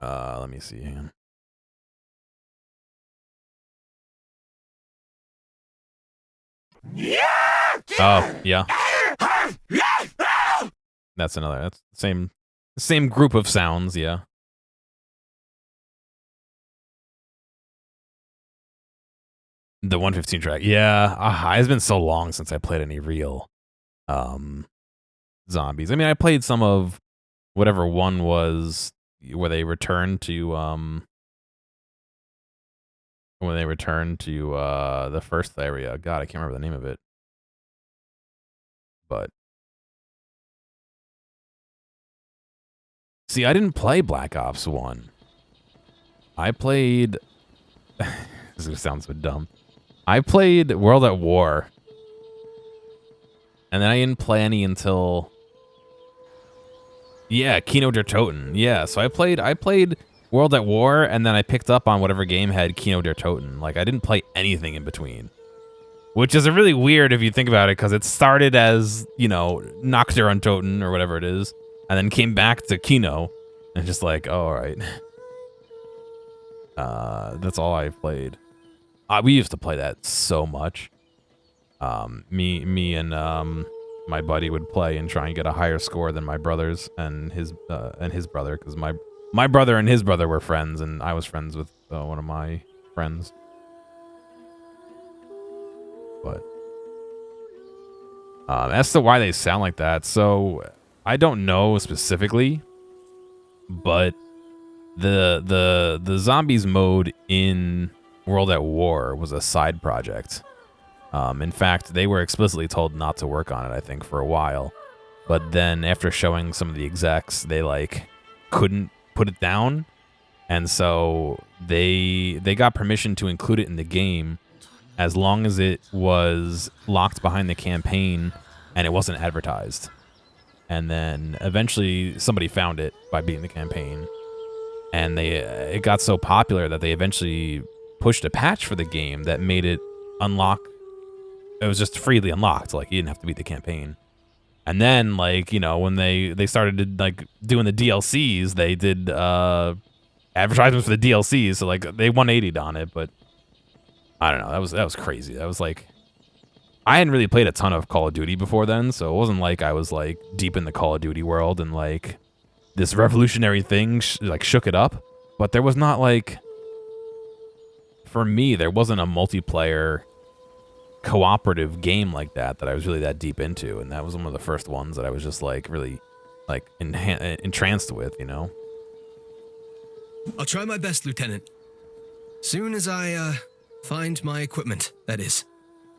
Let me see. Hang on. Oh, yeah. That's the same group of sounds, yeah. The 115 track. Yeah, it's been so long since I played any real zombies. I mean, I played some of whatever one was where they returned to the first area. God, I can't remember the name of it. But see, I didn't play Black Ops 1. I played this is gonna sound so dumb. I played World at War. And then I didn't play any until Kino der Toten. Yeah, so I played World at War, and then I picked up on whatever game had Kino der Toten. Like, I didn't play anything in between. Which is really weird if you think about it, because it started as, Nacht der Untoten, or whatever it is, and then came back to Kino, and just like, oh, all right. That's all I played. We used to play that so much. Me and my buddy would play and try and get a higher score than my brothers and his brother, because my brother and his brother were friends, and I was friends with one of my friends. But as to why they sound like that, so I don't know specifically, but the zombies mode in World at War was a side project. In fact, they were explicitly told not to work on it, I think, for a while. But then after showing some of the execs, they couldn't put it down. And so they got permission to include it in the game as long as it was locked behind the campaign and it wasn't advertised. And then eventually somebody found it by beating the campaign. And it got so popular that they eventually pushed a patch for the game that made it unlock. It was just freely unlocked. Like, you didn't have to beat the campaign. And then, when they started doing the DLCs, they did advertisements for the DLCs. So they 180'd on it, but I don't know. That was crazy. That was I hadn't really played a ton of Call of Duty before then, so it wasn't like I was deep in the Call of Duty world and this revolutionary thing shook it up. But there was not for me, there wasn't a multiplayer cooperative game like that I was really that deep into, and that was one of the first ones that I was just really entranced with, I'll try my best, Lieutenant. Soon as I find my equipment, that is.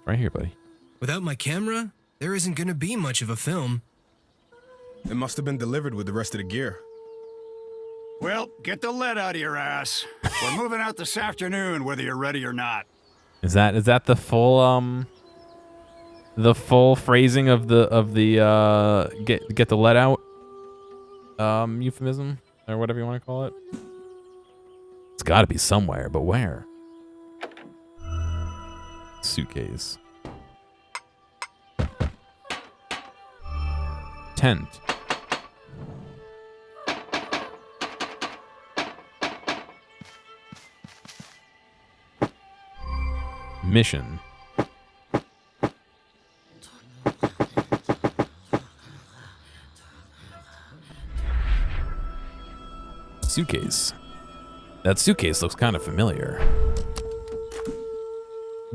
Right here, buddy. Without my camera, there isn't gonna be much of a film. It must have been delivered with the rest of the gear. Well, get the lead out of your ass. We're moving out this afternoon, whether you're ready or not. Is that the full phrasing of the get the lead out euphemism or whatever you want to call it? It's got to be somewhere, but where? Suitcase. Tent. Mission. Suitcase. That suitcase looks kind of familiar.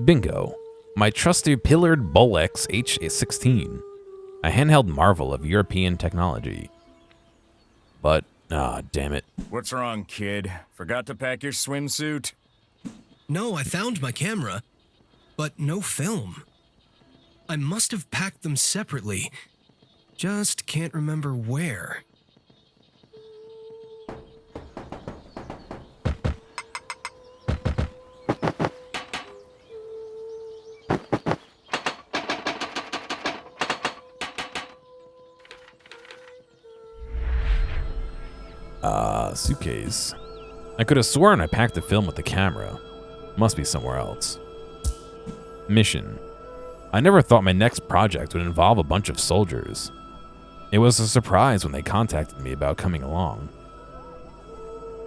Bingo. My trusty pillared Bolex H16. A handheld marvel of European technology. But, damn it. What's wrong, kid? Forgot to pack your swimsuit? No, I found my camera, but no film. I must have packed them separately. Just can't remember where. Suitcase. I could have sworn I packed the film with the camera. Must be somewhere else. Mission. I never thought my next project would involve a bunch of soldiers. It was a surprise when they contacted me about coming along.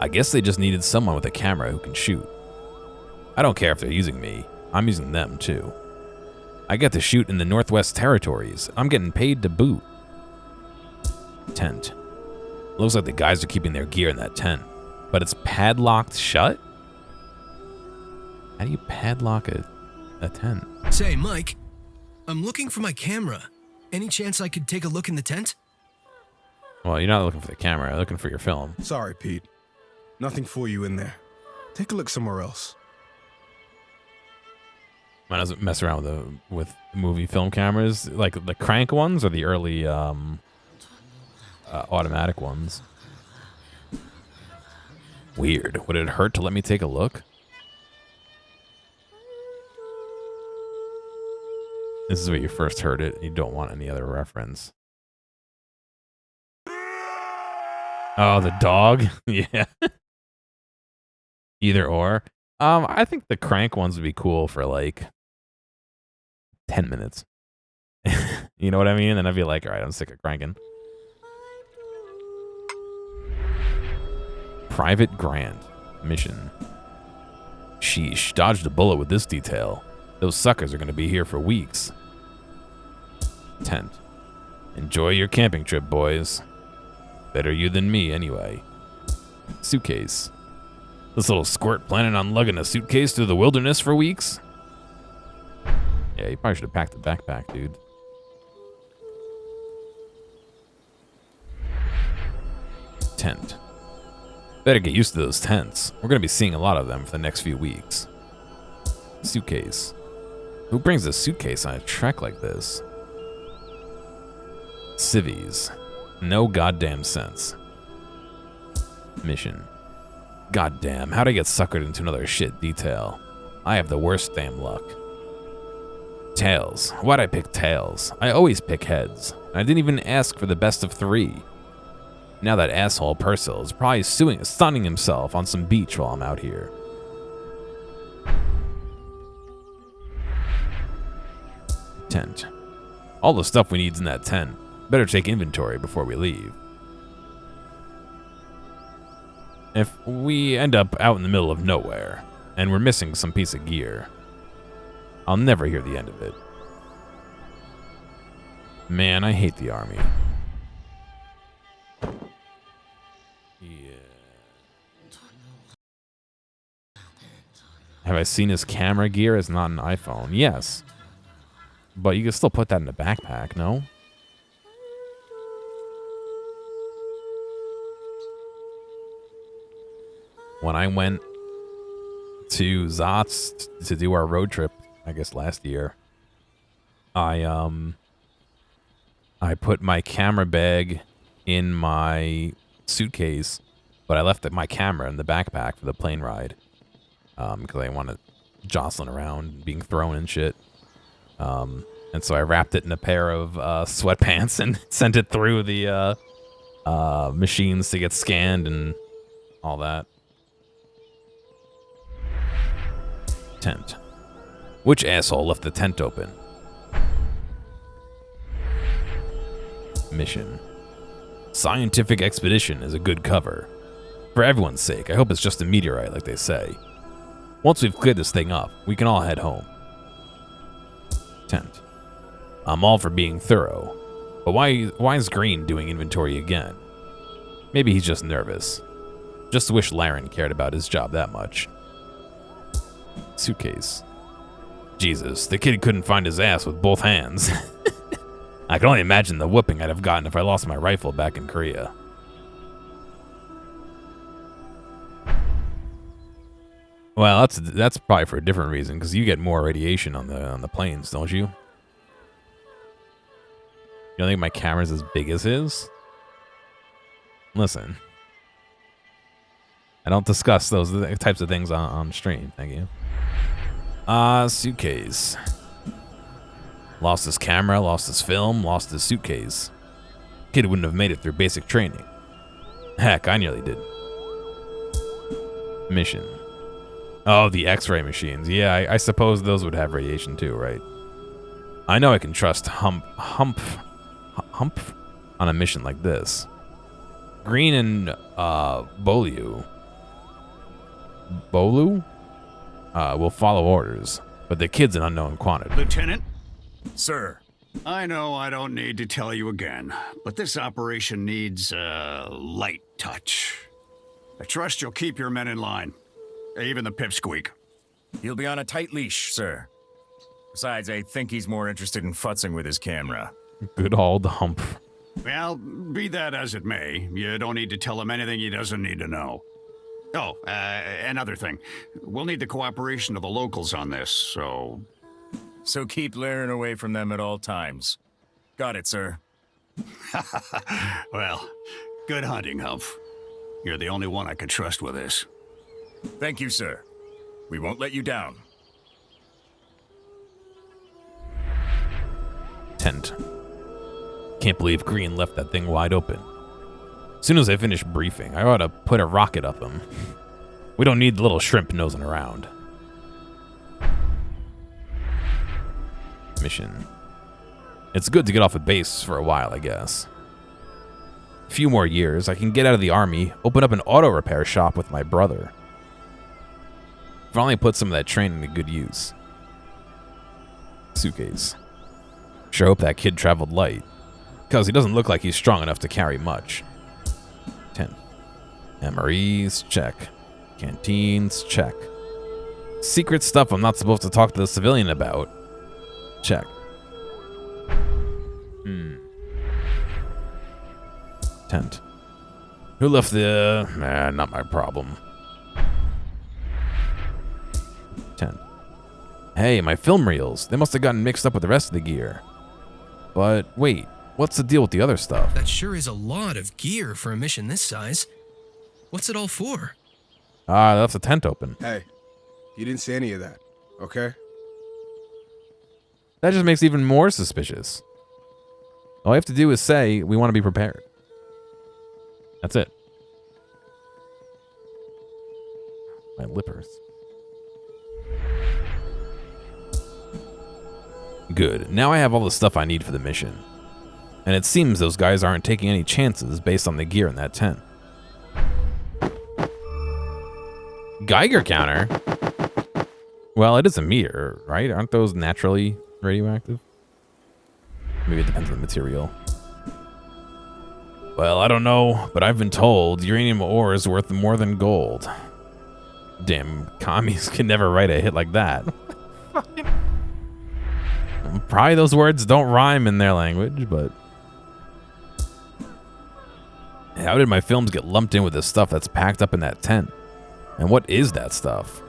I guess they just needed someone with a camera who can shoot. I don't care if they're using me. I'm using them too. I get to shoot in the Northwest Territories. I'm getting paid to boot. Tent. Looks like the guys are keeping their gear in that tent, but it's padlocked shut? How do you padlock a tent? Say, Mike, I'm looking for my camera. Any chance I could take a look in the tent? Well, you're not looking for the camera, you're looking for your film. Sorry, Pete. Nothing for you in there. Take a look somewhere else. Might as well mess around with movie film cameras, like the crank ones or the early automatic ones. Weird. Would it hurt to let me take a look? This is where you first heard it. You don't want any other reference. Oh, the dog? Yeah. Either or. I think the crank ones would be cool for like 10 minutes. You know what I mean? And I'd be like, all right, I'm sick of cranking. Private Grant. Mission. Sheesh, dodged a bullet with this detail. Those suckers are going to be here for weeks. Tent. Enjoy your camping trip, boys. Better you than me, anyway. Suitcase. This little squirt planning on lugging a suitcase through the wilderness for weeks? Yeah, you probably should have packed a backpack, dude. Tent. Better get used to those tents. We're going to be seeing a lot of them for the next few weeks. Suitcase. Who brings a suitcase on a trek like this? Civvies. No goddamn sense. Mission. Goddamn, how'd I get suckered into another shit detail? I have the worst damn luck. Tails. Why'd I pick tails? I always pick heads. And I didn't even ask for the best of 3. Now that asshole Purcell is probably stunning himself on some beach while I'm out here. Tent. All the stuff we need's in that tent. Better take inventory before we leave. If we end up out in the middle of nowhere, and we're missing some piece of gear, I'll never hear the end of it. Man, I hate the army. Have I seen his camera gear? It's not an iPhone. Yes. But you can still put that in a backpack, no? When I went to Zotz to do our road trip, I guess last year, I put my camera bag in my suitcase, but I left my camera in the backpack for the plane ride. Because I didn't want it jostling around, being thrown and shit. And so I wrapped it in a pair of sweatpants and sent it through the machines to get scanned and all that. Tent. Which asshole left the tent open? Mission. Scientific expedition is a good cover. For everyone's sake, I hope it's just a meteorite like they say. Once we've cleared this thing up, we can all head home. Tent. I'm all for being thorough, but why is Green doing inventory again? Maybe he's just nervous. Just wish Laren cared about his job that much. Suitcase. Jesus, the kid couldn't find his ass with both hands. I can only imagine the whooping I'd have gotten if I lost my rifle back in Korea. Well, that's probably for a different reason, because you get more radiation on the planes, don't you? You don't think my camera's as big as his? Listen. I don't discuss those types of things on stream, thank you. Suitcase. Lost his camera, lost his film, lost his suitcase. Kid wouldn't have made it through basic training. Heck, I nearly did. Mission. Oh, the X-ray machines. Yeah, I suppose those would have radiation too, right? I know I can trust Hump on a mission like this. Green and Bolu will follow orders, but the kid's an unknown quantity. Lieutenant? Sir. I know I don't need to tell you again, but this operation needs a light touch. I trust you'll keep your men in line. Even the pipsqueak. He'll be on a tight leash, sir. Besides, I think he's more interested in futzing with his camera. Good old Hump. Well, be that as it may, you don't need to tell him anything he doesn't need to know. Oh, another thing. We'll need the cooperation of the locals on this, so... So keep leering away from them at all times. Got it, sir. Well, good hunting, Humph. You're the only one I can trust with this. Thank you, sir. We won't let you down. Tent. Can't believe Green left that thing wide open. As soon as I finish briefing, I ought to put a rocket up him. We don't need the little shrimp nosing around. Mission. It's good to get off a base for a while, I guess. A few more years, I can get out of the army, open up an auto repair shop with my brother. Finally put some of that training to good use. Suitcase. Sure hope that kid traveled light, because he doesn't look like he's strong enough to carry much. Tent. MREs, check. Canteens, check. Secret stuff I'm not supposed to talk to the civilian about. Check. Tent. Who left the... not my problem. Tent. Hey, my film reels. They must have gotten mixed up with the rest of the gear. But wait, what's the deal with the other stuff? That sure is a lot of gear for a mission this size. What's it all for? That's a tent open. Hey, you didn't say any of that, okay? That just makes it even more suspicious. All I have to do is say, we want to be prepared. That's it. My lippers. Good. Now I have all the stuff I need for the mission. And it seems those guys aren't taking any chances based on the gear in that tent. Geiger counter? Well, it is a meter, right? Aren't those naturally radioactive? Maybe it depends on the material. Well, I don't know, but I've been told uranium ore is worth more than gold. Damn, commies can never write a hit like that. Probably those words don't rhyme in their language, but... How did my films get lumped in with the stuff that's packed up in that tent? And what is that stuff?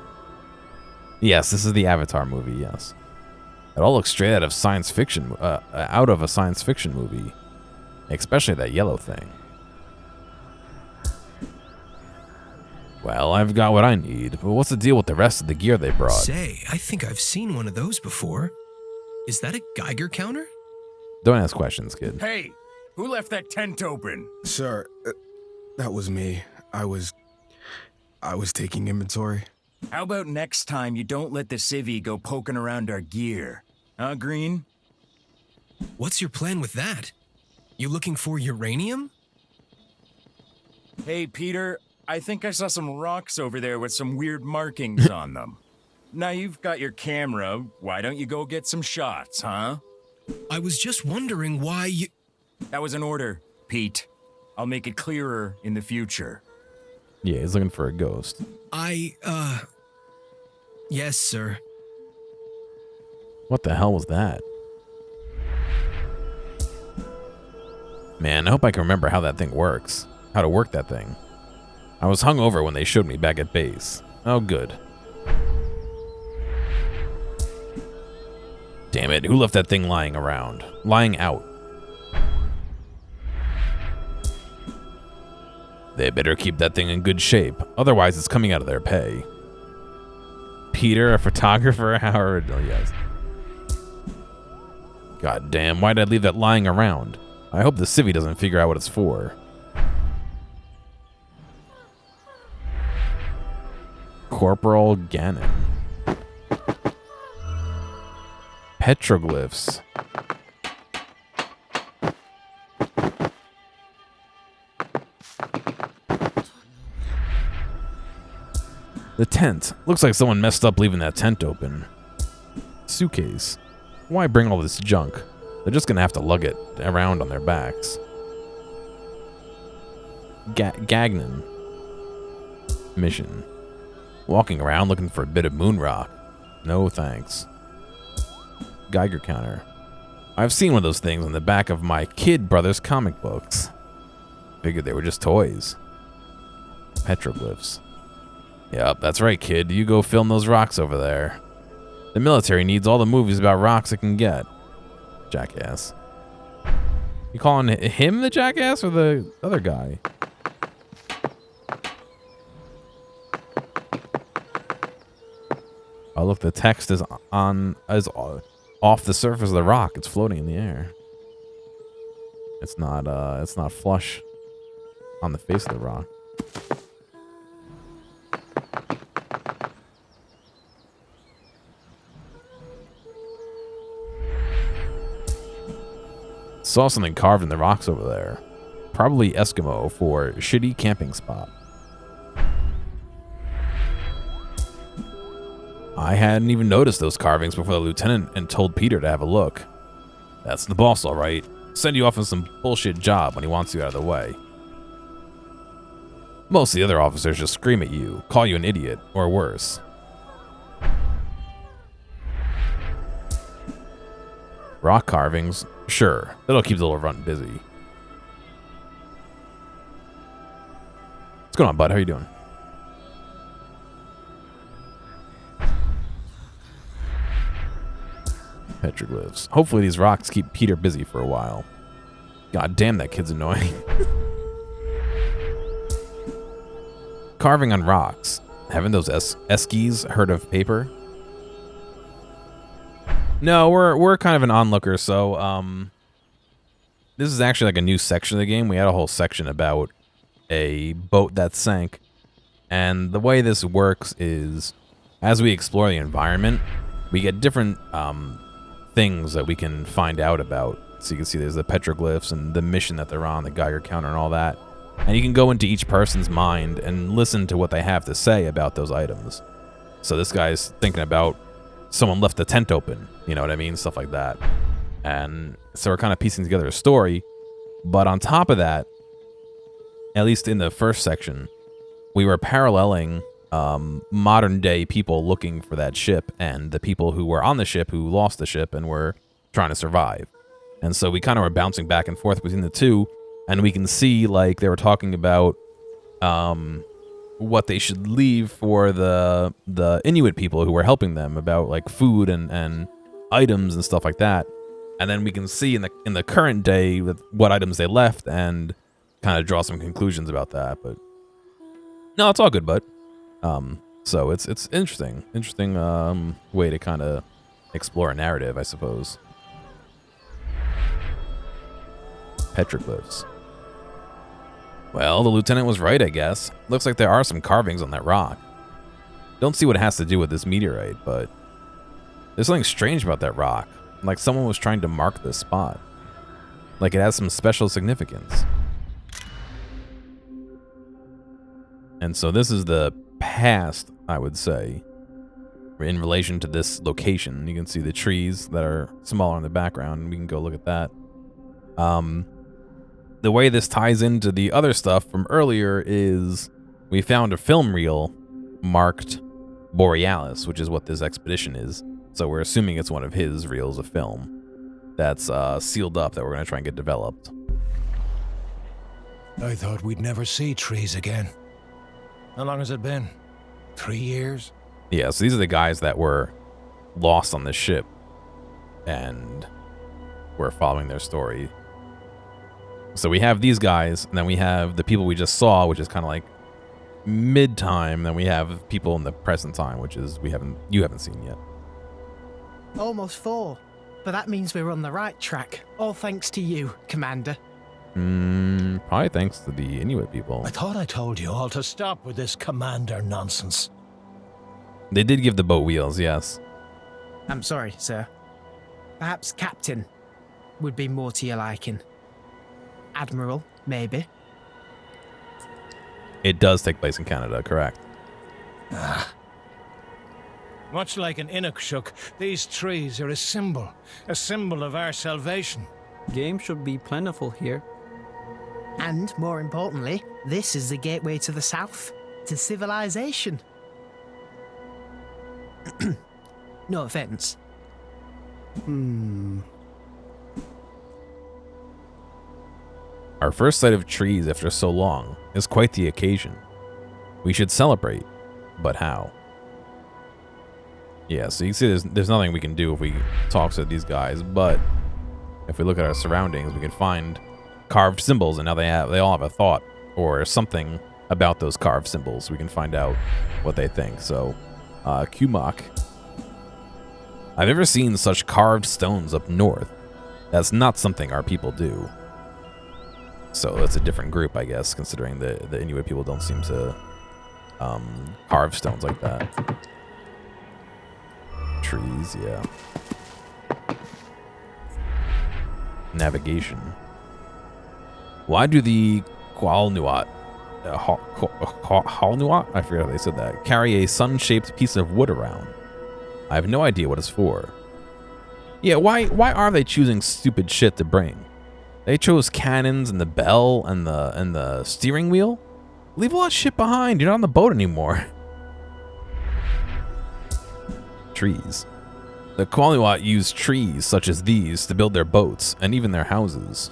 Yes, this is the Avatar movie, yes. It all looks straight out of science fiction, out of a science fiction movie. Especially that yellow thing. Well, I've got what I need, but what's the deal with the rest of the gear they brought? Say, I think I've seen one of those before. Is that a Geiger counter? Don't ask questions, kid. Hey, who left that tent open? Sir, that was me. I was taking inventory. How about next time you don't let the civvy go poking around our gear? Huh, Green? What's your plan with that? You looking for uranium? Hey, Peter, I think I saw some rocks over there with some weird markings on them. Now you've got your camera, why don't you go get some shots, huh? I was just wondering why you... That was an order, Pete. I'll make it clearer in the future. Yeah, he's looking for a ghost. Yes, sir. What the hell was that? Man, I hope I can remember how that thing works. How to work that thing. I was hungover when they showed me back at base. Oh, good. Damn it, who left that thing lying around? Lying out. They better keep that thing in good shape, otherwise it's coming out of their pay. Peter, a photographer, Howard, oh yes. God damn, why'd I leave that lying around? I hope the civvy doesn't figure out what it's for. Corporal Gannon. Petroglyphs. The tent. Looks like someone messed up leaving that tent open. Suitcase. Why bring all this junk? They're just gonna have to lug it around on their backs. Gagnon. Mission. Walking around looking for a bit of moon rock. No thanks. Geiger counter. I've seen one of those things on the back of my kid brother's comic books. Figured they were just toys. Petroglyphs. Yep, that's right, kid. You go film those rocks over there. The military needs all the movies about rocks it can get. Jackass. You calling him the jackass or the other guy? Oh, look, the text is off the surface of the rock. It's floating in the air. It's not flush on the face of the rock. Saw something carved in the rocks over there. Probably Eskimo for shitty camping spot. I hadn't even noticed those carvings before the lieutenant and told Peter to have a look. That's the boss, all right. Send you off on some bullshit job when he wants you out of the way. Most of the other officers just scream at you, call you an idiot, or worse. Rock carvings, sure, that'll keep the little runt busy. What's going on, bud? How you doing? Petroglyphs. Hopefully these rocks keep Peter busy for a while. God damn, that kid's annoying. Carving on rocks. Haven't those Eskies heard of paper? No, we're kind of an onlooker, so this is actually like a new section of the game. We had a whole section about a boat that sank. And the way this works is as we explore the environment, we get different things that we can find out about. So you can see there's the petroglyphs and the mission that they're on, the Geiger counter and all that. And you can go into each person's mind and listen to what they have to say about those items. So this guy's thinking about someone left the tent open, you know what I mean? Stuff like that. And so we're kind of piecing together a story. But on top of that, at least in the first section, we were paralleling modern day people looking for that ship and the people who were on the ship who lost the ship and were trying to survive. And so we kind of were bouncing back and forth between the two, and we can see like they were talking about what they should leave for the Inuit people who were helping them, about like food and items and stuff like that. And then we can see in the current day with what items they left and kind of draw some conclusions about that. But no, it's all good, bud. So it's interesting way to kind of explore a narrative, I suppose. Petroglyphs. Well, the lieutenant was right, I guess. Looks like there are some carvings on that rock. Don't see what it has to do with this meteorite, but there's something strange about that rock. Like someone was trying to mark this spot. Like it has some special significance. And so this is the past, I would say, in relation to this location. You can see the trees that are smaller in the background, and we can go look at that. The way this ties into the other stuff from earlier is we found a film reel marked Borealis, which is what this expedition is. So we're assuming it's one of his reels of film that's sealed up that we're going to try and get developed. I thought we'd never see trees again. How long has it been? 3 years? Yeah, so these are the guys that were lost on this ship, and we're following their story. So we have these guys, and then we have the people we just saw, which is kind of like mid-time. Then we have people in the present time, which is you haven't seen yet. Almost 4. But that means we're on the right track. All thanks to you, Commander. Probably thanks to the Inuit people. I thought I told you all to stop with this commander nonsense. They did give the boat wheels, yes. I'm sorry, sir. Perhaps Captain would be more to your liking. Admiral, maybe. It does take place in Canada, correct? Much like an Inukshuk, these trees are a symbol of our salvation. Game should be plentiful here. And, more importantly, this is the gateway to the south, to civilization. No offense. Our first sight of trees after so long is quite the occasion. We should celebrate, but how? Yeah, so you can see there's nothing we can do if we talk to these guys, but if we look at our surroundings, we can find carved symbols, and now they all have a thought or something about those carved symbols. We can find out what they think. So, Kumak. I've never seen such carved stones up north. That's not something our people do. So that's a different group, I guess, considering the Inuit people don't seem to carve stones like that. Trees, yeah. Navigation. Why do the Qualnuat, Halnuat? I forget how they said that. Carry a sun-shaped piece of wood around. I have no idea what it's for. Yeah, why are they choosing stupid shit to bring? They chose cannons and the bell and the steering wheel. Leave all that shit behind. You're not on the boat anymore. Trees. The Qualnuat use trees such as these to build their boats and even their houses.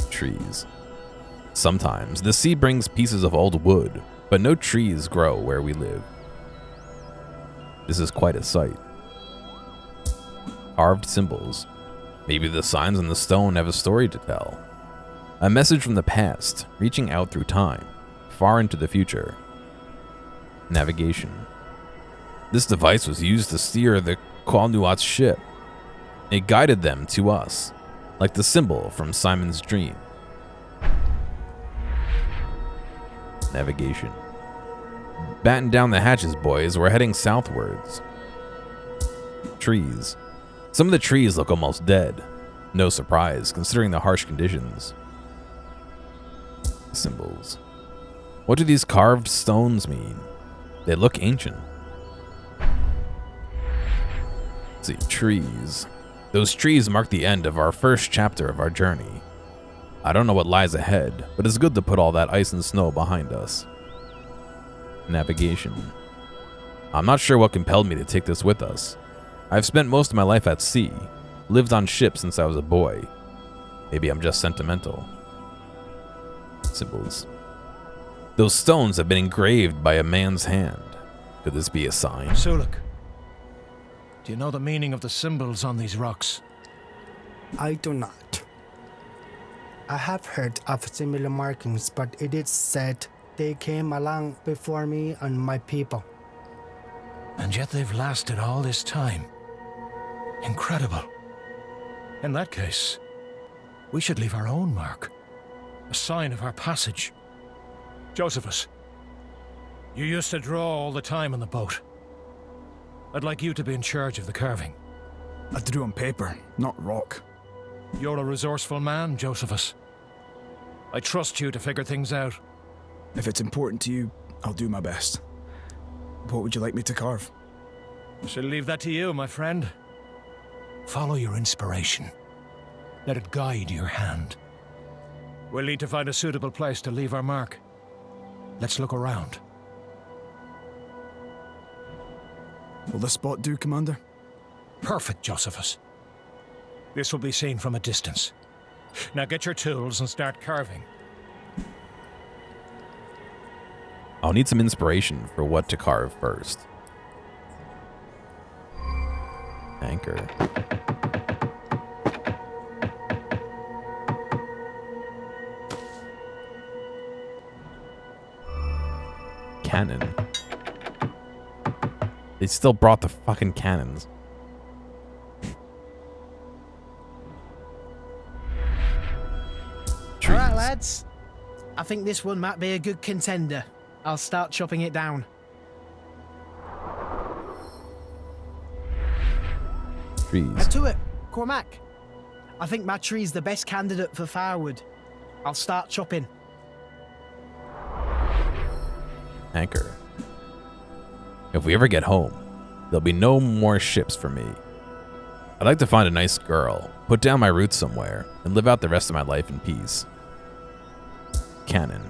Trees. Sometimes the sea brings pieces of old wood, but no trees grow where we live. This is quite a sight. Carved symbols. Maybe the signs on the stone have a story to tell. A message from the past, reaching out through time, far into the future. Navigation. This device was used to steer the Qualnuat's ship. It guided them to us, like the symbol from Simon's dream. Navigation. Batten down the hatches, boys. We're heading southwards. Trees. Some of the trees look almost dead. No surprise, considering the harsh conditions. Symbols. What do these carved stones mean? They look ancient. Let's see, trees. Those trees mark the end of our first chapter of our journey. I don't know what lies ahead, but it's good to put all that ice and snow behind us. Navigation. I'm not sure what compelled me to take this with us. I've spent most of my life at sea, lived on ships since I was a boy. Maybe I'm just sentimental. Symbols. Those stones have been engraved by a man's hand. Could this be a sign? Suluk, do you know the meaning of the symbols on these rocks? I do not. I have heard of similar markings, but it is said they came along before me and my people. And yet they've lasted all this time. Incredible. In that case, we should leave our own mark. A sign of our passage. Josephus, you used to draw all the time on the boat. I'd like you to be in charge of the carving. I drew on paper, not rock. You're a resourceful man, Josephus. I trust you to figure things out. If it's important to you, I'll do my best. What would you like me to carve? I shall leave that to you, my friend. Follow your inspiration. Let it guide your hand. We'll need to find a suitable place to leave our mark. Let's look around. Will this spot do, Commander? Perfect, Josephus. This will be seen from a distance. Now get your tools and start carving. I'll need some inspiration for what to carve first. Anchor. Cannon. They still brought the fucking cannons. Alright, lads. I think this one might be a good contender. I'll start chopping it down. Trees. Head to it, Cormac. I think my tree's the best candidate for firewood. I'll start chopping. Anchor. If we ever get home, there'll be no more ships for me. I'd like to find a nice girl, put down my roots somewhere, and live out the rest of my life in peace. Cannon.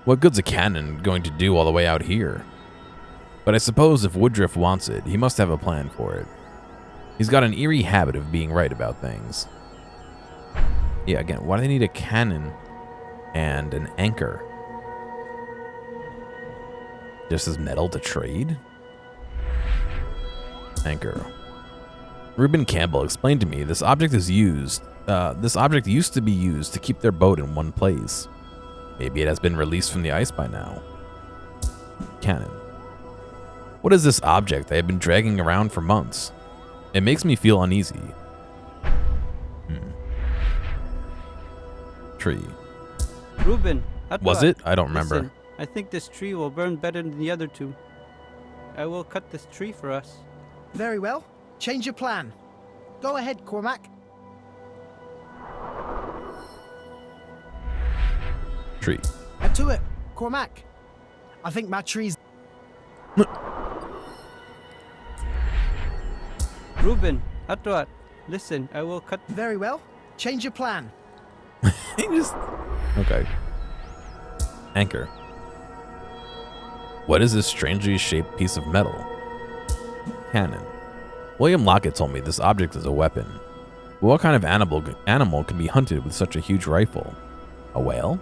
What good's a cannon going to do all the way out here? But I suppose if Woodruff wants it, he must have a plan for it. He's got an eerie habit of being right about things. Yeah, again, why do they need a cannon and an anchor? Just as metal to trade? Anchor. Reuben Campbell explained to me this object used to be used to keep their boat in one place. Maybe it has been released from the ice by now. Cannon. What is this object they have been dragging around for months? It makes me feel uneasy. Tree. Reuben, Was it? I don't remember. Listen, I think this tree will burn better than the other two. I will cut this tree for us. Very well. Change your plan. Go ahead, Cormac. Tree. Head to it, Cormac. I think my tree's... Reuben, Atwat, listen, I will cut... Very well. Change your plan. Okay. Anchor. What is this strangely shaped piece of metal? Cannon. William Lockett told me this object is a weapon. But what kind of animal can be hunted with such a huge rifle? A whale?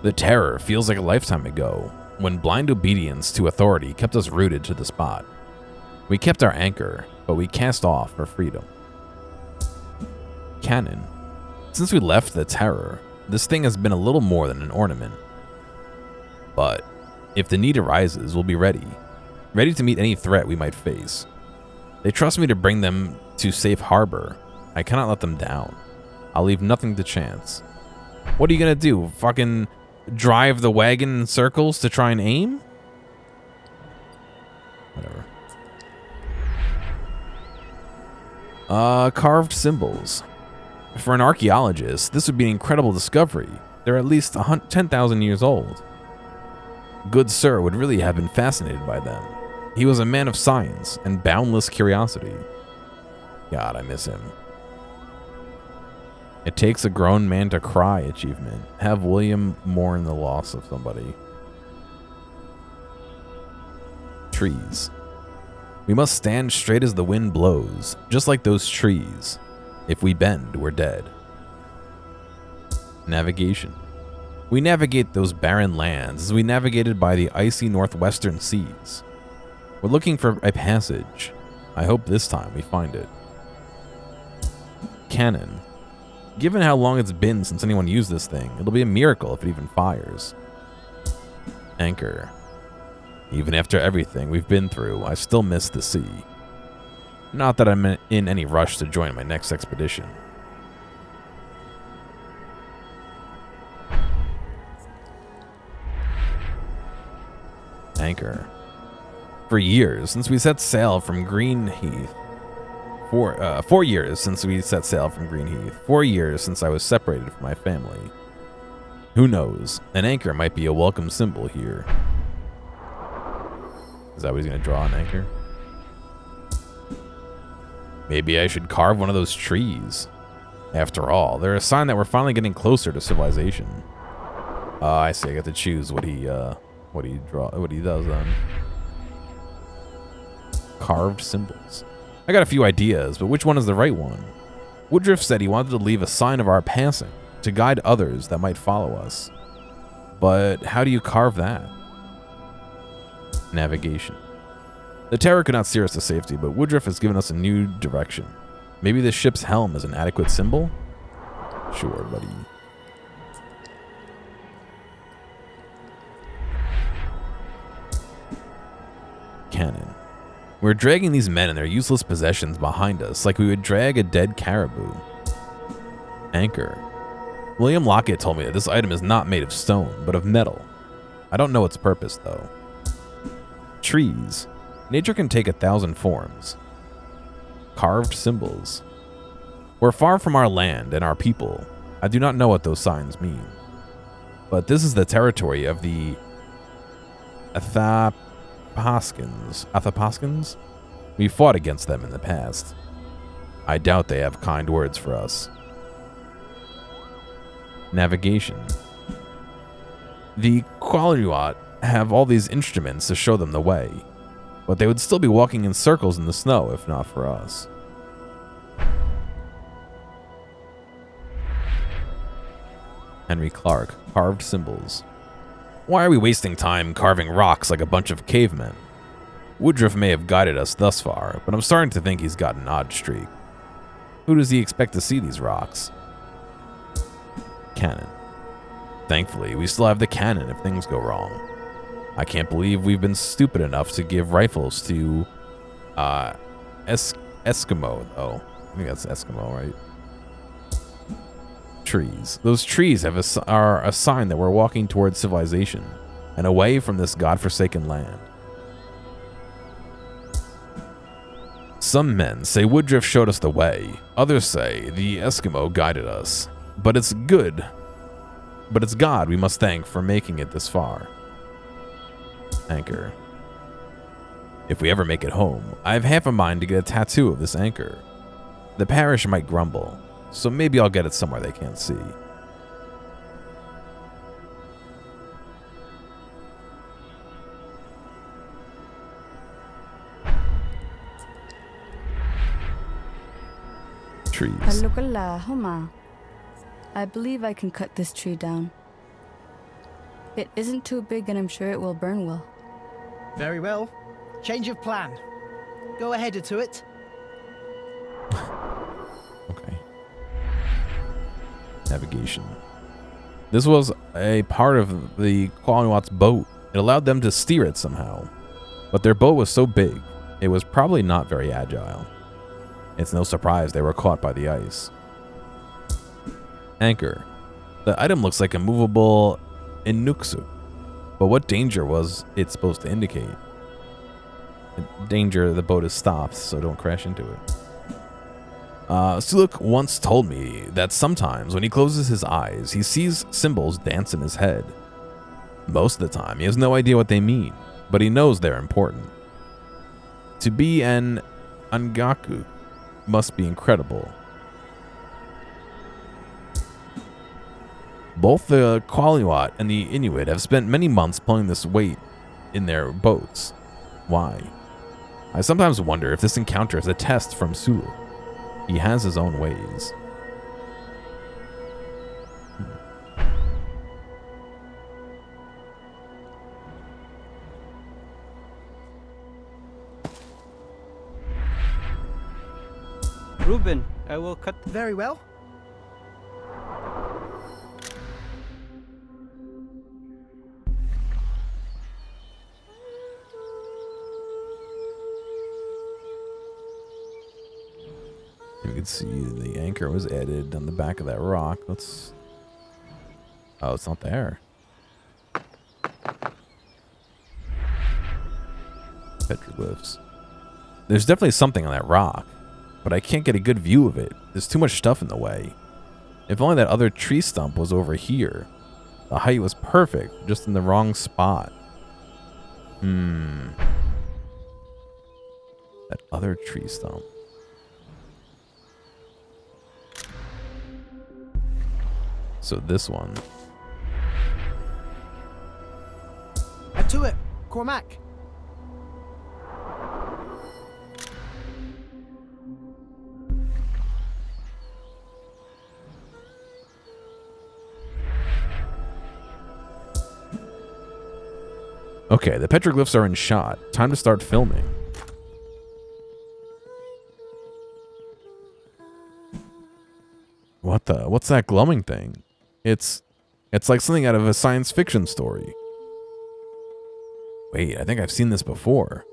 The terror feels like a lifetime ago, when blind obedience to authority kept us rooted to the spot. We kept our anchor, but we cast off for freedom. Cannon. Since we left the terror, this thing has been a little more than an ornament. But if the need arises, we'll be ready to meet any threat we might face. They trust me to bring them to safe harbor. I cannot let them down. I'll leave nothing to chance. What are you gonna do? Fucking drive the wagon in circles to try and aim? Whatever. Carved symbols. For an archaeologist, this would be an incredible discovery. They're at least 10,000 years old. Good Sir would really have been fascinated by them. He was a man of science and boundless curiosity. God, I miss him. It takes a grown man to cry achievement. Have William mourn the loss of somebody. Trees. We must stand straight as the wind blows, just like those trees. If we bend, we're dead. Navigation. We navigate those barren lands as we navigated by the icy northwestern seas. We're looking for a passage. I hope this time we find it. Cannon. Given how long it's been since anyone used this thing, it'll be a miracle if it even fires. Anchor. Even after everything we've been through, I still miss the sea. Not that I'm in any rush to join my next expedition. Anchor. For years since we set sail from Greenheath. 4 years since we set sail from Greenheath. 4 years since I was separated from my family. Who knows? An anchor might be a welcome symbol here. Is that what he's going to draw an anchor? Maybe I should carve one of those trees. After all, they're a sign that we're finally getting closer to civilization. I see. I got to choose what he does then. Carved symbols. I got a few ideas, but which one is the right one? Woodruff said he wanted to leave a sign of our passing to guide others that might follow us. But how do you carve that? Navigation. The Terror could not steer us to safety, but Woodruff has given us a new direction. Maybe the ship's helm is an adequate symbol? Sure, buddy. Cannon. We're dragging these men and their useless possessions behind us like we would drag a dead caribou. Anchor. William Lockett told me that this item is not made of stone, but of metal. I don't know its purpose, though. Trees. Nature can take 1,000 forms. Carved symbols. We're far from our land and our people. I do not know what those signs mean. But this is the territory of the Athapaskans? We fought against them in the past. I doubt they have kind words for us. Navigation. The Qualuat have all these instruments to show them the way, but they would still be walking in circles in the snow if not for us. Henry Clark, carved symbols. Why are we wasting time carving rocks like a bunch of cavemen? Woodruff may have guided us thus far, but I'm starting to think he's got an odd streak. Who does he expect to see these rocks? Cannon. Thankfully, we still have the cannon if things go wrong. I can't believe we've been stupid enough to give rifles to Eskimo, though. I think that's Eskimo, right? Trees. Those trees are a sign that we're walking towards civilization and away from this godforsaken land. Some men say Woodruff showed us the way. Others say the Eskimo guided us. But it's good. But it's God we must thank for making it this far. Anchor. If we ever make it home, I have half a mind to get a tattoo of this anchor. The parish might grumble, so maybe I'll get it somewhere they can't see. Trees. Halukala, Homa. I believe I can cut this tree down. It isn't too big and I'm sure it will burn well. Very well. Change of plan. Go ahead to it. Okay. Navigation. This was a part of the Qualuat's boat. It allowed them to steer it somehow. But their boat was so big, it was probably not very agile. It's no surprise they were caught by the ice. Anchor. The item looks like a movable Inuksu. But what danger was it supposed to indicate? Danger the boat is stopped, so don't crash into it. Suluk once told me that sometimes when he closes his eyes, he sees symbols dance in his head. Most of the time, he has no idea what they mean, but he knows they're important. To be an Angaku must be incredible. Both the Qualuat and the Inuit have spent many months pulling this weight in their boats. Why? I sometimes wonder if this encounter is a test from Sulu. He has his own ways. Reuben, I will cut. Very well. You can see the anchor was added on the back of that rock. Let's... Oh, it's not there. Petroglyphs. There's definitely something on that rock, but I can't get a good view of it. There's too much stuff in the way. If only that other tree stump was over here. The height was perfect, just in the wrong spot. That other tree stump. So this one. To it, Cormac. Okay, the petroglyphs are in shot. Time to start filming. What's that glowing thing? It's like something out of a science fiction story. Wait, I think I've seen this before.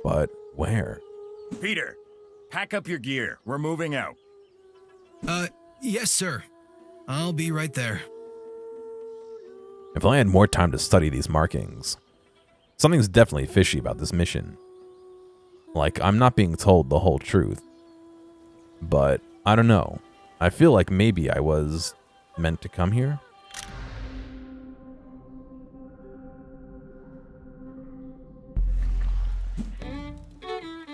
But where? Peter, pack up your gear. We're moving out. Yes, sir. I'll be right there. If I had more time to study these markings. Something's definitely fishy about this mission. Like, I'm not being told the whole truth. But, I don't know. I feel like maybe I was meant to come here.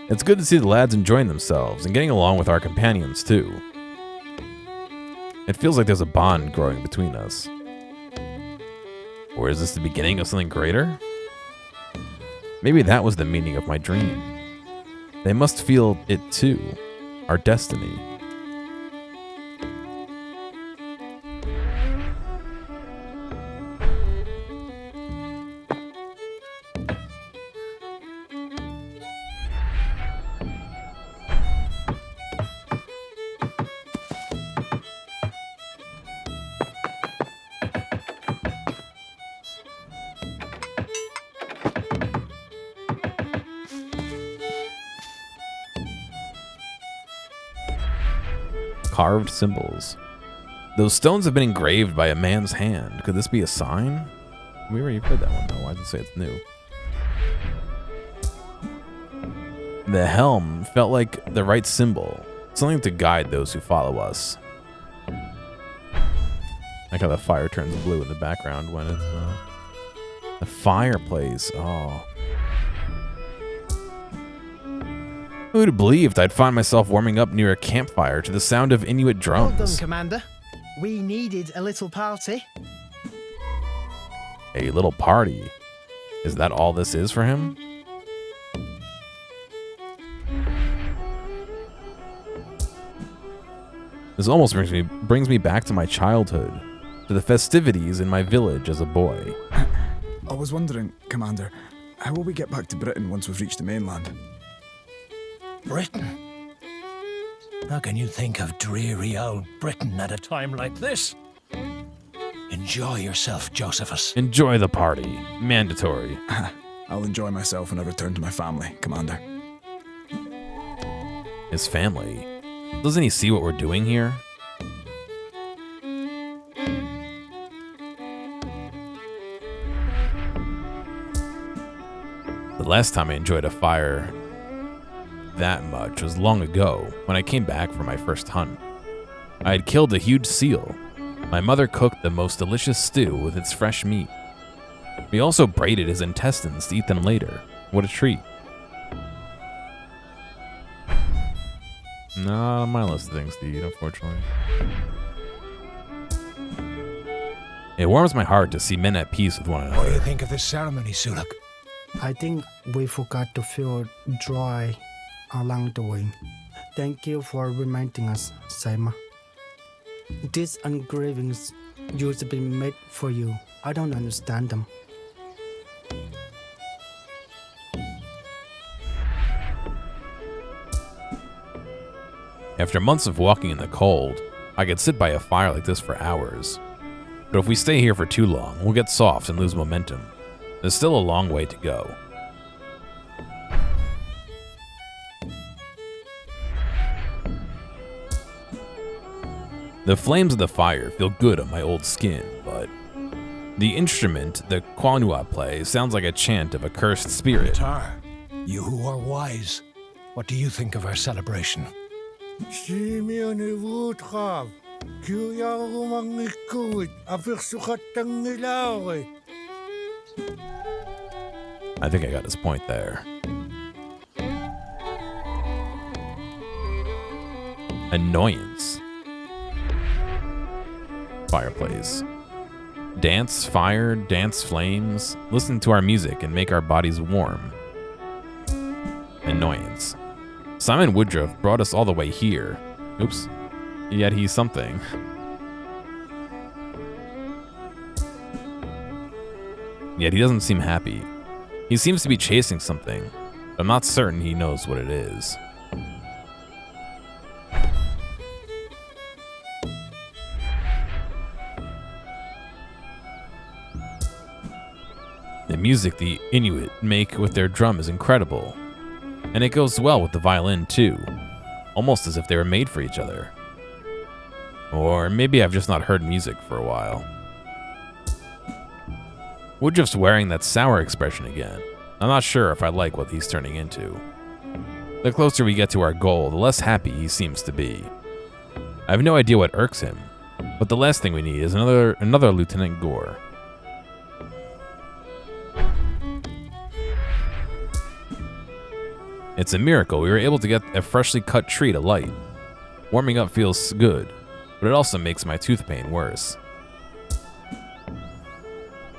It's good to see the lads enjoying themselves and getting along with our companions too. It feels like there's a bond growing between us. Or is this the beginning of something greater? Maybe that was the meaning of my dream. They must feel it too, our destiny. Carved symbols. Those stones have been engraved by a man's hand. Could this be a sign? We already played that one though. Why does it say it's new? The helm felt like the right symbol. Something to guide those who follow us. Like how the fire turns blue in the background when it's the fireplace. Oh. Who would have believed I'd find myself warming up near a campfire to the sound of Inuit drums? Well done, Commander. We needed a little party. A little party? Is that all this is for him? This almost brings me back to my childhood, to the festivities in my village as a boy. I was wondering, Commander, how will we get back to Britain once we've reached the mainland? Britain? How can you think of dreary old Britain at a time like this? Enjoy yourself, Josephus. Enjoy the party. Mandatory. I'll enjoy myself when I return to my family, Commander. His family? Doesn't he see what we're doing here? The last time I enjoyed a fire that much was long ago, when I came back from my first hunt. I had killed a huge seal. My mother cooked the most delicious stew with its fresh meat. We also braided his intestines to eat them later. What a treat. Not on my list of things to eat, unfortunately. It warms my heart to see men at peace with one another. What do you think of this ceremony, Sulak? I think we forgot to feel dry along the way. Thank you for reminding us, Saima. These engravings used to be made for you. I don't understand them. After months of walking in the cold, I could sit by a fire like this for hours. But if we stay here for too long, we'll get soft and lose momentum. There's still a long way to go. The flames of the fire feel good on my old skin, but the instrument the Inua play sounds like a chant of a cursed spirit. Tar, you who are wise, what do you think of our celebration? I think I got his point there. Annoyance. Fireplace. Dance, fire, dance, flames. Listen to our music and make our bodies warm. Annoyance. Simon Woodruff brought us all the way here. Oops. Yet he's something. Yet he doesn't seem happy. He seems to be chasing something, but I'm not certain he knows what it is. The music the Inuit make with their drum is incredible, and it goes well with the violin too, almost as if they were made for each other. Or maybe I've just not heard music for a while. Woodruff's wearing that sour expression again. I'm not sure if I like what he's turning into. The closer we get to our goal, the less happy he seems to be. I have no idea what irks him, but the last thing we need is another Lieutenant Gore. It's a miracle we were able to get a freshly cut tree to light. Warming up feels good, but it also makes my tooth pain worse.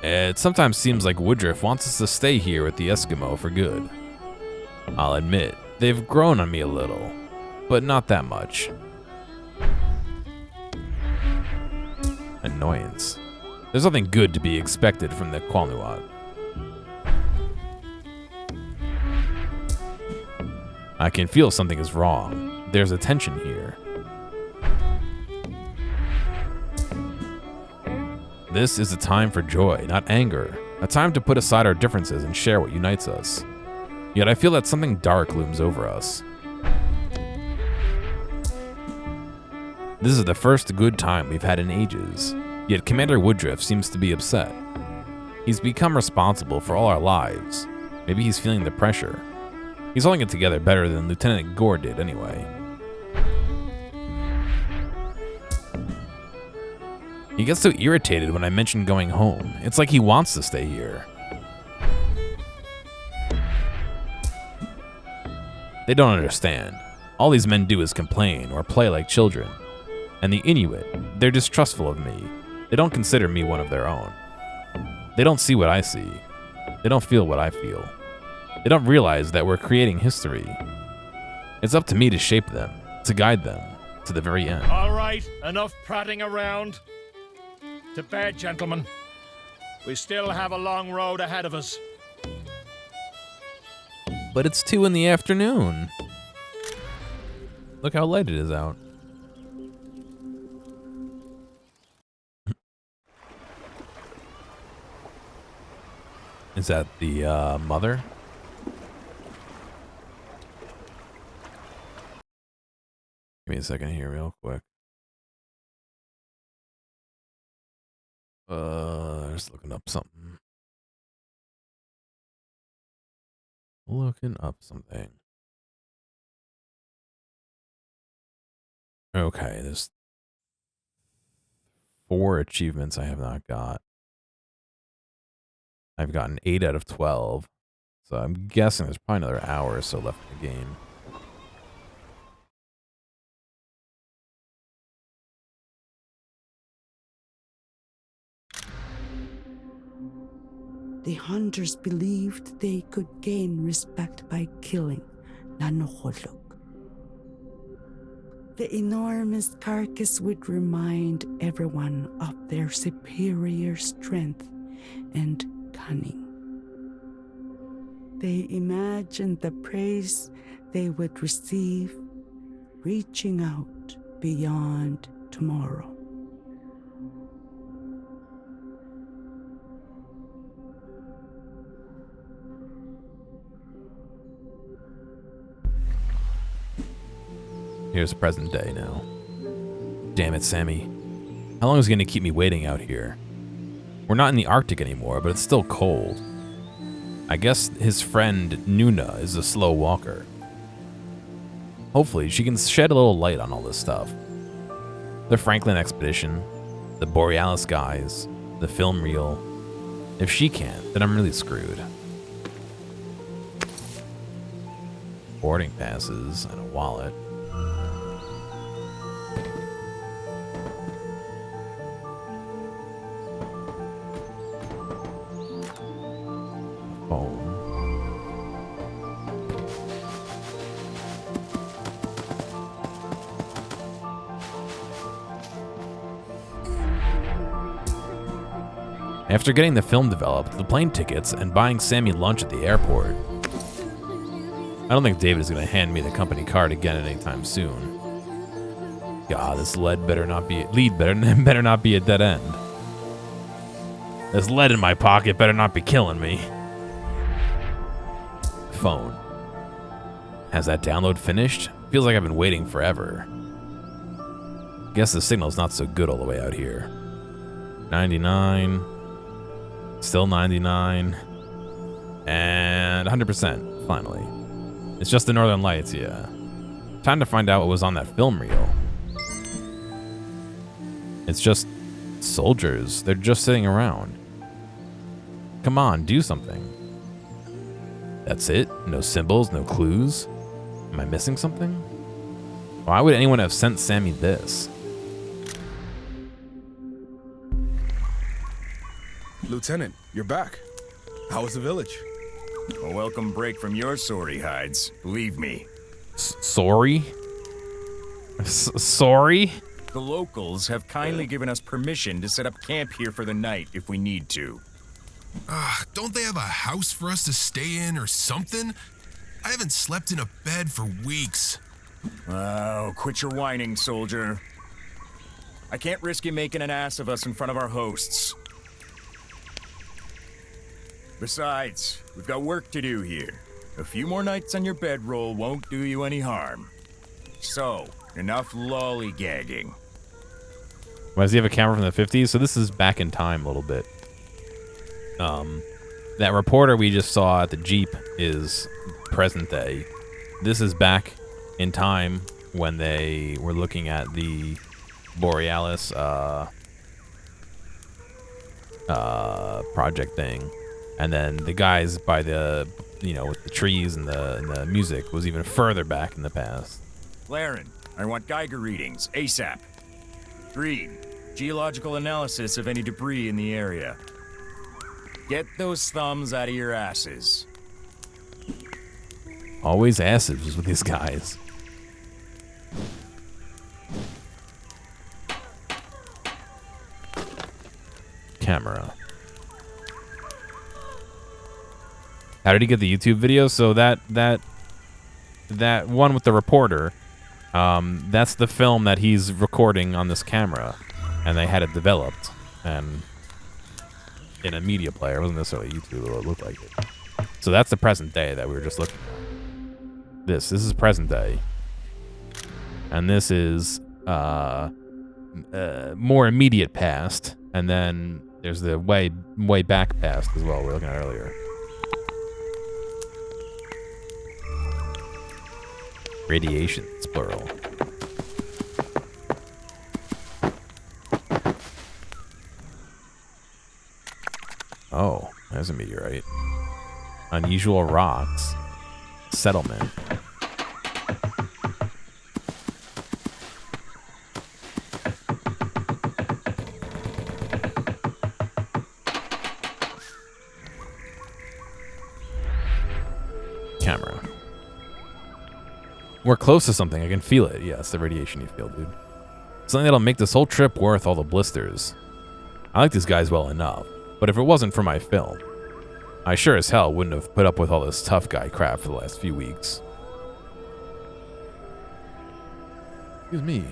It sometimes seems like Woodruff wants us to stay here with the Eskimo for good. I'll admit, they've grown on me a little, but not that much. Annoyance. There's nothing good to be expected from the Qualnuat. I can feel something is wrong. There's a tension here. This is a time for joy, not anger. A time to put aside our differences and share what unites us. Yet I feel that something dark looms over us. This is the first good time we've had in ages. Yet Commander Woodruff seems to be upset. He's become responsible for all our lives. Maybe he's feeling the pressure. He's holding it together better than Lieutenant Gore did anyway. He gets so irritated when I mention going home. It's like he wants to stay here. They don't understand. All these men do is complain or play like children. And the Inuit, they're distrustful of me. They don't consider me one of their own. They don't see what I see. They don't feel what I feel. They don't realize that we're creating history. It's up to me to shape them, to guide them, to the very end. All right, enough prating around. To bed, gentlemen. We still have a long road ahead of us. But it's 2 in the afternoon. Look how late it is out. Is that the mother? Give me a second here real quick. Just looking up something. Okay, there's 4 achievements I have not got. I've gotten 8 out of 12. So I'm guessing there's probably another hour or so left in the game. The hunters believed they could gain respect by killing Nanoholok. The enormous carcass would remind everyone of their superior strength and cunning. They imagined the praise they would receive, reaching out beyond tomorrow. Here's present day now. Damn it, Sammy. How long is it going to keep me waiting out here? We're not in the Arctic anymore, but it's still cold. I guess his friend Nuna is a slow walker. Hopefully, she can shed a little light on all this stuff. The Franklin expedition, the Borealis guys, the film reel. If she can't, then I'm really screwed. Boarding passes and a wallet. After getting the film developed, the plane tickets, and buying Sammy lunch at the airport, I don't think David is going to hand me the company card again anytime soon. God, this lead better not be better not be a dead end. This lead in my pocket better not be killing me. Phone. Has that download finished? Feels like I've been waiting forever. Guess the signal's not so good all the way out here. 99. Still 99. And 100%, finally. It's just the Northern Lights, yeah. Time to find out what was on that film reel. It's just soldiers. They're just sitting around. Come on, do something. That's it? No symbols, no clues? Am I missing something? Why would anyone have sent Sammy this? Lieutenant, you're back. How was the village? A welcome break from your sorry hides, believe me. Sorry? Sorry? The locals have kindly given us permission to set up camp here for the night if we need to. Don't they have a house for us to stay in or something? I haven't slept in a bed for weeks. Oh, quit your whining, soldier. I can't risk you making an ass of us in front of our hosts. Besides, we've got work to do here. A few more nights on your bedroll won't do you any harm. So, enough lollygagging. Why does he have a camera from the 50s? So this is back in time a little bit. That reporter we just saw at the Jeep is present day. This is back in time when they were looking at the Borealis project thing. And then the guys by the, with the trees and the music was even further back in the past. Laren, I want Geiger readings, ASAP. Reed, geological analysis of any debris in the area. Get those thumbs out of your asses. Always asses with these guys. Camera. How did he get the YouTube video? So that one with the reporter, that's the film that he's recording on this camera, and they had it developed and in a media player. It wasn't necessarily YouTube, although it looked like it. So that's the present day that we were just looking at. This is present day, and this is more immediate past, and then there's the way back past as well. We're looking at earlier. Radiation, it's plural. Oh, there's a meteorite. Unusual rocks. Settlement. Camera. We're close to something. I can feel it. Yeah, it's the radiation you feel, dude. Something that'll make this whole trip worth all the blisters. I like these guys well enough, but if it wasn't for my film, I sure as hell wouldn't have put up with all this tough guy crap for the last few weeks. Excuse me.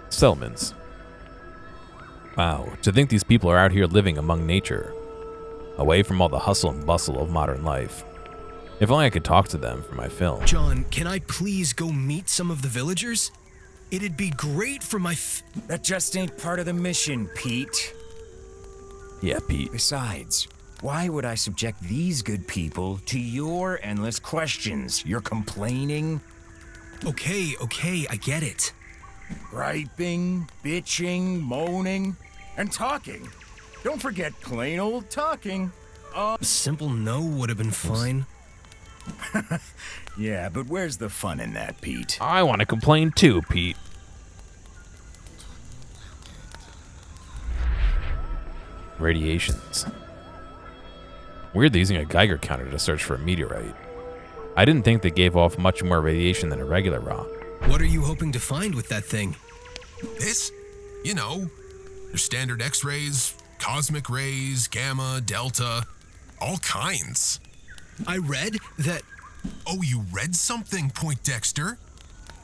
Settlements. Wow, to think these people are out here living among nature, away from all the hustle and bustle of modern life. If only I could talk to them for my film. John, can I please go meet some of the villagers? It'd be great for my That just ain't part of the mission, Pete. Yeah, Pete. Besides, why would I subject these good people to your endless questions? You're complaining? Okay, I get it. Griping, bitching, moaning, and talking. Don't forget plain old talking. A simple no would have been fine. Yeah, but where's the fun in that, Pete? I want to complain too, Pete. Radiations. Weirdly using a Geiger counter to search for a meteorite. I didn't think they gave off much more radiation than a regular rock. What are you hoping to find with that thing? This? You know, your standard X-rays, Cosmic rays, gamma, delta, all kinds. I read that... Oh, you read something, Poindexter?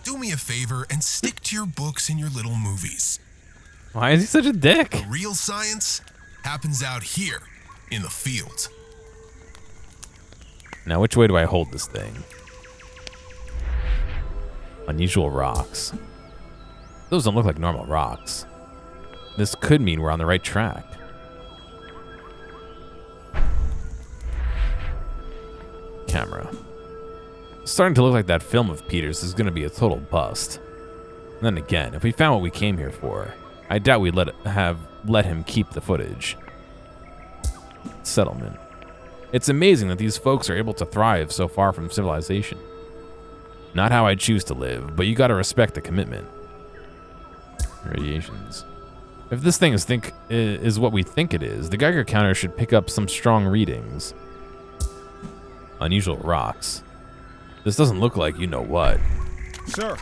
Do me a favor and stick to your books and your little movies. Why is he such a dick? The real science happens out here in the field. Now, which way do I hold this thing? Unusual rocks. Those don't look like normal rocks. This could mean we're on the right track. Camera. Starting to look like that film of Peter's is going to be a total bust. And then again, if we found what we came here for, I doubt we'd let him keep the footage. Settlement. It's amazing that these folks are able to thrive so far from civilization. Not how I choose to live, but you gotta respect the commitment. Radiations. If this thing is what we think it is, the Geiger counter should pick up some strong readings. Unusual rocks. This doesn't look like you know what. Sir,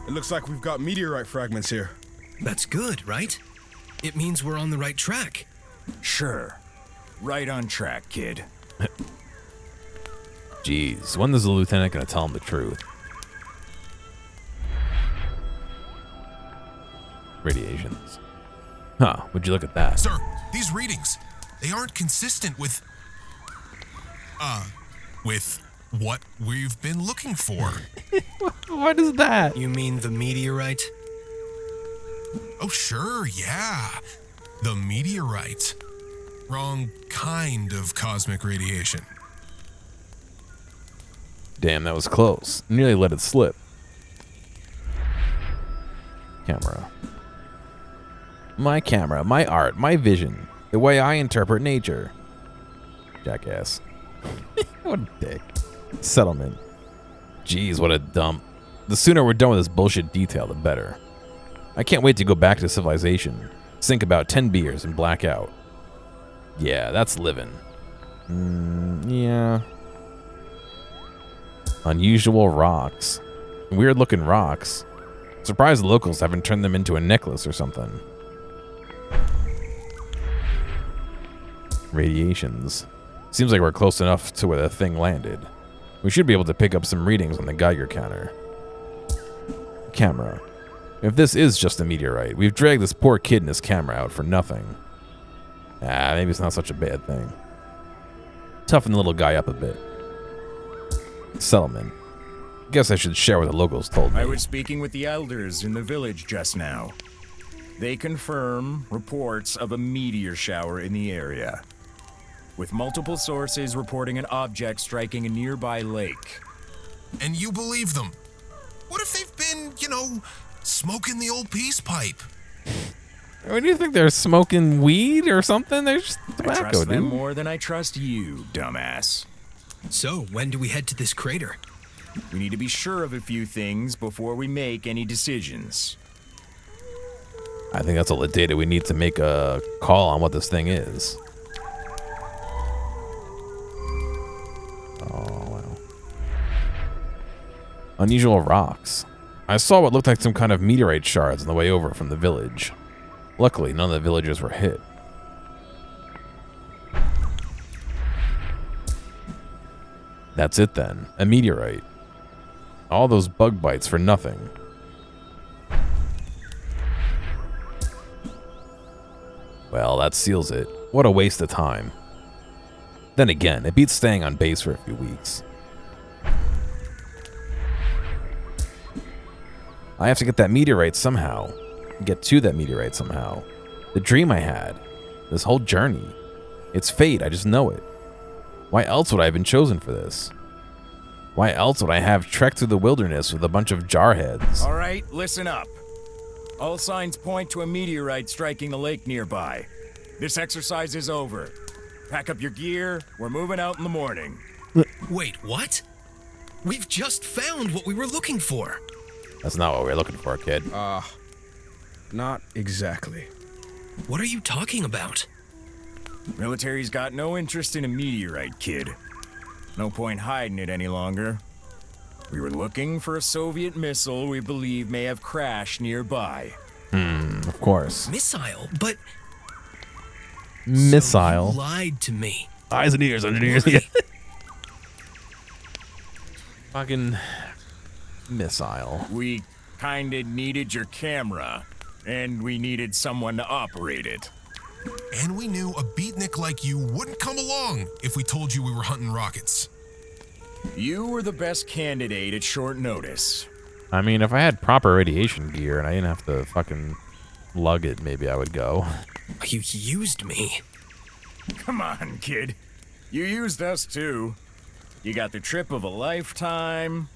it looks like we've got meteorite fragments here. That's good, right? It means we're on the right track. Sure. Right on track, kid. Jeez, when is the lieutenant gonna tell him the truth? Radiations. Huh, would you look at that? Sir, these readings, they aren't consistent with what we've been looking for. What is that? You mean the meteorite? Oh, sure, yeah. The meteorite. Wrong kind of cosmic radiation. Damn, that was close. Nearly let it slip. Camera. My camera, my art, my vision. The way I interpret nature. Jackass. What a dick. Settlement. Jeez, what a dump. The sooner we're done with this bullshit detail, the better. I can't wait to go back to civilization. Sink about 10 beers and black out. Yeah, that's living. Yeah. Unusual rocks. Weird looking rocks. Surprised the locals haven't turned them into a necklace or something. Radiations. Seems like we're close enough to where the thing landed. We should be able to pick up some readings on the Geiger counter. Camera. If this is just a meteorite, we've dragged this poor kid and his camera out for nothing. Maybe it's not such a bad thing. Toughen the little guy up a bit. Settlement. Guess I should share what the locals told me. I was speaking with the elders in the village just now. They confirm reports of a meteor shower in the area, with multiple sources reporting an object striking a nearby lake. And you believe them? What if they've been, smoking the old peace pipe? What do you think? They're smoking weed or something? They're just tobacco, I trust them dude. more than I trust you, dumbass. So, when do we head to this crater? We need to be sure of a few things before we make any decisions. I think that's all the data we need to make a call on what this thing is. Oh, wow. Unusual rocks. I saw what looked like some kind of meteorite shards on the way over from the village. Luckily, none of the villagers were hit. That's it then. A meteorite. All those bug bites for nothing. Well, that seals it. What a waste of time. Then again, it beats staying on base for a few weeks. I have to get that meteorite somehow. Get to that meteorite somehow. The dream I had. This whole journey. It's fate, I just know it. Why else would I have been chosen for this? Why else would I have trekked through the wilderness with a bunch of jarheads? All right, listen up. All signs point to a meteorite striking the lake nearby. This exercise is over. Pack up your gear, we're moving out in the morning. Wait, what? We've just found what we were looking for. That's not what we were looking for, kid. Not exactly. What are you talking about? Military's got no interest in a meteorite, kid. No point hiding it any longer. We were looking for a Soviet missile we believe may have crashed nearby. Of course. Missile? But Missile. So you lied to me. Eyes and ears, yeah. Fucking missile. We kinda needed your camera, and we needed someone to operate it. And we knew a beatnik like you wouldn't come along if we told you we were hunting rockets. You were the best candidate at short notice. I mean, if I had proper radiation gear and I didn't have to fucking lug it, maybe I would go. You used me. Come on, kid. You used us too. You got the trip of a lifetime.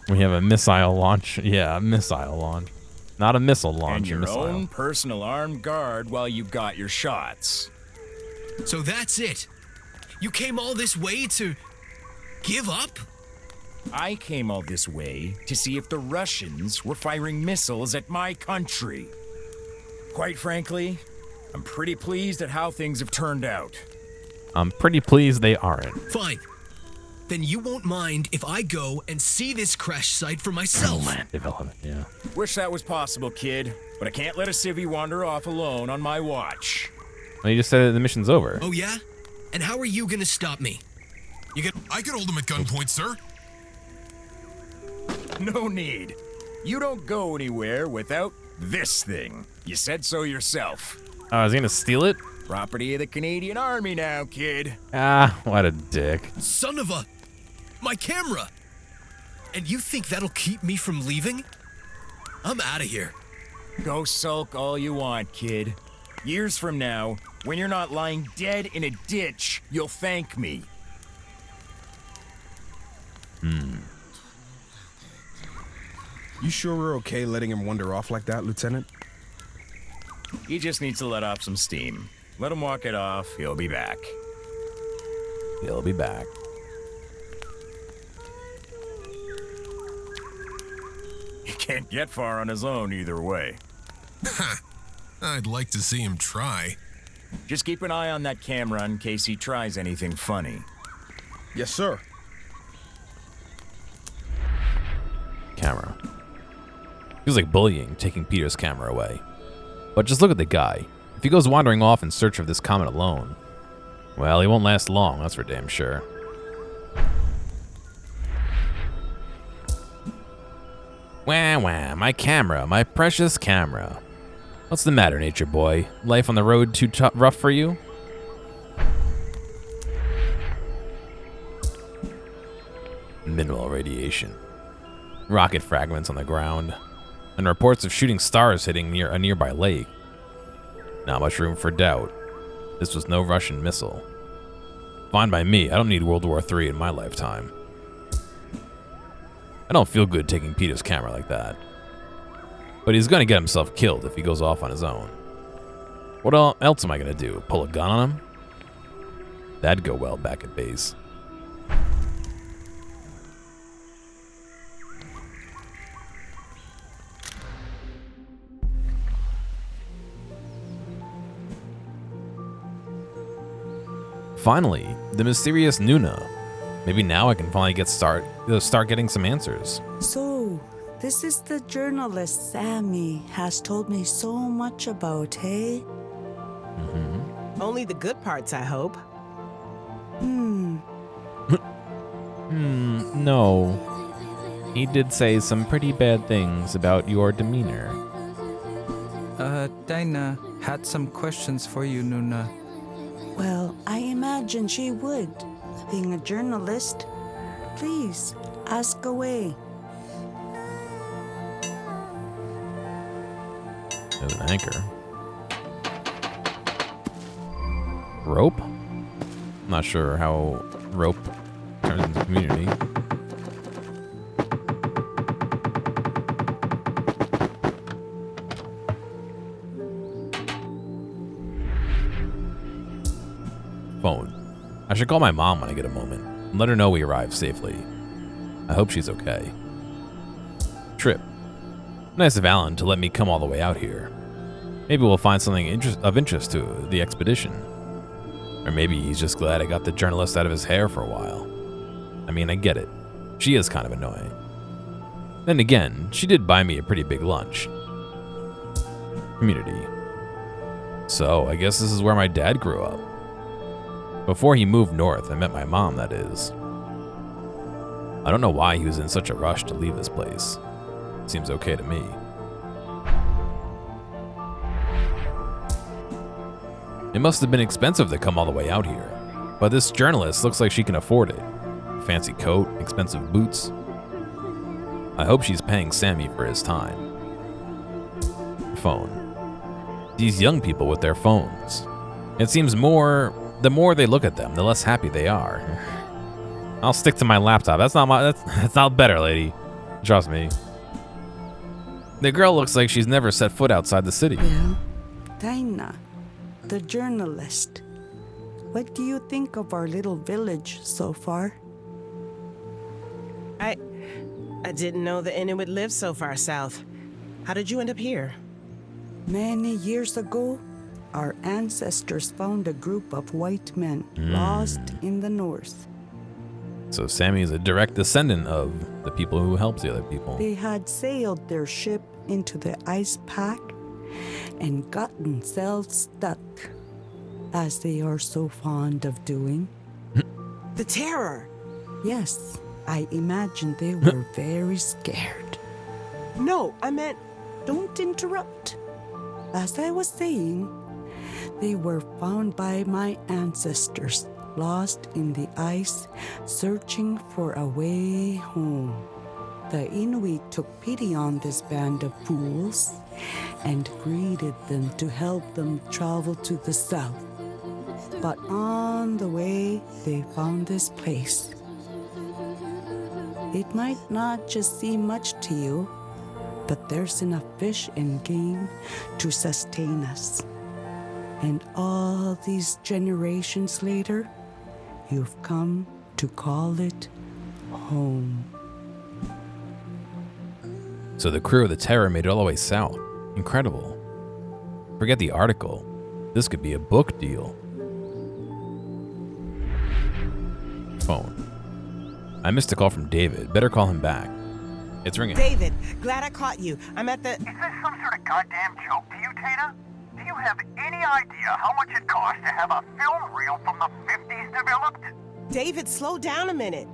We have a missile launch. Yeah, a missile launch. Not a missile launch, And a your missile. own personal armed guard while you got your shots. So that's it. You came all this way to give up? I came all this way to see if the Russians were firing missiles at my country. Quite frankly, I'm pretty pleased at how things have turned out. I'm pretty pleased they aren't. Fine. Then you won't mind if I go and see this crash site for myself. Land development, yeah. Wish that was possible, kid, but I can't let a civvy wander off alone on my watch. Well, you just said the mission's over. Oh yeah? And how are you gonna stop me? I could hold him at gunpoint, sir. No need. You don't go anywhere without this thing. You said so yourself. Oh, is he gonna steal it? Property of the Canadian Army now, kid. Ah, what a dick. Son of a... My camera! And you think that'll keep me from leaving? I'm out of here. Go sulk all you want, kid. Years from now, when you're not lying dead in a ditch, you'll thank me. You sure we're okay letting him wander off like that, Lieutenant? He just needs to let off some steam. Let him walk it off, he'll be back. He'll be back. He can't get far on his own either way. I'd like to see him try. Just keep an eye on that camera in case he tries anything funny. Yes, sir. Camera. Feels like bullying, taking Peter's camera away. But just look at the guy. If he goes wandering off in search of this comet alone, well, he won't last long, that's for damn sure. Wah wah, my camera, my precious camera. What's the matter, nature boy? Life on the road too rough for you? Minimal radiation. Rocket fragments on the ground. And reports of shooting stars hitting near a nearby lake. Not much room for doubt. This was no Russian missile. Fine by me, I don't need World War III in my lifetime. I don't feel good taking Peter's camera like that. But he's gonna get himself killed if he goes off on his own. What else am I gonna do? Pull a gun on him? That'd go well back at base. Finally, the mysterious Nuna. Maybe now I can finally start getting some answers. So, this is the journalist Sammy has told me so much about, hey? Only the good parts, I hope. No. He did say some pretty bad things about your demeanor. Dinah had some questions for you, Nuna. Well, I imagine she would. Being a journalist, please, ask away. There's an anchor. Rope? Not sure how rope turns into community. Phone. I should call my mom when I get a moment and let her know we arrived safely. I hope she's okay. Trip. Nice of Alan to let me come all the way out here. Maybe we'll find something of interest to the expedition. Or maybe he's just glad I got the journalist out of his hair for a while. I mean, I get it. She is kind of annoying. Then again, she did buy me a pretty big lunch. Community. So, I guess this is where my dad grew up. Before he moved north, I met my mom, that is. I don't know why he was in such a rush to leave this place. Seems okay to me. It must have been expensive to come all the way out here, but this journalist looks like she can afford it. Fancy coat, expensive boots. I hope she's paying Sammy for his time. Phone. These young people with their phones. It seems the more they look at them, the less happy they are. I'll stick to my laptop. That's not better, lady. Trust me. The girl looks like she's never set foot outside the city. Well, Taina, the journalist. What do you think of our little village so far? I didn't know the Inuit lived so far south. How did you end up here? Many years ago, our ancestors found a group of white men lost in the north. So Sammy is a direct descendant of the people who helped the other people. They had sailed their ship into the ice pack and got themselves stuck, as they are so fond of doing. The terror! Yes, I imagine they were very scared. No, I meant... Don't interrupt. As I was saying, they were found by my ancestors, lost in the ice, searching for a way home. The Inuit took pity on this band of fools and greeted them to help them travel to the south. But on the way, they found this place. It might not just seem much to you, but there's enough fish and game to sustain us. And all these generations later, you've come to call it home. So the crew of the Terror made it all the way south. Incredible. Forget the article. This could be a book deal. Phone. I missed a call from David. Better call him back. It's ringing. David, glad I caught you. I'm at the... Is this some sort of goddamn joke to you, Tana? Do you have any idea how much it costs to have a film reel from the 50s developed? David, slow down a minute.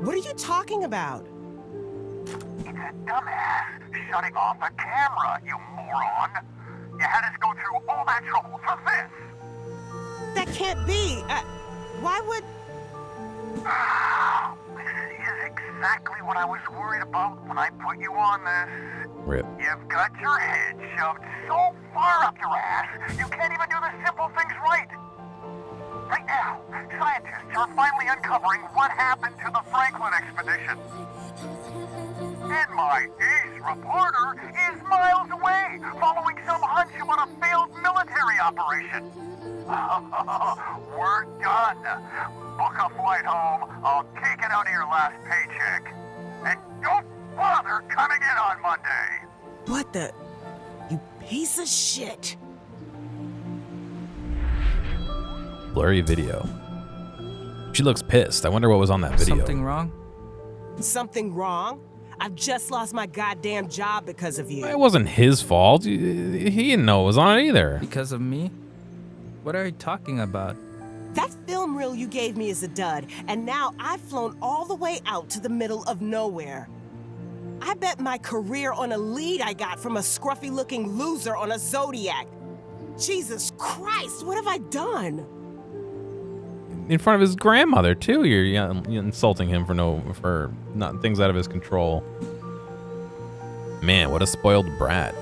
What are you talking about? It's a dumbass shutting off a camera, you moron. You had us go through all that trouble for this. That can't be. Why would... This is exactly what I was worried about when I put you on this. Rip. You've got your head shoved so far up your ass, you can't even do the simple things right. Right now, scientists are finally uncovering what happened to the Franklin expedition. And my ace reporter is miles away, following some hunch about a failed military operation. We're done. Book a flight home. I'll take it out of your last paycheck. And don't bother coming in on Monday. What the... You piece of shit. Blurry video. She looks pissed. I wonder what was on that video. Something wrong? Something wrong? I've just lost my goddamn job because of you. It wasn't his fault. He didn't know it was on it either. Because of me? What are you talking about? That film reel you gave me is a dud, and now I've flown all the way out to the middle of nowhere. I bet my career on a lead I got from a scruffy-looking loser on a Zodiac. Jesus Christ, what have I done? In front of his grandmother too. You're insulting him for not things out of his control. Man, what a spoiled brat.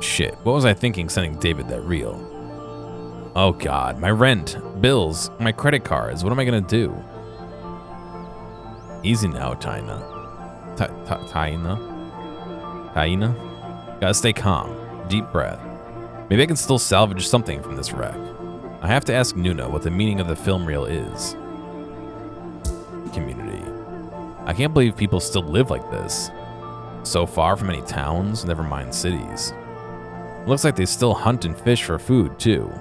Shit, what was I thinking sending David that reel? Oh God, my rent, bills, my credit cards. What am I gonna do? Easy now, Taina. Taina? Gotta stay calm. Deep breath. Maybe I can still salvage something from this wreck. I have to ask Nuna what the meaning of the film reel is. Community. I can't believe people still live like this. So far from any towns, never mind cities. It looks like they still hunt and fish for food, too.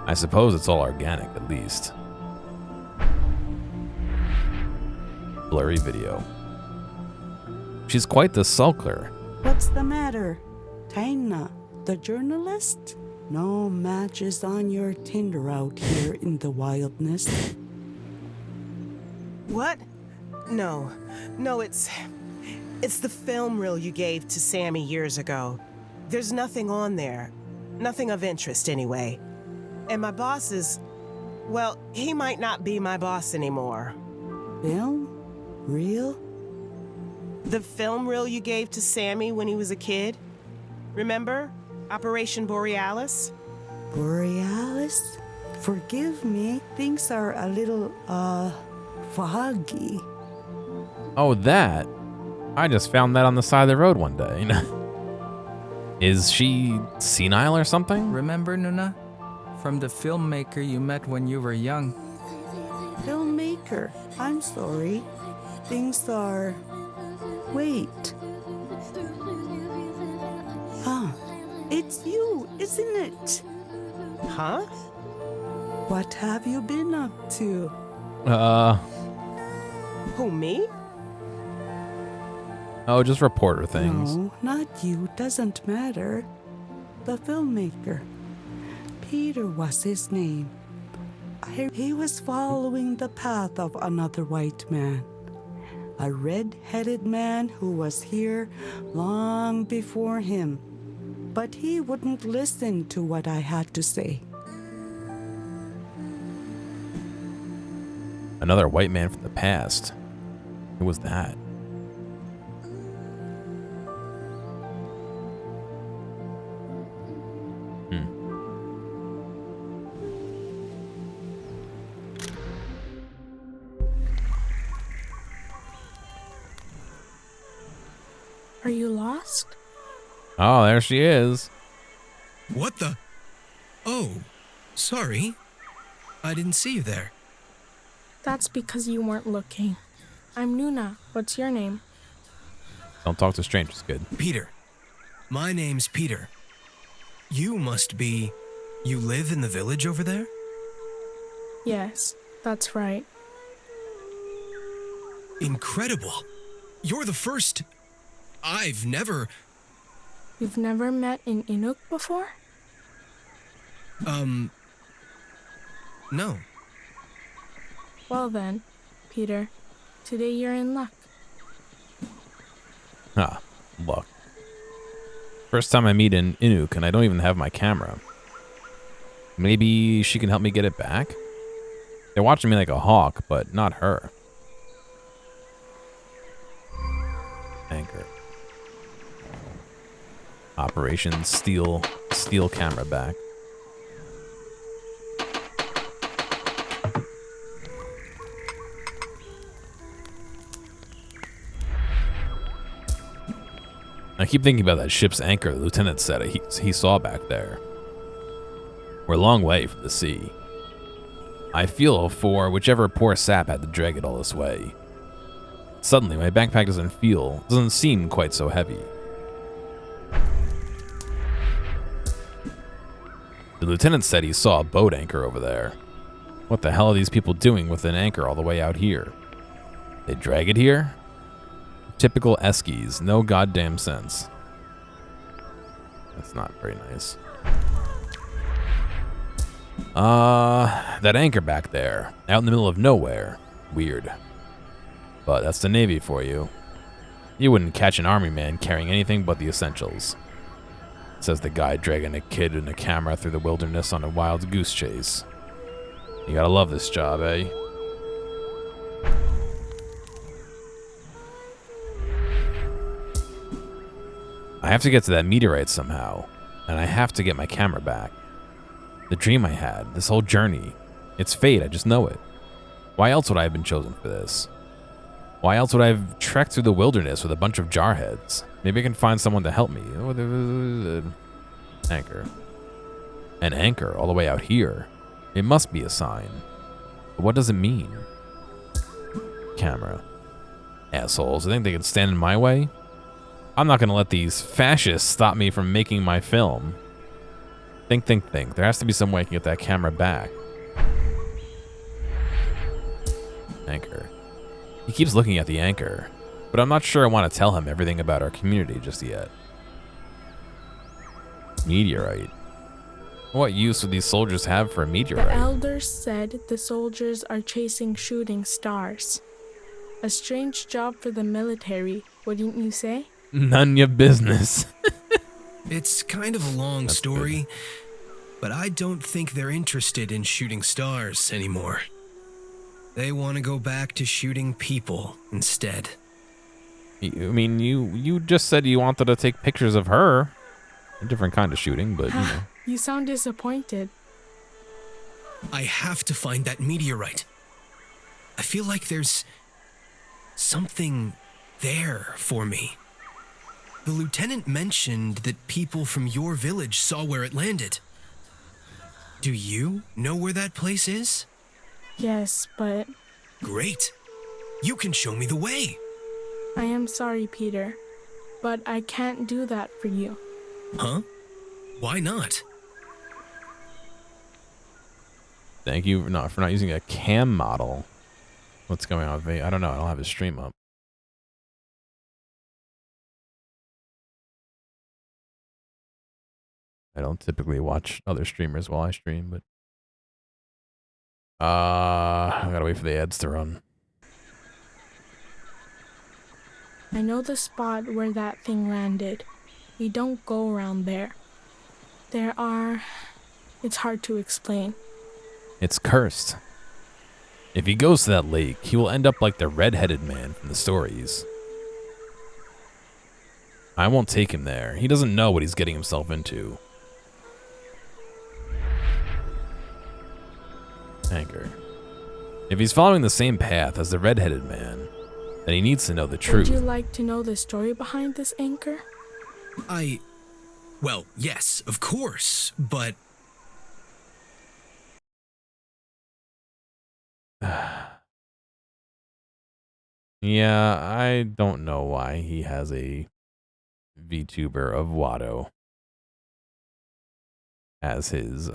I suppose it's all organic, at least. Blurry video. She's quite the sulker. What What's the matter? Taina, the journalist? No matches on your Tinder out here in the wilderness. What? No, it's the film reel you gave to Sammy years ago. There's nothing on there. Nothing of interest, anyway. And my boss is... well, he might not be my boss anymore. Film? Reel? The film reel you gave to Sammy when he was a kid? Remember? Operation Borealis? Borealis? Forgive me, things are a little, foggy. Oh, that. I just found that on the side of the road one day. Is she senile or something? Remember, Nuna? From the filmmaker you met when you were young. Filmmaker, I'm sorry. Things are... Wait. Ah, it's you, isn't it? Huh? What have you been up to? Who, me? Oh, just reporter things. No, not you, doesn't matter. The filmmaker. Peter was his name. He was following the path of another white man. A red-headed man who was here long before him. But he wouldn't listen to what I had to say. Another white man from the past. Who was that? Are you lost? Oh, there she is. What the? Oh, sorry. I didn't see you there. That's because you weren't looking. I'm Nuna. What's your name? Don't talk to strangers, kid. Peter. My name's Peter. You must be... You live in the village over there? Yes, that's right. Incredible. You're the first... I've never... You've never met an Inuk before? No. Well then, Peter, today you're in luck. Ah, luck. First time I meet an Inuk and I don't even have my camera. Maybe she can help me get it back? They're watching me like a hawk, but not her. Anchor. Operation steal camera back. I keep thinking about that ship's anchor the lieutenant said he saw back there. We're a long way from the sea. I feel for whichever poor sap had to drag it all this way. Suddenly, my backpack doesn't seem quite so heavy. The lieutenant said he saw a boat anchor over there. What the hell are these people doing with an anchor all the way out here? They drag it here? Typical Eskies, no goddamn sense. That's not very nice. That anchor back there, out in the middle of nowhere. Weird. But that's the Navy for you. You wouldn't catch an army man carrying anything but the essentials. Says the guy dragging a kid and a camera through the wilderness on a wild goose chase. You gotta love this job, eh? I have to get to that meteorite somehow, and I have to get my camera back. The dream I had, this whole journey, it's fate, I just know it. Why else would I have been chosen for this? Why else would I have trekked through the wilderness with a bunch of jarheads? Maybe I can find someone to help me. Anchor. An anchor all the way out here. It must be a sign. But what does it mean? Camera. Assholes, I think they can stand in my way? I'm not gonna let these fascists stop me from making my film. Think. There has to be some way I can get that camera back. Anchor. He keeps looking at the anchor, but I'm not sure I want to tell him everything about our community just yet. Meteorite. What use would these soldiers have for a The meteorite? elders said the soldiers are chasing shooting stars. A strange job for the military, wouldn't you say? None your business. It's kind of a long story, but I don't think they're interested in shooting stars anymore. They want to go back to shooting people instead. I mean, you just said you wanted to take pictures of her. A different kind of shooting, but you know. You sound disappointed. I have to find that meteorite. I feel like there's something there for me. The lieutenant mentioned that people from your village saw where it landed. Do you know where that place is? Yes, but Great. You can show me the way. I am sorry, Peter, but I can't do that for you. Huh? Why not? Thank you for not using a cam model. What's going on with me? I don't know. I don't have his stream up. I don't typically watch other streamers while I stream, but I gotta wait for the ads to run. I know the spot where that thing landed. We don't go around there. It's hard to explain. It's cursed. If he goes to that lake, he will end up like the red-headed man from the stories. I won't take him there. He doesn't know what he's getting himself into. Anchor. If he's following the same path as the red-headed man, then he needs to know the truth. Would you like to know the story behind this anchor? Well, yes, of course, but... Yeah, I don't know why he has a VTuber of Watto as his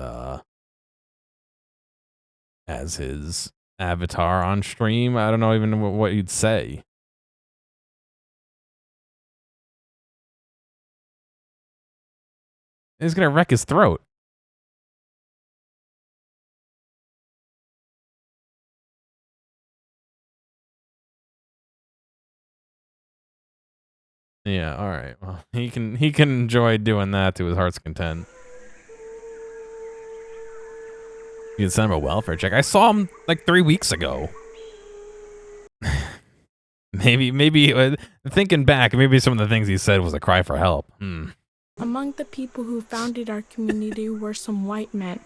avatar on stream. I don't know even what you'd say. He's gonna wreck his throat. Yeah, all right. Well, he can enjoy doing that to his heart's content. You can send him a welfare check. I saw him like 3 weeks ago. maybe thinking back, maybe some of the things he said was a cry for help. Among the people who founded our community were some white men,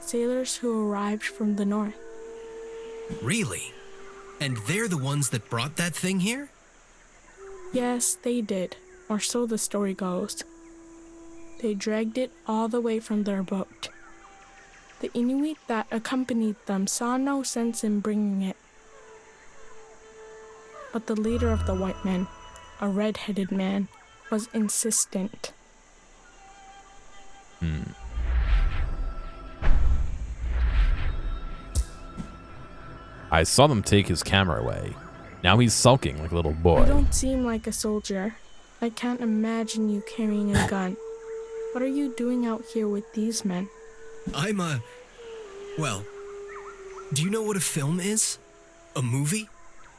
sailors who arrived from the north. Really? And they're the ones that brought that thing here? Yes, they did, or so the story goes. They dragged it all the way from their boat. The Inuit that accompanied them saw no sense in bringing it. But the leader of the white men, a red-headed man, was insistent. I saw them take his camera away. Now he's sulking like a little boy. You don't seem like a soldier. I can't imagine you carrying a gun. What are you doing out here with these men? Well, do you know what a film is? A movie?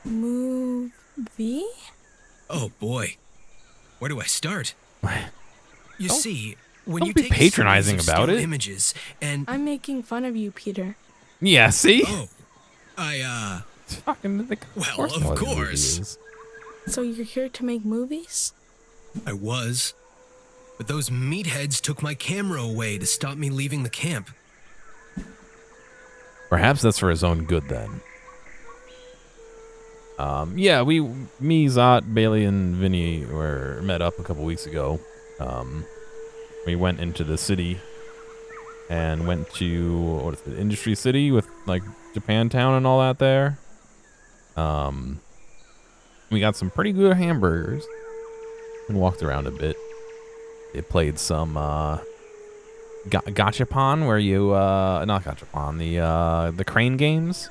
Movie? Oh boy. Where do I start? You see, when don't you be take patronizing series of about still it. images and I'm making fun of you, Peter. Yeah, see? Oh, well, of course. So you're here to make movies? I was. But those meatheads took my camera away to stop me leaving the camp. Perhaps that's for his own good then. Yeah, me, Zot, Bailey, and Vinny were met up a couple weeks ago. We went into the city and went to, what is it, Industry City with like Japantown and all that there. We got some pretty good hamburgers and walked around a bit. It played some gachapon, where you not gachapon, the crane games.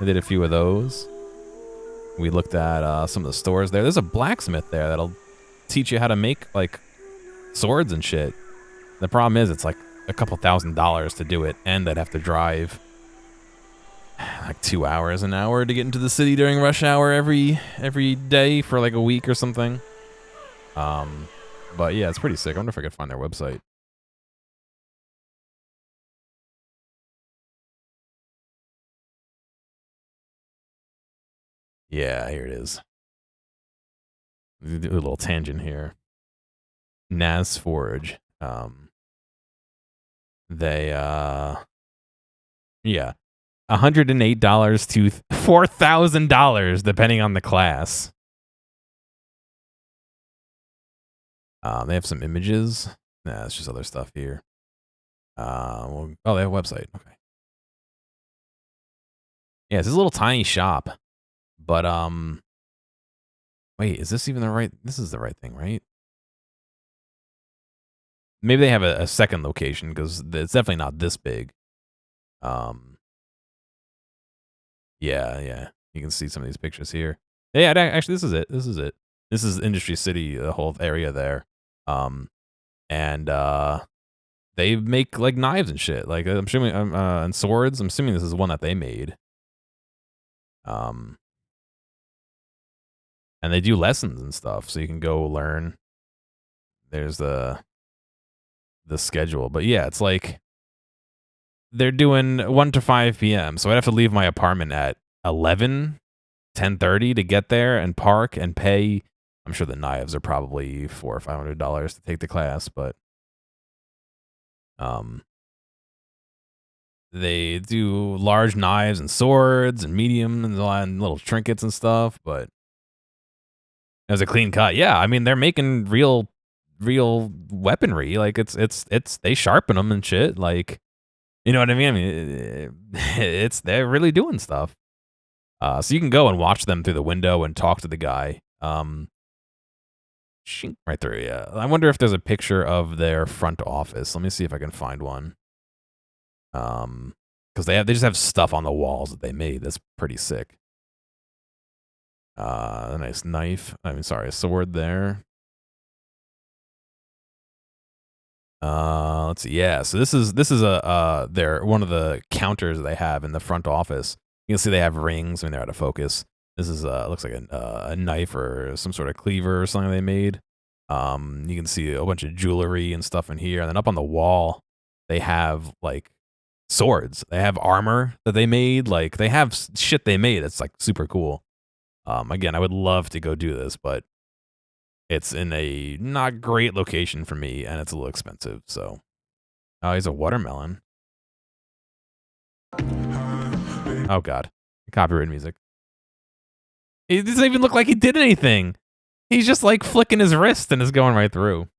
I did a few of those. We looked at some of the stores there. There's a blacksmith there that'll teach you how to make like swords and shit. The problem is it's like a couple $1,000s to do it, and they'd have to drive like 2 hours an hour to get into the city during rush hour every day for like a week or something. But yeah, it's pretty sick. I wonder if I could find their website. Yeah, here it is. Do a little tangent here. Naz Forge. They yeah, $108 to $4,000 depending on the class. They have some images. Nah, it's just other stuff here. Well, oh, they have a website. Okay. Yeah, it's this little tiny shop. But wait, is this even the right? This is the right thing, right? Maybe they have a second location because it's definitely not this big. Yeah. You can see some of these pictures here. Yeah, actually, this is it. This is it. This is Industry City, the whole area there. And they make like knives and shit. Like I'm assuming, and swords. I'm assuming this is one that they made. And they do lessons and stuff, so you can go learn. There's the schedule, but yeah, it's like they're doing 1 to 5 p.m. So I'd have to leave my apartment at 10:30 to get there and park and pay. I'm sure the knives are probably $400 or $500 to take the class, but they do large knives and swords and medium and little trinkets and stuff. But it was a clean cut. Yeah, I mean they're making real weaponry. Like it's they sharpen them and shit. Like, you know what I mean? I mean, they're really doing stuff. So you can go and watch them through the window and talk to the guy. Right through, yeah. I wonder if there's a picture of their front office. Let me see if I can find one. Because they just have stuff on the walls that they made. That's pretty sick. A nice knife. I mean, sorry, a sword there. Let's see. Yeah, so this is their one of the counters they have in the front office. You can see they have rings. I mean, they're out of focus. This is looks like a knife or some sort of cleaver or something they made. You can see a bunch of jewelry and stuff in here, and then up on the wall they have like swords. They have armor that they made. Like they have shit they made. It's like super cool. Again, I would love to go do this, but it's in a not great location for me, and it's a little expensive. So, oh, he's a watermelon. Oh God, copyright music. It doesn't even look like he did anything. He's just like flicking his wrist and is going right through.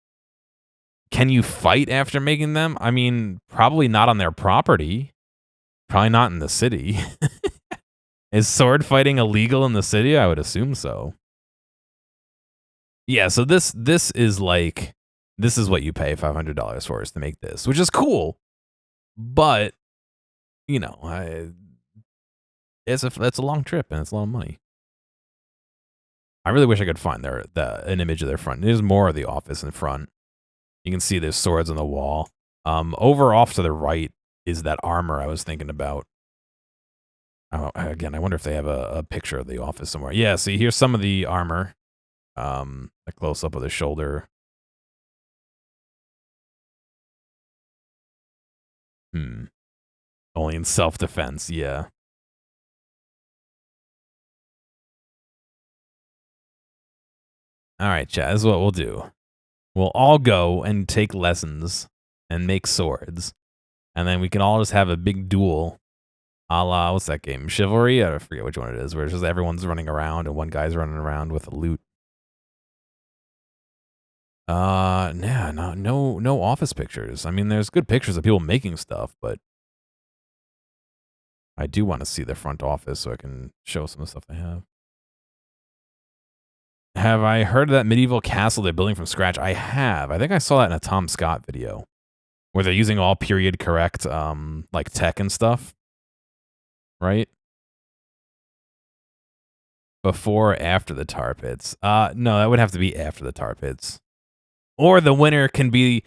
Can you fight after making them? I mean, probably not on their property. Probably not in the city. Is sword fighting illegal in the city? I would assume so. Yeah, so this is like, this is what you pay $500 for, is to make this, which is cool. But, you know, that's a long trip and it's a lot of money. I really wish I could find an image of their front. There's more of the office in front. You can see there's swords on the wall. Over off to the right is that armor I was thinking about. Oh, again, I wonder if they have a picture of the office somewhere. Yeah, see, here's some of the armor. A close up of the shoulder. Only in self-defense, yeah. All right, chat, this is what we'll do. We'll all go and take lessons and make swords. And then we can all just have a big duel. A la, what's that game? Chivalry? I forget which one it is, where it's just everyone's running around and one guy's running around with a loot. Yeah, no office pictures. I mean, there's good pictures of people making stuff, but I do want to see the front office so I can show some of the stuff they have. Have I heard of that medieval castle they're building from scratch? I have. I think I saw that in a Tom Scott video where they're using all period correct, like tech and stuff. Right? Before or after the tar pits? No, that would have to be after the tar pits. Or the winner can be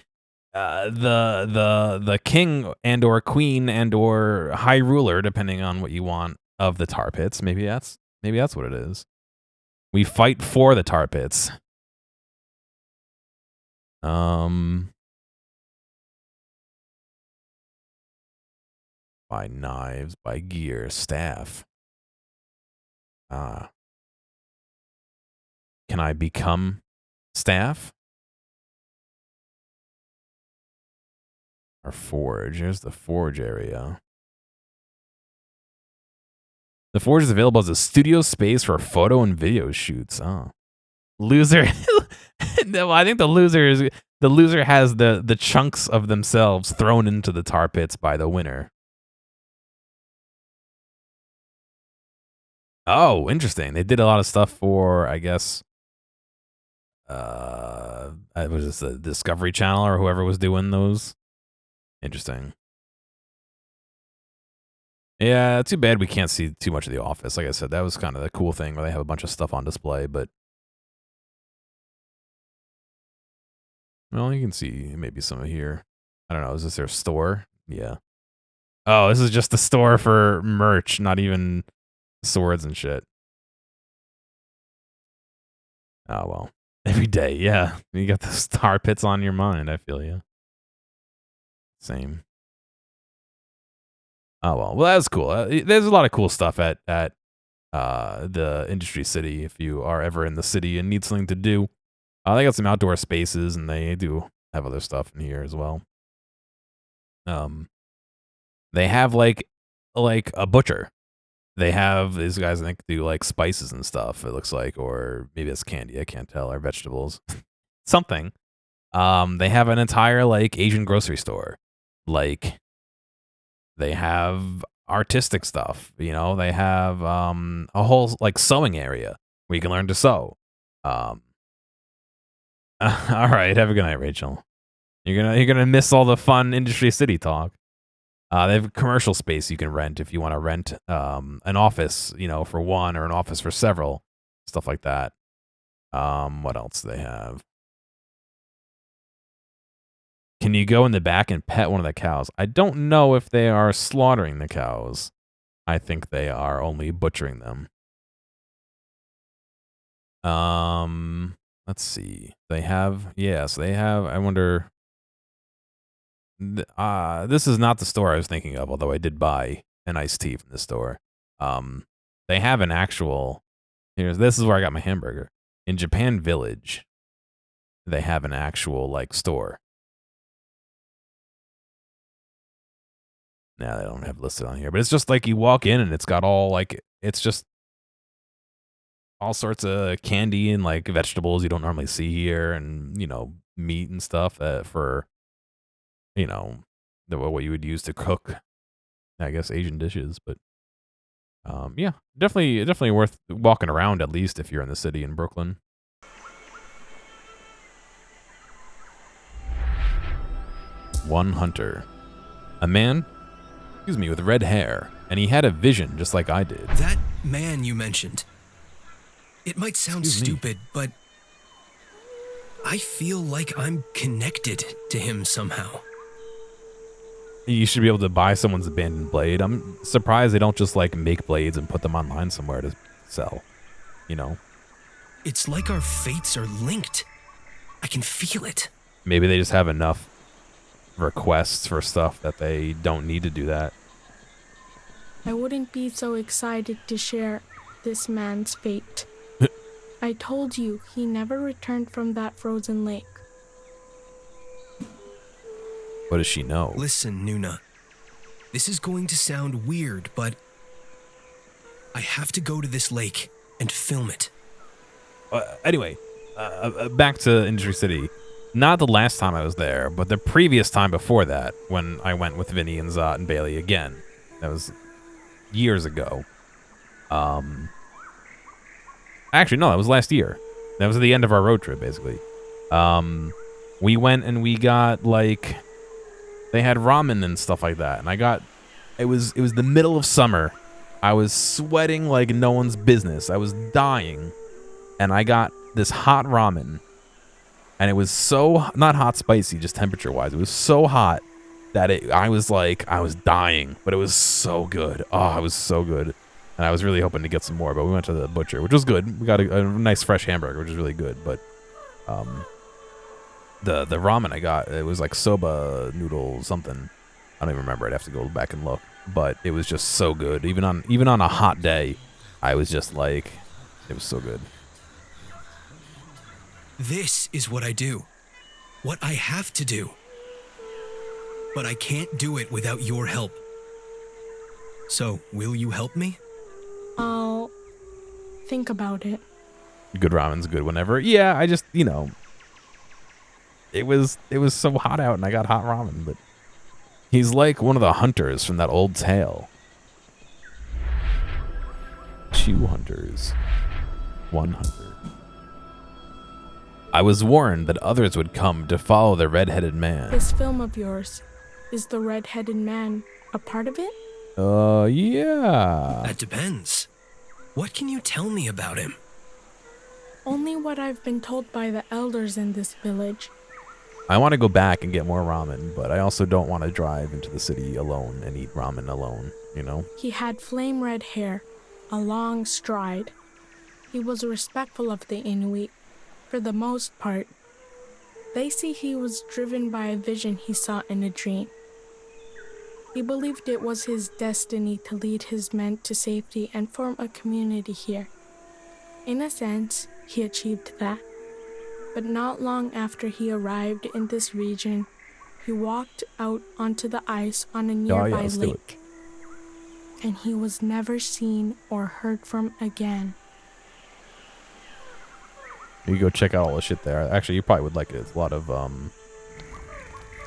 the king and or queen and or high ruler, depending on what you want, of the tar pits. Maybe that's what it is. We fight for the tar pits. By knives, by gear, staff. Can I become staff? Or forge. Here's the forge area. The forge is available as a studio space for photo and video shoots. Oh. Loser. No, I think the loser has the chunks of themselves thrown into the tar pits by the winner. Oh, interesting. They did a lot of stuff for, I guess, was this the Discovery Channel or whoever was doing those? Interesting. Yeah, too bad we can't see too much of the office. Like I said, that was kind of the cool thing where they have a bunch of stuff on display, but well, you can see maybe some of here. I don't know. Is this their store? Yeah. Oh, this is just the store for merch, not even swords and shit. Oh, well. Every day, yeah. You got the tar pits on your mind, I feel you. Same. Oh, well. Well, that's cool. There's a lot of cool stuff at the Industry City if you are ever in the city and need something to do. They got some outdoor spaces, and they do have other stuff in here as well. They have like a butcher. They have these guys, I think, do like spices and stuff. It looks like, or maybe it's candy. I can't tell. Or vegetables, something. They have an entire like Asian grocery store. Like, they have artistic stuff. You know, they have a whole like sewing area where you can learn to sew. All right, have a good night, Rachel. You're gonna miss all the fun Industry City talk. They have a commercial space you can rent if you want to rent an office, you know, for one or an office for several, stuff like that. What else do they have? Can you go in the back and pet one of the cows? I don't know if they are slaughtering the cows. I think they are only butchering them. Let's see. They have, yes, they have, I wonder. This is not the store I was thinking of, although I did buy an iced tea from the store. They have an actual, this is where I got my hamburger. In Japan Village, they have an actual, like, store. Now they don't have it listed on here, but it's just like you walk in and it's got all, like, it's just all sorts of candy and, like, vegetables you don't normally see here and, you know, meat and stuff for, you know, what you would use to cook, I guess, Asian dishes. But yeah, definitely worth walking around, at least if you're in the city in Brooklyn. One hunter, a man, with red hair, and he had a vision just like I did. That man you mentioned, it might sound stupid, but I feel like I'm connected to him somehow. You should be able to buy someone's abandoned blade. I'm surprised they don't just like make blades and put them online somewhere to sell, you know? It's like our fates are linked. I can feel it. Maybe they just have enough requests for stuff that they don't need to do that. I wouldn't be so excited to share this man's fate. I told you he never returned from that frozen lake. What does she know? Listen, Nuna. This is going to sound weird, but I have to go to this lake and film it. Anyway, back to Industry City. Not the last time I was there, but the previous time before that, when I went with Vinny and Zot and Bailey again. That was years ago. Actually, no, that was last year. That was at the end of our road trip, basically. We went and we got, like, they had ramen and stuff like that. And I got, it was the middle of summer. I was sweating like no one's business. I was dying. And I got this hot ramen. And it was so, not hot spicy, just temperature-wise. It was so hot that I was dying, but it was so good. Oh, it was so good. And I was really hoping to get some more, but we went to the butcher, which was good. We got a nice fresh hamburger, which is really good. But the ramen I got, it was like soba noodle something. I don't even remember. I'd have to go back and look. But it was just so good. Even on a hot day, I was just like, it was so good. This is what I do. What I have to do. But I can't do it without your help. So, will you help me? I'll think about it. Good ramen's good whenever. Yeah, I just, you know, it was so hot out and I got hot ramen, but he's like one of the hunters from that old tale. 2 hunters. 1 hunter. I was warned that others would come to follow the red-headed man. This film of yours, is the red-headed man a part of it? Yeah. That depends. What can you tell me about him? Only what I've been told by the elders in this village. I want to go back and get more ramen, but I also don't want to drive into the city alone and eat ramen alone, you know? He had flame red hair, a long stride. He was respectful of the Inuit, for the most part. They say he was driven by a vision he saw in a dream. He believed it was his destiny to lead his men to safety and form a community here. In a sense, he achieved that. But not long after he arrived in this region, he walked out onto the ice on a nearby lake. And he was never seen or heard from again. You go check out all the shit there. Actually, you probably would like it. It's a lot of,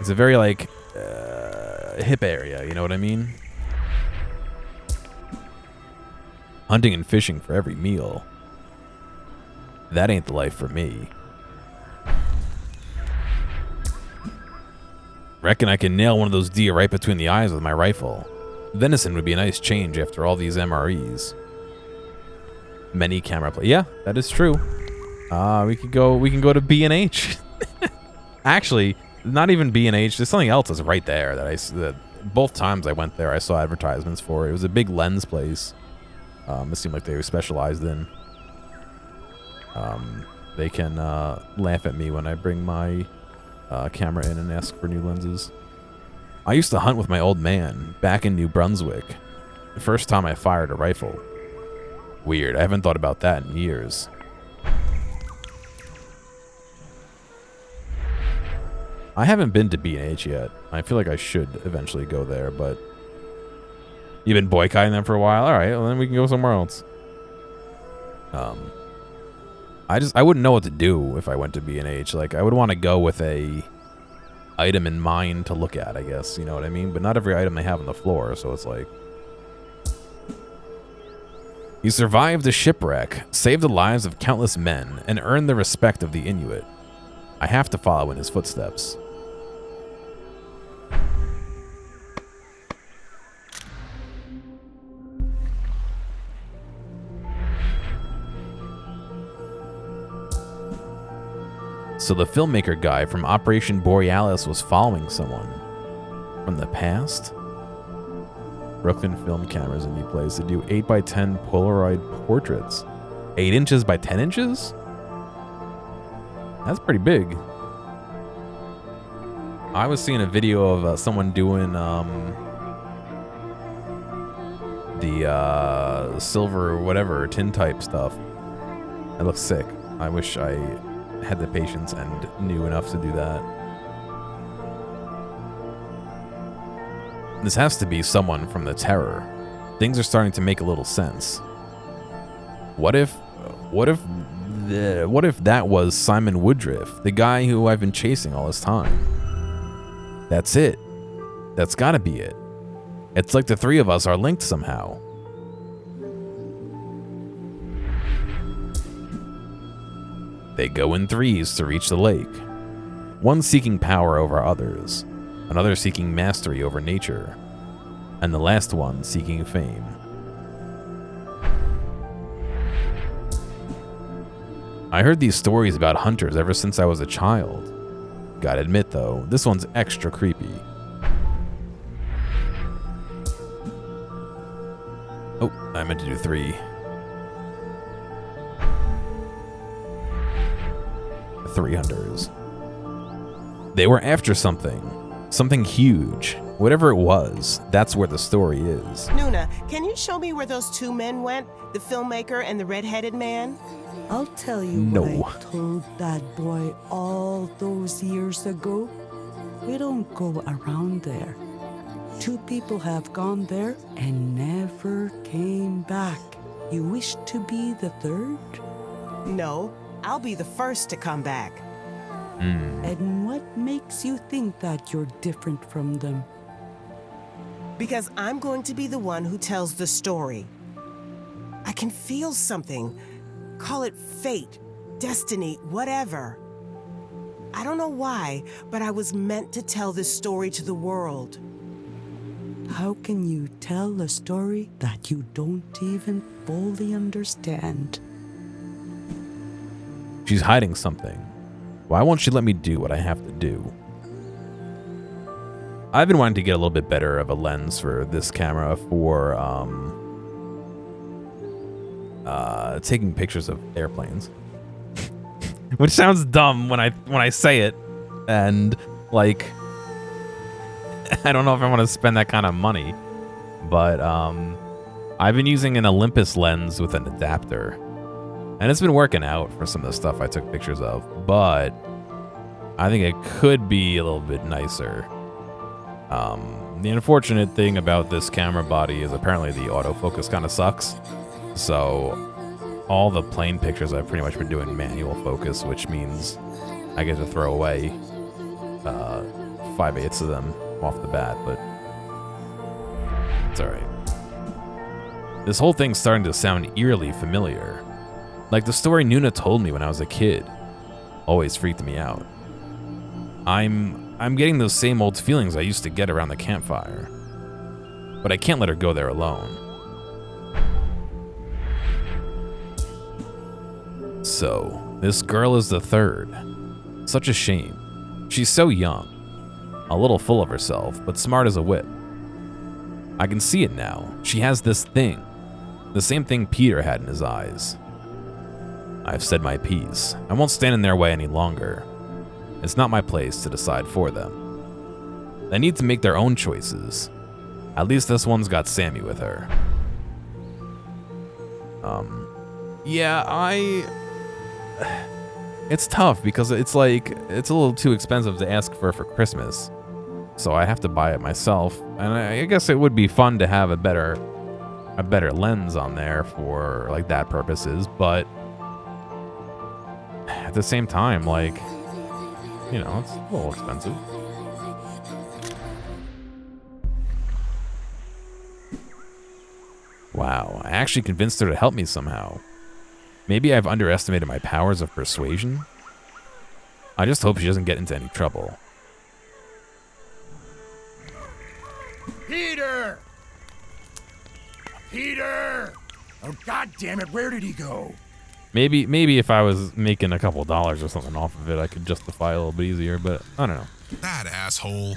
it's a very, like, hip area, you know what I mean? Hunting and fishing for every meal. That ain't the life for me. Reckon I can nail one of those deer right between the eyes with my rifle. Venison would be a nice change after all these MREs. Many camera play. Yeah, that is true. We can go to B&H. Actually, not even B&H. There's something else that's right there that both times I went there I saw advertisements for. It was a big lens place. It seemed like they were specialized in. They can laugh at me when I bring my camera in and ask for new lenses. I used to hunt with my old man back in New Brunswick. The first time I fired a rifle. Weird. I haven't thought about that in years. I haven't been to B&H yet. I feel like I should eventually go there, but you've been boycotting them for a while. All right, well then we can go somewhere else. I wouldn't know what to do if I went to B&H. Like I would want to go with a item in mind to look at, I guess. You know what I mean? But not every item they have on the floor, so it's like. He survived the shipwreck, saved the lives of countless men, and earned the respect of the Inuit. I have to follow in his footsteps. So the filmmaker guy from Operation Borealis was following someone from the past? Brooklyn Film Cameras in new place. They do 8x10 Polaroid portraits. 8 inches by 10 inches? That's pretty big. I was seeing a video of someone doing the silver whatever tin type stuff. It looks sick. I wish I had the patience and knew enough to do that. This has to be someone from the Terror. Things are starting to make a little sense. What if that was Simon Woodruff, the guy who I've been chasing all this time? That's it. That's gotta be it. It's like the three of us are linked somehow. They go in threes to reach the lake. One seeking power over others, another seeking mastery over nature, and the last one seeking fame. I heard these stories about hunters ever since I was a child. Gotta admit though, this one's extra creepy. Oh, I meant to do 3. 3 hunters. They were after something huge. Whatever it was, that's where the story is. Nuna, can you show me where those 2 men went? The filmmaker and the red-headed man? I'll tell you what I told that boy all those years ago. We don't go around there. 2 people have gone there and never came back. You wish to be the 3rd? No, I'll be the first to come back. And what makes you think that you're different from them? Because I'm going to be the one who tells the story. I can feel something. Call it fate, destiny, whatever. I don't know why, but I was meant to tell this story to the world. How can you tell a story that you don't even fully understand? She's hiding something. Why won't she let me do what I have to do? I've been wanting to get a little bit better of a lens for this camera for taking pictures of airplanes. Which sounds dumb when I say it, and like I don't know if I want to spend that kind of money, but I've been using an Olympus lens with an adapter, and it's been working out for some of the stuff I took pictures of, but I think it could be a little bit nicer. The unfortunate thing about this camera body is apparently the autofocus kind of sucks, so all the plane pictures I've pretty much been doing manual focus, which means I get to throw away 5/8 of them off the bat, but it's alright. This whole thing's starting to sound eerily familiar. Like the story Nuna told me when I was a kid. Always freaked me out. I'm getting those same old feelings I used to get around the campfire. But I can't let her go there alone. So, this girl is the 3rd. Such a shame. She's so young. A little full of herself, but smart as a whip. I can see it now. She has this thing. The same thing Peter had in his eyes. I've said my piece. I won't stand in their way any longer. It's not my place to decide for them. They need to make their own choices. At least this one's got Sammy with her. Yeah, it's tough because it's like, it's a little too expensive to ask for Christmas. So I have to buy it myself. And I guess it would be fun to have a better lens on there for like that purposes, but at the same time, like, you know, it's a little expensive. Wow, I actually convinced her to help me somehow. Maybe I've underestimated my powers of persuasion? I just hope she doesn't get into any trouble. Peter! Peter! Oh, God damn it, where did he go? Maybe if I was making a couple dollars or something off of it, I could justify a little bit easier, but I don't know. That asshole.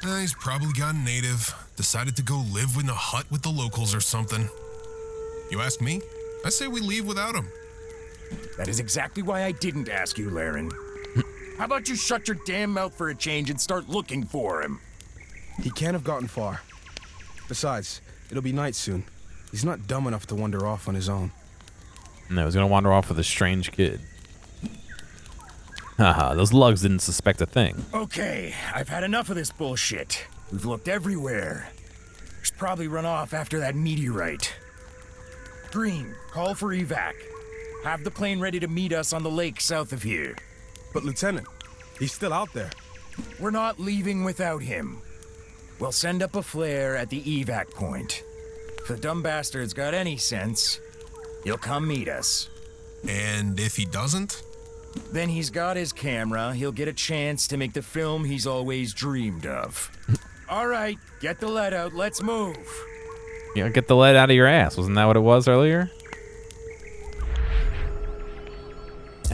He's probably gone native, decided to go live in a hut with the locals or something. You ask me? I say we leave without him. That is exactly why I didn't ask you, Laren. How about you shut your damn mouth for a change and start looking for him? He can't have gotten far. Besides, it'll be night soon. He's not dumb enough to wander off on his own. No, he's gonna wander off with a strange kid. Haha, those lugs didn't suspect a thing. Okay, I've had enough of this bullshit. We've looked everywhere. He's probably run off after that meteorite. Green, call for evac. Have the plane ready to meet us on the lake south of here. But Lieutenant, he's still out there. We're not leaving without him. We'll send up a flare at the evac point. If the dumb bastard's got any sense, he'll come meet us. And if he doesn't? Then he's got his camera. He'll get a chance to make the film he's always dreamed of. All right, get the lead out. Let's move. You know, get the lead out of your ass. Wasn't that what it was earlier?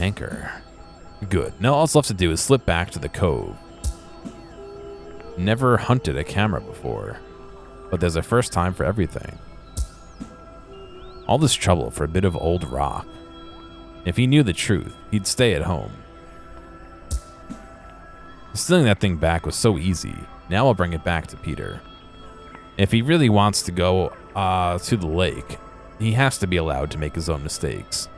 anchor. Good. Now all that's left to do is slip back to the cove. Never hunted a camera before, but there's a first time for everything. All this trouble for a bit of old rock. If he knew the truth, he'd stay at home. Stealing that thing back was so easy. Now I'll bring it back to Peter. If he really wants to go to the lake, he has to be allowed to make his own mistakes.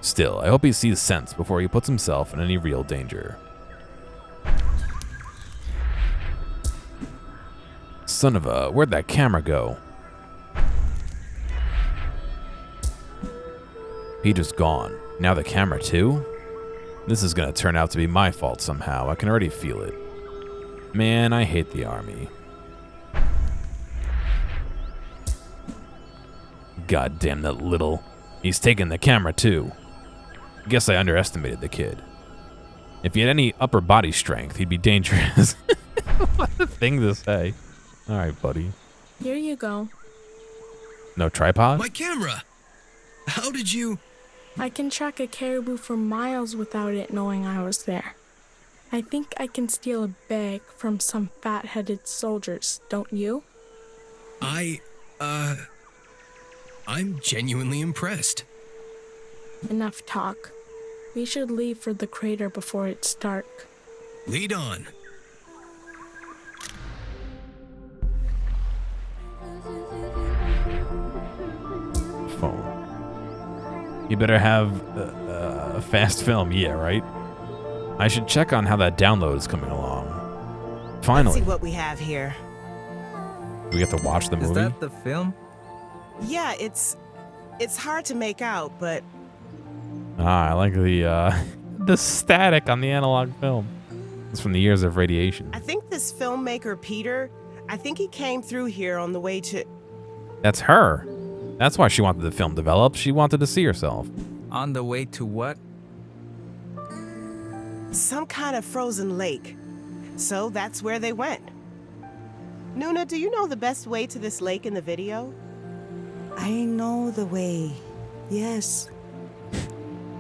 Still, I hope he sees sense before he puts himself in any real danger. Son of a, where'd that camera go? Peter's gone. Now the camera too? This is gonna turn out to be my fault somehow. I can already feel it. Man, I hate the army. God damn that little. He's taking the camera too. Guess I underestimated the kid. If he had any upper body strength, he'd be dangerous. What a thing to say. Alright, buddy. Here you go. No tripod? My camera! How did you... I can track a caribou for miles without it knowing I was there. I think I can steal a bag from some fat-headed soldiers, don't you? I'm genuinely impressed. Enough talk. We should leave for the crater before it's dark. Lead on. Phone. You better have a fast film, yeah, right? I should check on how that download is coming along. Finally. Let's see what we have here. Do we have to watch the movie? Is that the film? Yeah, it's hard to make out, but I like the static on the analog film. It's from the years of radiation. I think this filmmaker Peter, I think he came through here on the way to... That's her. That's why she wanted the film developed. She wanted to see herself. On the way to what? some kind of frozen lake. So that's where they went. Nuna, do you know the best way to this lake in the video? I know the way. Yes.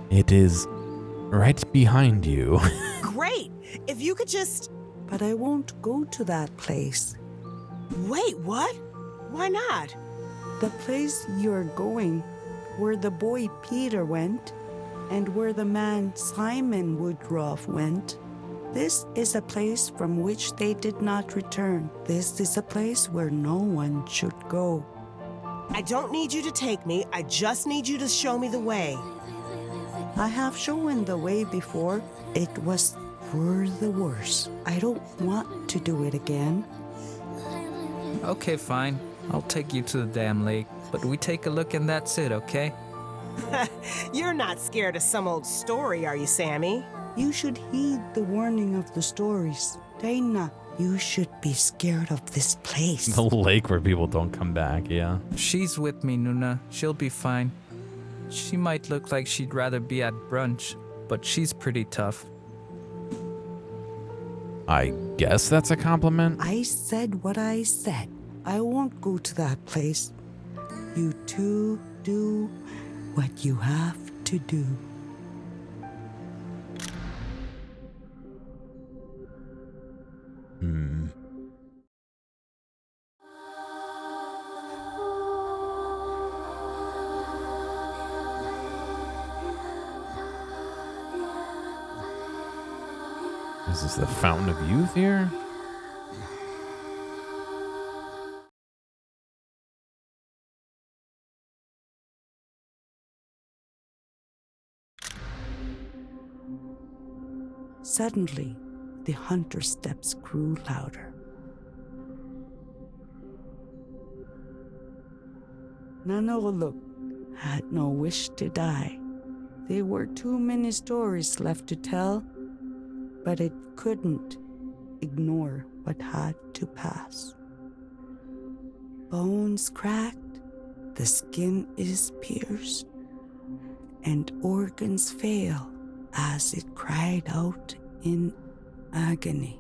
It is right behind you. Great! If you could just... But I won't go to that place. Wait, what? Why not? The place you're going, where the boy Peter went, and where the man Simon Woodruff went. This is a place from which they did not return. This is a place where no one should go. I don't need you to take me. I just need you to show me the way. I have shown the way before. It was for the worse. I don't want to do it again. Okay, fine. I'll take you to the damn lake, but we take a look and that's it, okay? You're not scared of some old story, are you, Sammy? You should heed the warning of the stories. Dana, you should be scared of this place. The lake where people don't come back, yeah. She's with me, Nuna. She'll be fine. She might look like she'd rather be at brunch, but she's pretty tough. I guess that's a compliment. I said what I said. I won't go to that place. You two do what you have to do. Is this the Fountain of Youth here? Suddenly, the hunter's steps grew louder. Nanolok had no wish to die. There were too many stories left to tell, but it couldn't ignore what had to pass. Bones cracked, the skin is pierced, and organs fail as it cried out in agony.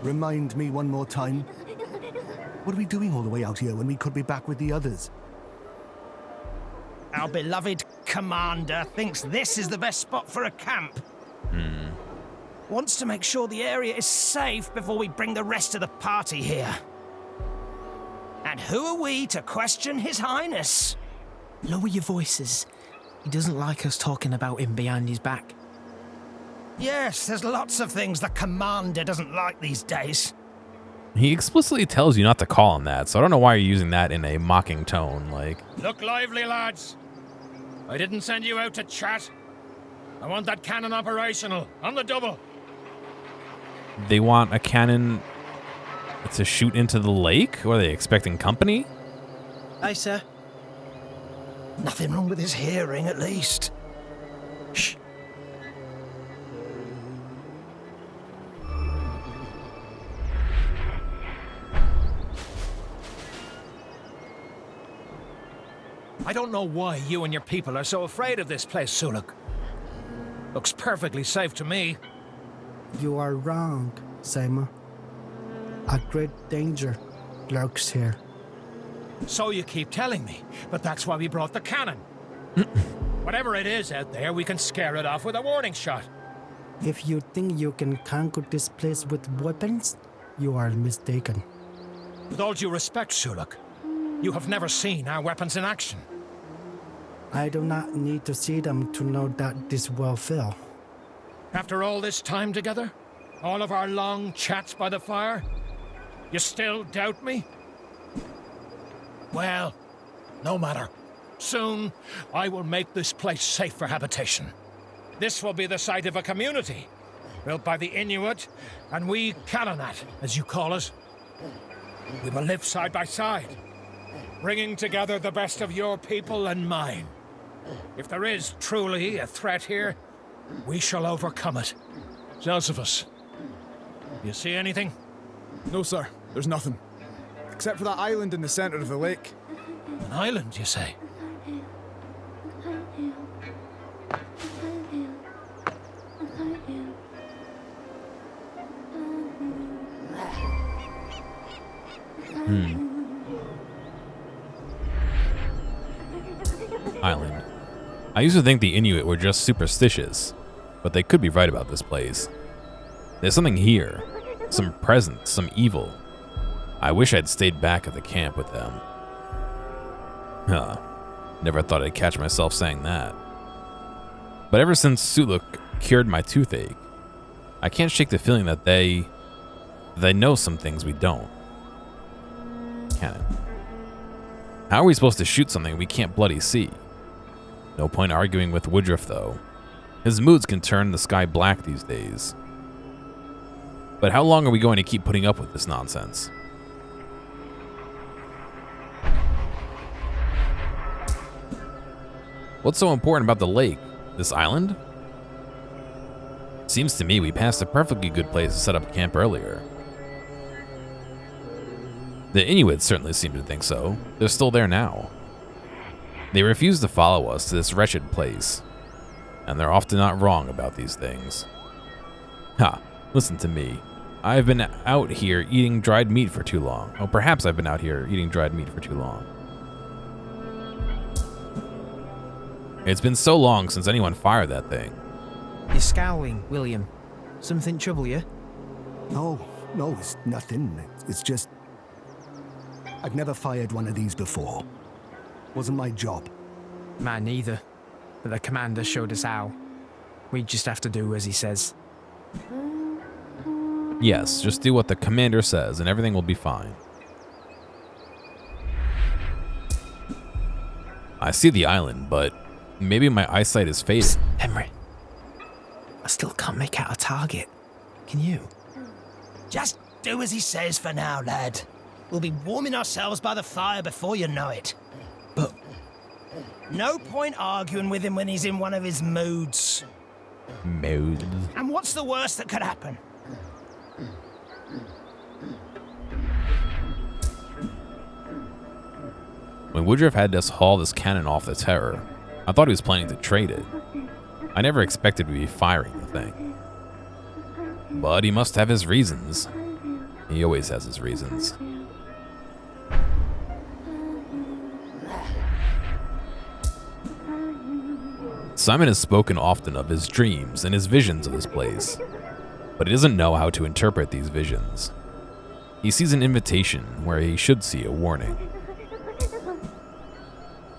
Remind me one more time. What are we doing all the way out here when we could be back with the others? Our beloved commander thinks this is the best spot for a camp. Wants to make sure the area is safe before we bring the rest of the party here. And who are we to question His Highness? Lower your voices. He doesn't like us talking about him behind his back. Yes, there's lots of things the commander doesn't like these days. He explicitly tells you not to call him that, so I don't know why you're using that in a mocking tone, like... Look lively, lads. I didn't send you out to chat. I want that cannon operational, on the double. They want a cannon to shoot into the lake? Or are they expecting company? Aye, sir. Nothing wrong with his hearing, at least. Shh. I don't know why you and your people are so afraid of this place, Suluk. Looks perfectly safe to me. You are wrong, Saima. A great danger lurks here. So you keep telling me, but that's why we brought the cannon. Whatever it is out there, we can scare it off with a warning shot. If you think you can conquer this place with weapons, you are mistaken. With all due respect, Suluk, you have never seen our weapons in action. I do not need to see them to know that this will fail. After all this time together, all of our long chats by the fire, you still doubt me? Well, no matter. Soon, I will make this place safe for habitation. This will be the site of a community, built by the Inuit, and we Kalanat, as you call it. We will live side by side, bringing together the best of your people and mine. If there is truly a threat here, we shall overcome it. Josephus, you see anything? No, sir. There's nothing. Except for that island in the center of the lake. An island, you say? Island. I used to think the Inuit were just superstitious, but they could be right about this place. There's something here. Some presence, some evil. I wish I'd stayed back at the camp with them. Huh. Never thought I'd catch myself saying that. But ever since Suluk cured my toothache, I can't shake the feeling that they know some things we don't. Cannon. How are we supposed to shoot something we can't bloody see? No point arguing with Woodruff, though. His moods can turn the sky black these days. But how long are we going to keep putting up with this nonsense? What's so important about the lake? This island? Seems to me we passed a perfectly good place to set up camp earlier. The Inuits certainly seem to think so. They're still there now. They refuse to follow us to this wretched place. And they're often not wrong about these things. Ha, listen to me. I've been out here eating dried meat for too long. Oh, perhaps I've been out here eating dried meat for too long. It's been so long since anyone fired that thing. You're scowling, William. Something trouble you? No, it's nothing. It's just... I've never fired one of these before. Wasn't my job. Mine neither. But the commander showed us how. We just have to do as he says. Yes, just do what the commander says and everything will be fine. I see the island, but maybe my eyesight is fading. Psst, Henry. I still can't make out a target. Can you? Just do as he says for now, lad. We'll be warming ourselves by the fire before you know it. But... no point arguing with him when he's in one of his moods. Moods? And what's the worst that could happen? When Woodruff had us haul this cannon off the Terror, I thought he was planning to trade it. I never expected we'd be firing the thing. But he must have his reasons. He always has his reasons. Simon has spoken often of his dreams and his visions of this place, but he doesn't know how to interpret these visions. He sees an invitation where he should see a warning.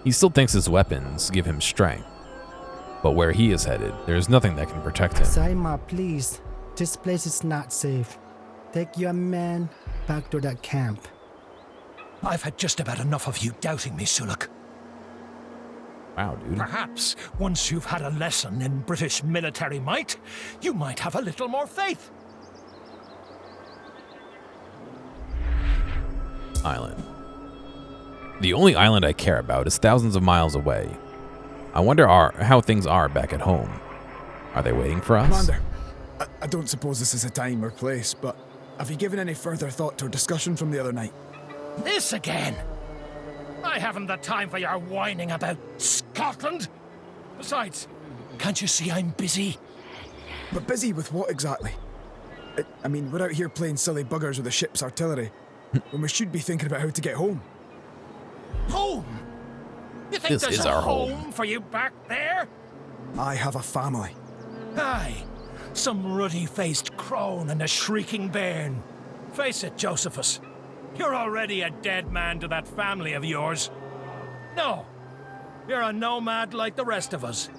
He still thinks his weapons give him strength, but where he is headed, there is nothing that can protect him. Saima, please. This place is not safe. Take your man back to that camp. I've had just about enough of you doubting me, Suluk. Wow, dude. Perhaps once you've had a lesson in British military might, you might have a little more faith. Island. The only island I care about is thousands of miles away. I wonder how things are back at home. Are they waiting for us? Commander, I don't suppose this is a time or place, but have you given any further thought to our discussion from the other night? This again? I haven't the time for your whining about Scotland. Besides, can't you see I'm busy? But busy with what exactly? I mean, we're out here playing silly buggers with the ship's artillery, when we should be thinking about how to get home. Home? You think This there's is a our home home. for you back there? I have a family. Aye, some ruddy-faced crone and a shrieking bairn. Face it, Josephus. You're already a dead man to that family of yours. No, you're a nomad like the rest of us.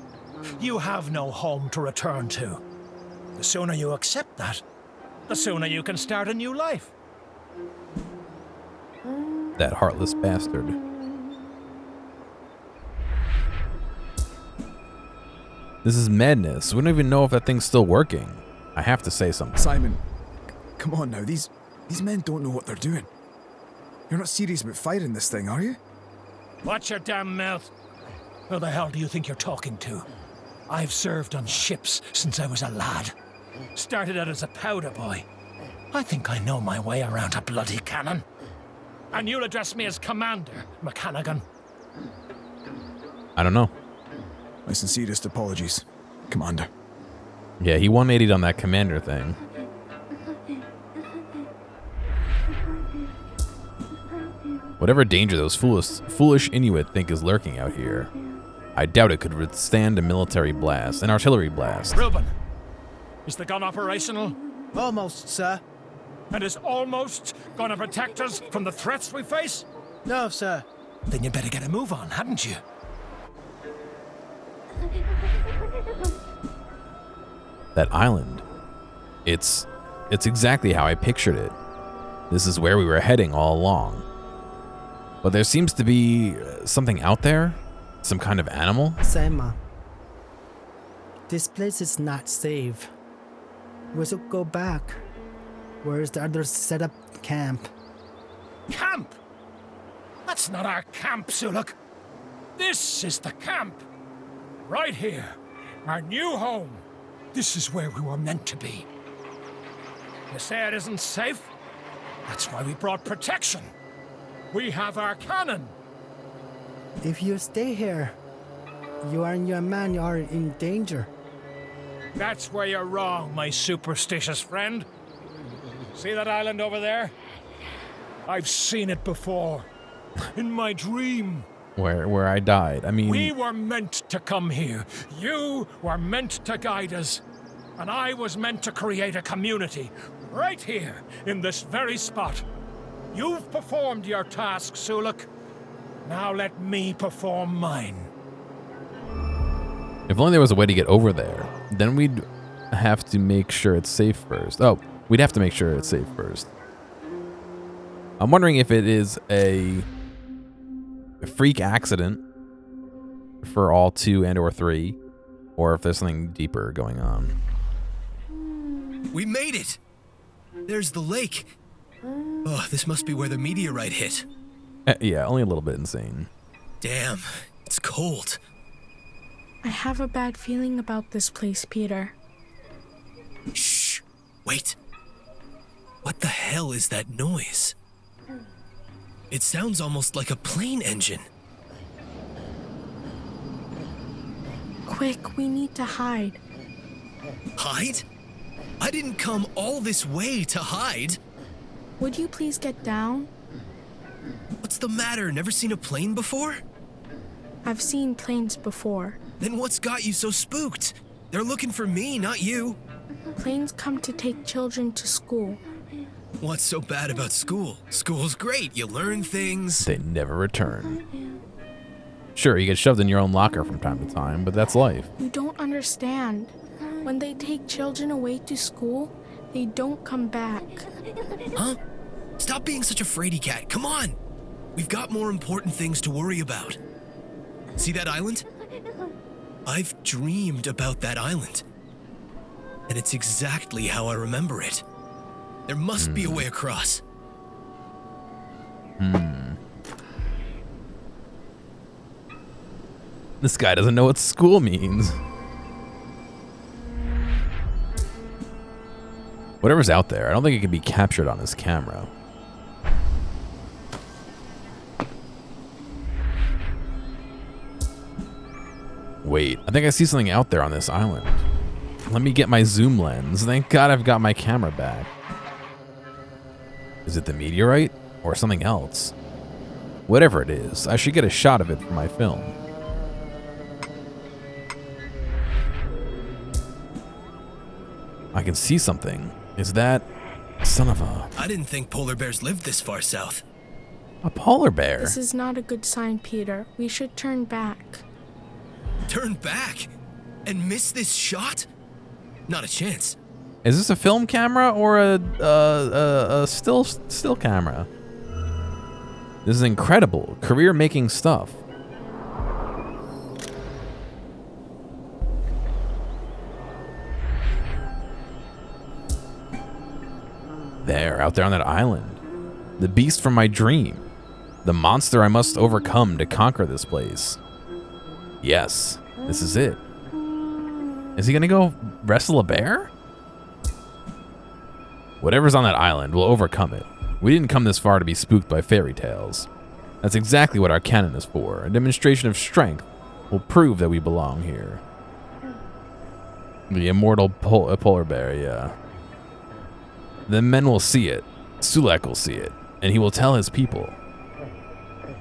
You have no home to return to. The sooner you accept that, the sooner you can start a new life. That heartless bastard. This is madness. We don't even know if that thing's still working. I have to say something. Simon, come on now. These men don't know what they're doing. You're not serious about firing this thing, are you? Watch your damn mouth. Who the hell do you think you're talking to? I've served on ships since I was a lad. Started out as a powder boy. I think I know my way around a bloody cannon. And you'll address me as Commander, McCannagan. I don't know. My sincerest apologies, Commander. Yeah, he 180'd on that commander thing. Whatever danger those foolish Inuit think is lurking out here, I doubt it could withstand a military blast, an artillery blast. Reuben, is the gun operational? Almost, sir. And is almost gonna protect us from the threats we face? No, sir. Then you better get a move on, hadn't you? That island. It's exactly how I pictured it. This is where we were heading all along. But there seems to be something out there? Some kind of animal? Saima, this place is not safe. We should go back. Where's the other set up camp? Camp? That's not our camp, Suluk. This is the camp. Right here. Our new home. This is where we were meant to be. You say it isn't safe? That's why we brought protection. We have our cannon. If you stay here, you and your man are in danger. That's where you're wrong, my superstitious friend. See that island over there? I've seen it before. In my dream. Where I died. I mean... We were meant to come here. You were meant to guide us. And I was meant to create a community. Right here, in this very spot. You've performed your task, Suluk. Now let me perform mine. If only there was a way to get over there. Then we'd have to make sure it's safe first. Oh, we'd have to make sure it's safe first. I'm wondering if it is a freak accident for all 2 and or 3, or if there's something deeper going on. We made it! There's the lake. Oh, this must be where the meteorite hit. Yeah, only a little bit insane. Damn, it's cold. I have a bad feeling about this place, Peter. Shh, wait. What the hell is that noise? It sounds almost like a plane engine. Quick, we need to hide. Hide? I didn't come all this way to hide. Would you please get down? What's the matter? Never seen a plane before? I've seen planes before. Then what's got you so spooked? They're looking for me, not you. Planes come to take children to school. What's so bad about school? School's great. You learn things. They never return. Sure, you get shoved in your own locker from time to time, but that's life. You don't understand. When they take children away to school, they don't come back. Huh? Stop being such a fraidy cat. Come on. We've got more important things to worry about. See that island? I've dreamed about that island. And it's exactly how I remember it. There must be a way across. This guy doesn't know what school means. Whatever's out there, I don't think it can be captured on his camera. Wait, I think I see something out there on this island. Let me get my zoom lens. Thank God I've got my camera back. Is it the meteorite or something else? Whatever it is, I should get a shot of it for my film. I can see something. Is that... son of a... I didn't think polar bears lived this far south. A polar bear? This is not a good sign, Peter. We should turn back. Turn back? And miss this shot? Not a chance. Is this a film camera or a still camera? This is incredible. Career-making stuff. There, out there on that island. The beast from my dream. The monster I must overcome to conquer this place. Yes, this is it. Is he gonna go wrestle a bear? Whatever's on that island, we'll overcome it. We didn't come this far to be spooked by fairy tales. That's exactly what our cannon is for. A demonstration of strength will prove that we belong here. The immortal polar bear, yeah. The men will see it. Sulek will see it. And he will tell his people.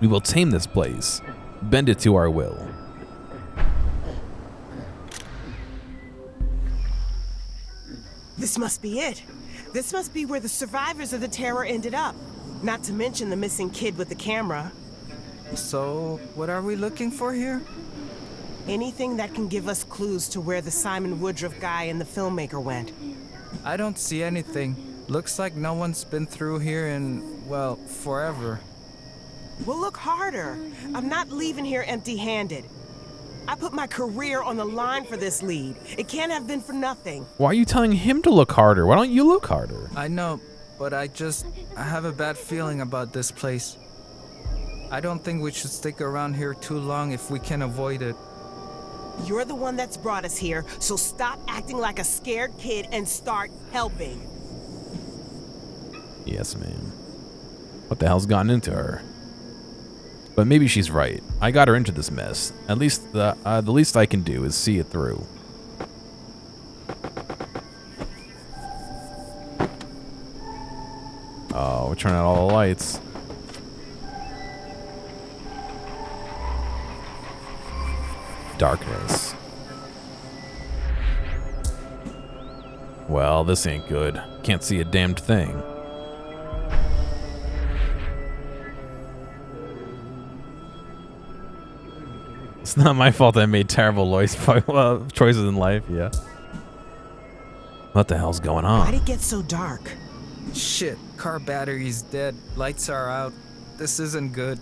We will tame this place. Bend it to our will. This must be it. This must be where the survivors of the terror ended up. Not to mention the missing kid with the camera. So, what are we looking for here? Anything that can give us clues to where the Simon Woodruff guy and the filmmaker went. I don't see anything. Looks like no one's been through here in, well, forever. Well, look harder. I'm not leaving here empty-handed. I put my career on the line for this lead. It can't have been for nothing. Why are you telling him to look harder? Why don't you look harder? I know, but I have a bad feeling about this place. I don't think we should stick around here too long if we can avoid it. You're the one that's brought us here, so stop acting like a scared kid and start helping. Yes, ma'am. What the hell's gotten into her? But maybe she's right. I got her into this mess. At least the least I can do is see it through. Oh, we're turning out all the lights. Darkness. Well, this ain't good. Can't see a damned thing. It's not my fault I made terrible choices in life, yeah. What the hell's going on? Why'd it get so dark? Shit, car battery's dead. Lights are out. This isn't good.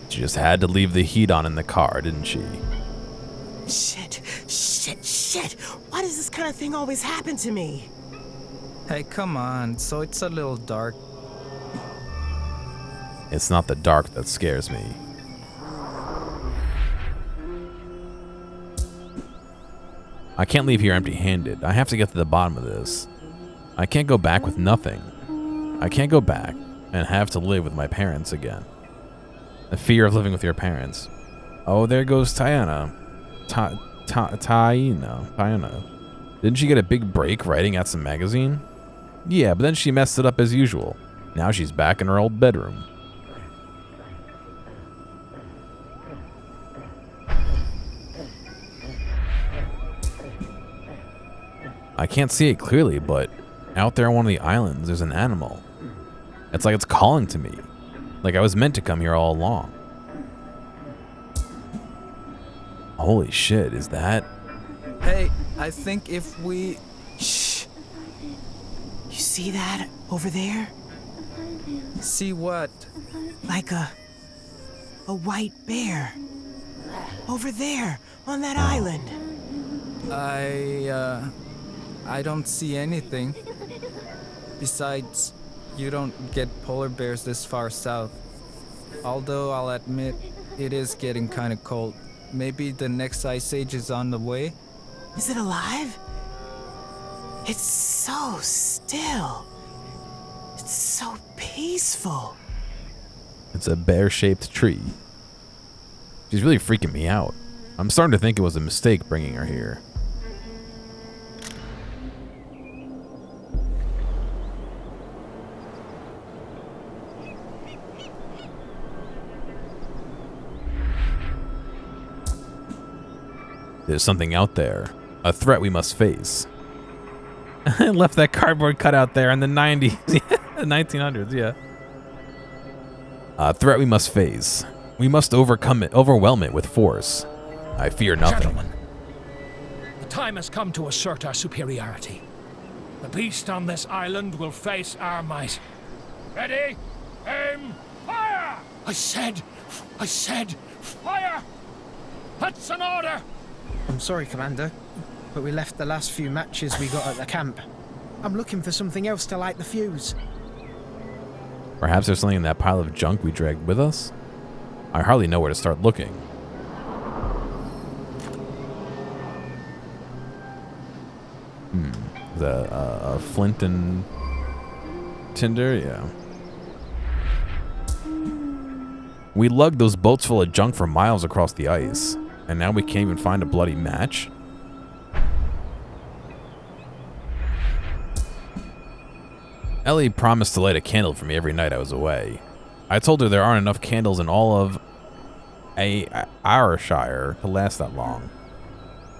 She just had to leave the heat on in the car, didn't she? Shit. Why does this kind of thing always happen to me? Hey, come on. So it's a little dark. It's not the dark that scares me. I can't leave here empty-handed. I have to get to the bottom of this. I can't go back with nothing. I can't go back and have to live with my parents again. The fear of living with your parents. Oh, there goes Taina. Taina. Didn't she get a big break writing at some magazine? Yeah, but then she messed it up as usual. Now she's back in her old bedroom. I can't see it clearly, but out there on one of the islands, there's an animal. It's like it's calling to me. Like I was meant to come here all along. Holy shit, is that? Hey, I think if we... Shh. You see that over there? See what? Like a white bear. Over there, on that island. I don't see anything. Besides, you don't get polar bears this far south. Although I'll admit, it is getting kind of cold. Maybe the next ice age is on the way? Is it alive? It's so still. It's so peaceful. It's a bear-shaped tree. She's really freaking me out. I'm starting to think it was a mistake bringing her here. There's something out there. A threat we must face. I left that cardboard cutout there in the 90s. The 1900s, yeah. A threat we must face. We must overwhelm it with force. I fear nothing. Gentlemen, the time has come to assert our superiority. The beast on this island will face our might. Ready? Aim! Fire! I said, fire! That's an order! I'm sorry, Commander, but we left the last few matches we got at the camp. I'm looking for something else to light the fuse. Perhaps there's something in that pile of junk we dragged with us? I hardly know where to start looking. A flint and tinder? Yeah. We lugged those boats full of junk for miles across the ice, and now we can't even find a bloody match? Ellie promised to light a candle for me every night I was away. I told her there aren't enough candles in all of Ayrshire to last that long.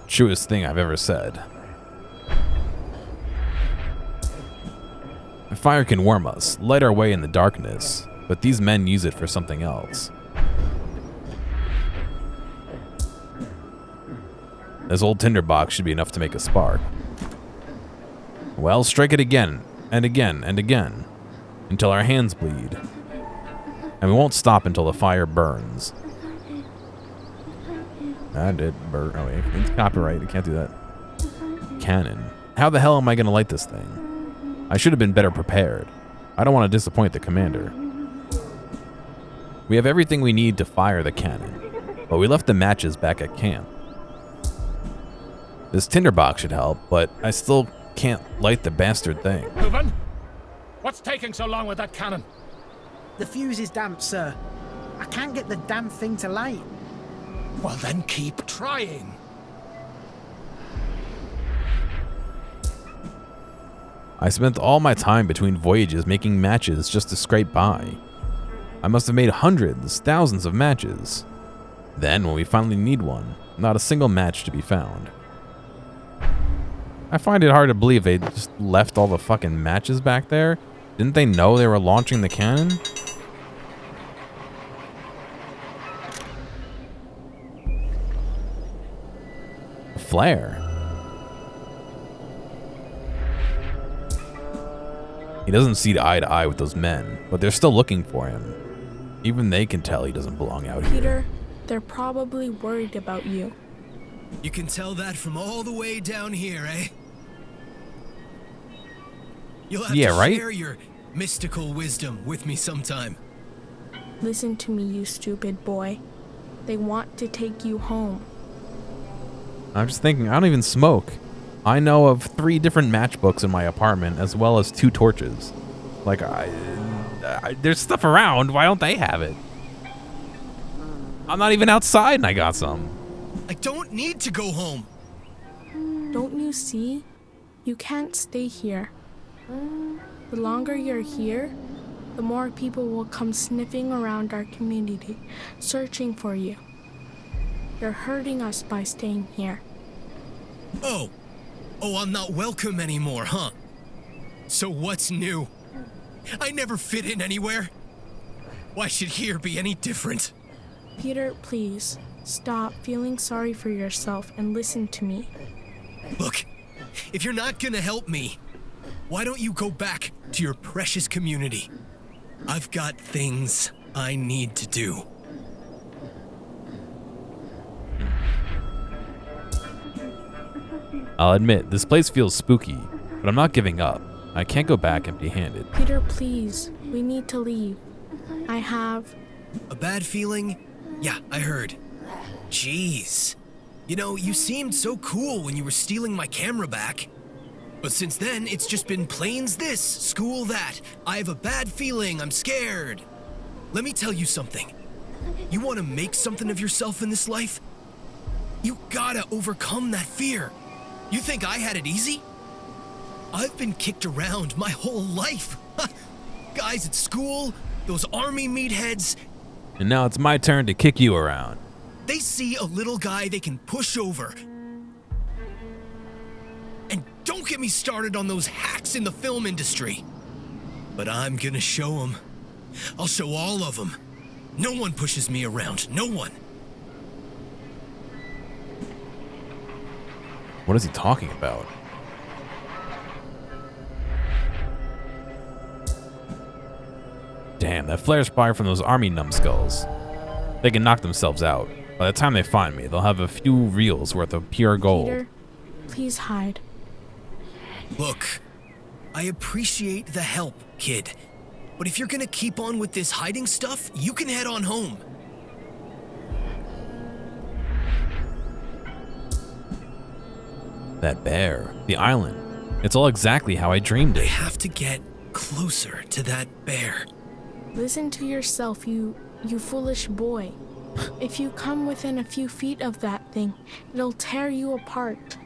Truest thing I've ever said. The fire can warm us, light our way in the darkness, but these men use it for something else. This old tinderbox should be enough to make a spark. Well, strike it again, and again, and again, until our hands bleed. And we won't stop until the fire burns. I did burn. Oh wait, it's copyright, you can't do that. Cannon. How the hell am I gonna light this thing? I should have been better prepared. I don't want to disappoint the commander. We have everything we need to fire the cannon, but we left the matches back at camp. This tinderbox should help, but I still can't light the bastard thing. Reuben? What's taking so long with that cannon? The fuse is damp, sir. I can't get the damn thing to light. Well, then keep trying. I spent all my time between voyages making matches just to scrape by. I must have made hundreds, thousands of matches. Then, when we finally need one, not a single match to be found. I find it hard to believe they just left all the fucking matches back there. Didn't they know they were launching the cannon? A flare. He doesn't see eye to eye with those men, but they're still looking for him. Even they can tell he doesn't belong out here. Peter, they're probably worried about you. You can tell that from all the way down here, eh? You'll have to share your mystical wisdom with me sometime. Listen to me, you stupid boy. They want to take you home. I'm just thinking, I don't even smoke. I know of 3 different matchbooks in my apartment, as well as 2 torches. Like, there's stuff around. Why don't they have it? I'm not even outside and I got some. I don't need to go home. Don't you see? You can't stay here. The longer you're here, the more people will come sniffing around our community, searching for you. You're hurting us by staying here. Oh, I'm not welcome anymore, huh? So what's new? I never fit in anywhere. Why should here be any different? Peter, please, stop feeling sorry for yourself and listen to me. Look, if you're not gonna help me, why don't you go back to your precious community? I've got things I need to do. I'll admit, this place feels spooky, but I'm not giving up. I can't go back empty-handed. Peter, please, we need to leave. I have... A bad feeling? Yeah, I heard. Jeez. You know, you seemed so cool when you were stealing my camera back. But since then, it's just been plains this, school that. I have a bad feeling, I'm scared. Let me tell you something. You want to make something of yourself in this life? You gotta overcome that fear. You think I had it easy? I've been kicked around my whole life. Guys at school, those army meatheads. And now it's my turn to kick you around. They see a little guy they can push over. And don't get me started on those hacks in the film industry. But I'm gonna show them. I'll show all of them. No one pushes me around, no one. What is he talking about? Damn, that flare's probably from those army numbskulls. They can knock themselves out. By the time they find me, they'll have a few reels worth of pure gold. Peter, please hide. Look, I appreciate the help, kid. But if you're gonna keep on with this hiding stuff, you can head on home. That bear, the island. It's all exactly how I dreamed it. I have to get closer to that bear. Listen to yourself, you foolish boy. If you come within a few feet of that thing, it'll tear you apart.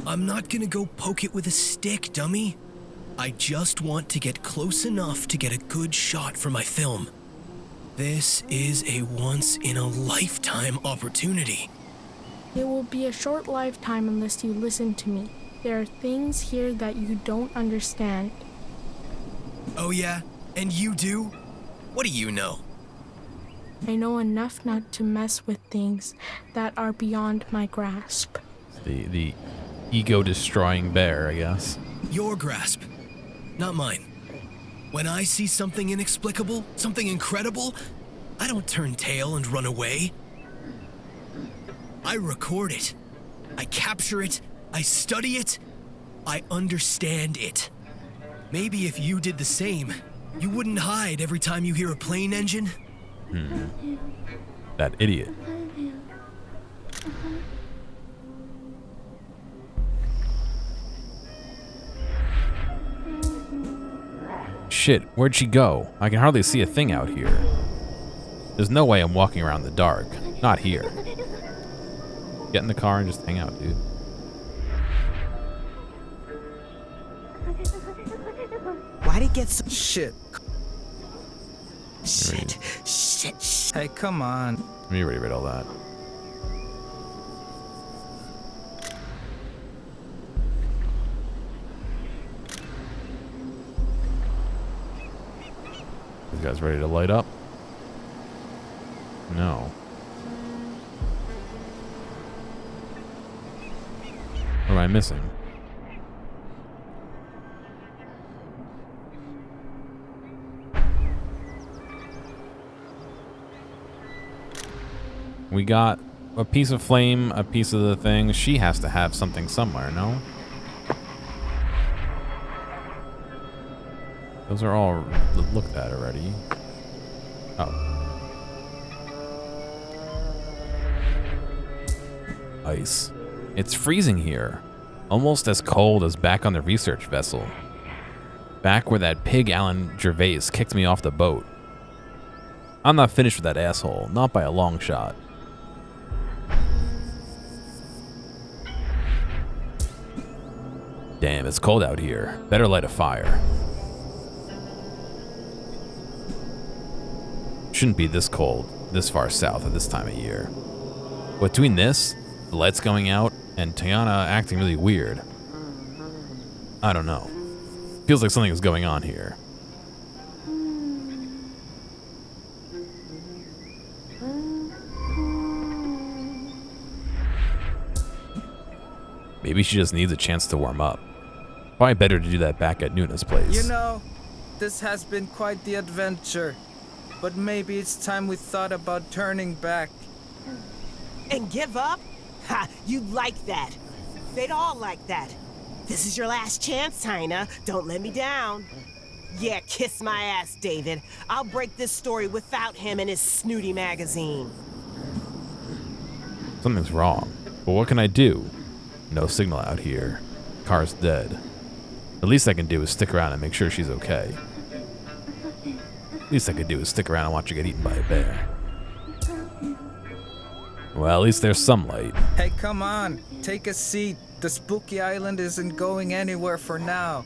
I'm not gonna go poke it with a stick, dummy. I just want to get close enough to get a good shot for my film. This is a once-in-a-lifetime opportunity. It will be a short lifetime unless you listen to me. There are things here that you don't understand. Oh yeah? And you do? What do you know? I know enough not to mess with things that are beyond my grasp. The ego-destroying bear, I guess. Your grasp, not mine. When I see something inexplicable, something incredible, I don't turn tail and run away. I record it. I capture it. I study it. I understand it. Maybe if you did the same, you wouldn't hide every time you hear a plane engine. That idiot. Shit, where'd she go? I can hardly see a thing out here. There's no way I'm walking around in the dark. Not here. Get in the car and just hang out, dude. Why'd it get so... Shit. Shit. Hey, come on. We already read all that. These guys ready to light up? No. What am I missing? We got a piece of flame, a piece of the thing. She has to have something somewhere, no? Those are all looked at already. Oh. Ice. It's freezing here. Almost as cold as back on the research vessel. Back where that pig Alan Gervais kicked me off the boat. I'm not finished with that asshole, not by a long shot. Damn, it's cold out here. Better light a fire. Shouldn't be this cold, this far south at this time of year. Between this, the lights going out, and Tiana acting really weird, I don't know. Feels like something is going on here. Maybe she just needs a chance to warm up. Probably better to do that back at Nuna's place. You know, this has been quite the adventure. But maybe it's time we thought about turning back. And give up? Ha, you'd like that. They'd all like that. This is your last chance, Tina. Don't let me down. Yeah, kiss my ass, David. I'll break this story without him and his snooty magazine. Something's wrong. But what can I do? No signal out here. Car's dead. The least I can do is stick around and make sure she's okay. Least I could do is stick around and watch her get eaten by a bear. Well, at least there's some light. Hey, come on. Take a seat. The spooky island isn't going anywhere for now.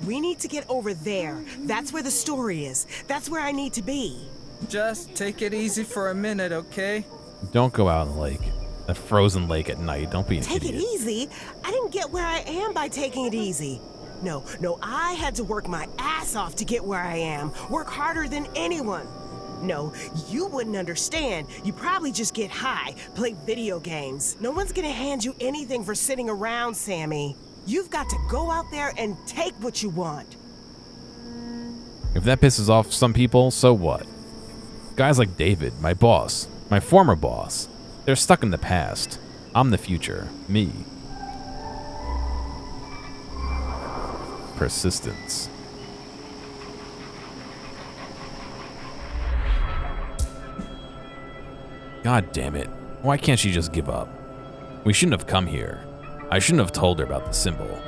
We need to get over there. That's where the story is. That's where I need to be. Just take it easy for a minute, okay? Don't go out in the lake. A frozen lake at night. Don't be an Take idiot. it easy? I didn't get where I am by taking it easy. No, I had to work my ass off to get where I am. Work harder than anyone. No, you wouldn't understand. You probably just get high, play video games. No one's gonna hand you anything for sitting around, Sammy. You've got to go out there and take what you want. If that pisses off some people, so what? Guys like David, my boss, my former boss, they're stuck in the past. I'm the future. Me. Persistence. God damn it. Why can't she just give up? We shouldn't have come here. I shouldn't have told her about the symbol.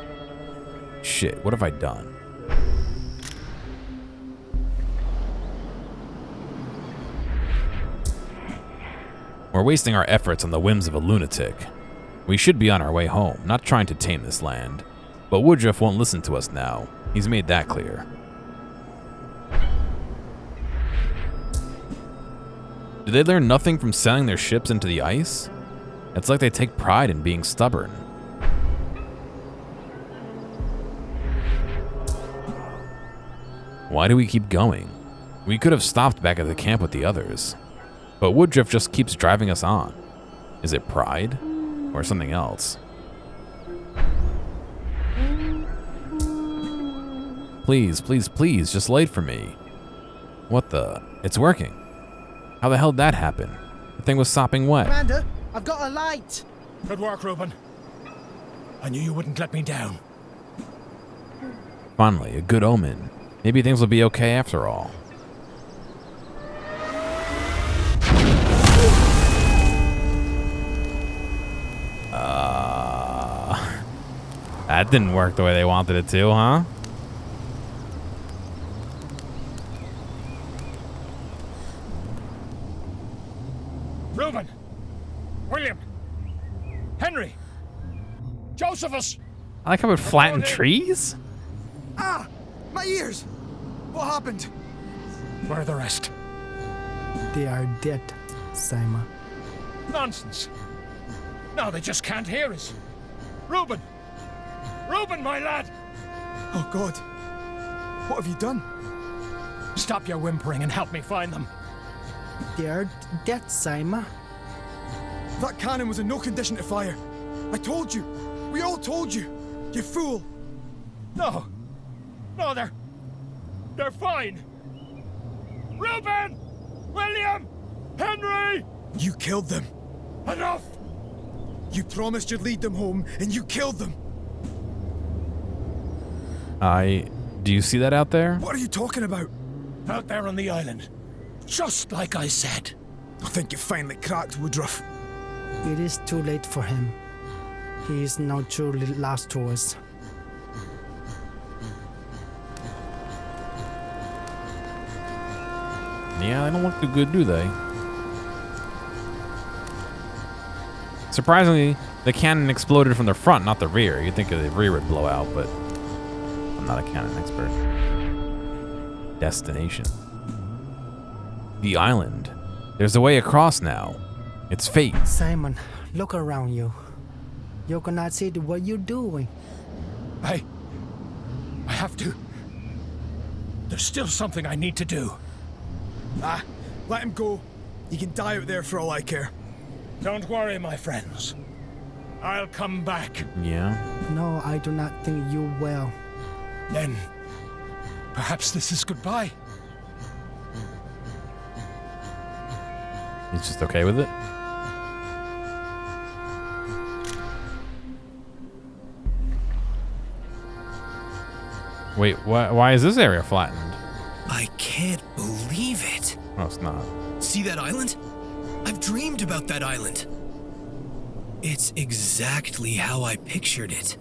Shit, what have I done? We're wasting our efforts on the whims of a lunatic. We should be on our way home, not trying to tame this land. But Woodruff won't listen to us now. He's made that clear. Did they learn nothing from sailing their ships into the ice? It's like they take pride in being stubborn. Why do we keep going? We could have stopped back at the camp with the others. But Woodruff just keeps driving us on. Is it pride? Or something else? Please, please, please, just wait for me. What the? It's working. How the hell did that happen? The thing was sopping wet. Commander, I've got a light. Good work, Reuben. I knew you wouldn't let me down. Finally, a good omen. Maybe things will be okay after all. That didn't work the way they wanted it to, huh? Reuben! William! Henry! Josephus! I like how it flattened trees. Ah! My ears! What happened? Where are the rest? They are dead, Simon. Nonsense! No, they just can't hear us. Reuben! Reuben, my lad! Oh, God. What have you done? Stop your whimpering and help me find them. They are dead, Simon. That cannon was in no condition to fire. I told you. We all told you. You fool. No. No, they're fine. Reuben! William! Henry! You killed them. Enough! You promised you'd lead them home, and you killed them. Do you see that out there? What are you talking about? Out there on the island. Just like I said. I think you finally cracked, Woodruff. It is too late for him. He is now truly lost to us. Yeah, they don't look too good, do they? Surprisingly, the cannon exploded from the front, not the rear. You'd think the rear would blow out, but I'm not a cannon expert. Destination. The island. There's a way across now. It's fate. Simon, look around you. You cannot see what you're doing. I have to. There's still something I need to do. Let him go. He can die out there for all I care. Don't worry, my friends. I'll come back. Yeah. No, I do not think you will. Then, perhaps this is goodbye. He's just okay with it? Wait, why is this area flattened? I can't believe it. No, it's not. See that island? I've dreamed about that island. It's exactly how I pictured it.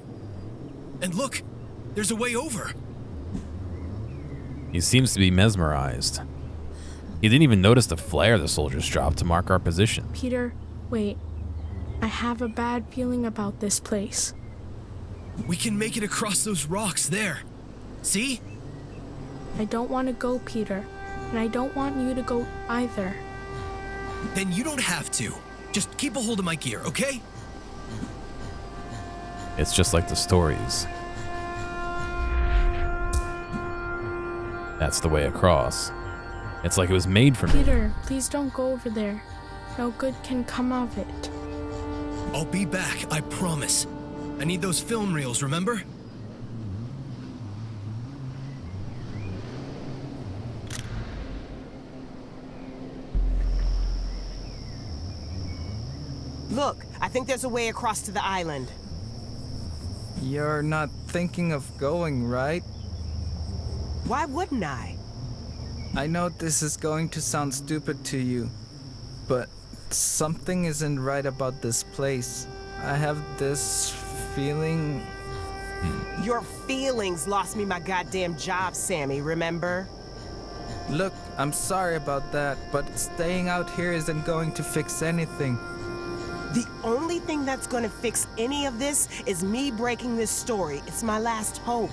And look, there's a way over. He seems to be mesmerized. He didn't even notice the flare the soldiers dropped to mark our position. Peter, wait. I have a bad feeling about this place. We can make it across those rocks there. See? I don't want to go, Peter. And I don't want you to go either. Then you don't have to. Just keep a hold of my gear, okay? It's just like the stories. That's the way across. It's like it was made for me. Peter, please don't go over there. No good can come of it. I'll be back, I promise. I need those film reels, remember? Look, I think there's a way across to the island. You're not thinking of going, right? Why wouldn't I? I know this is going to sound stupid to you, but something isn't right about this place. I have this feeling... Your feelings lost me my goddamn job, Sammy, remember? Look, I'm sorry about that, but staying out here isn't going to fix anything. The only thing that's gonna fix any of this is me breaking this story. It's my last hope.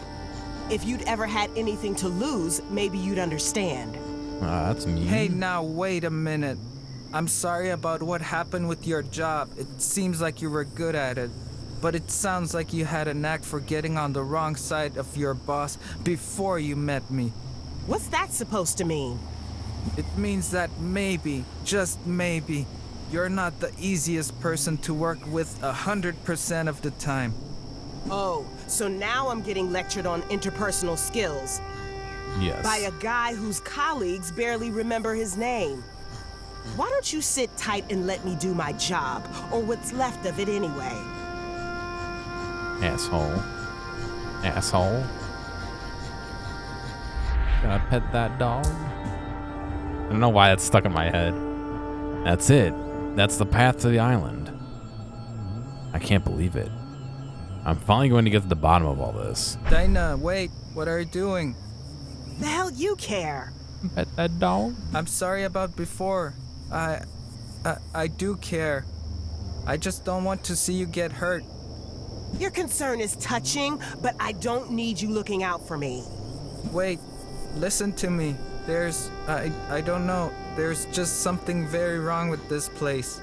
If you'd ever had anything to lose, maybe you'd understand. That's mean. Hey, now wait a minute. I'm sorry about what happened with your job. It seems like you were good at it. But it sounds like you had a knack for getting on the wrong side of your boss before you met me. What's that supposed to mean? It means that maybe, just maybe, you're not the easiest person to work with 100% of the time. Oh, so now I'm getting lectured on interpersonal skills. Yes. By a guy whose colleagues barely remember his name. Why don't you sit tight and let me do my job, or what's left of it anyway? Asshole. Asshole. Gonna pet that dog? I don't know why that's stuck in my head. That's it. That's the path to the island. I can't believe it. I'm finally going to get to the bottom of all this. Dinah, wait. What are you doing? The hell you care? Pet that dog? I'm sorry about before. I do care. I just don't want to see you get hurt. Your concern is touching, but I don't need you looking out for me. Wait, listen to me. I don't know. There's just something very wrong with this place.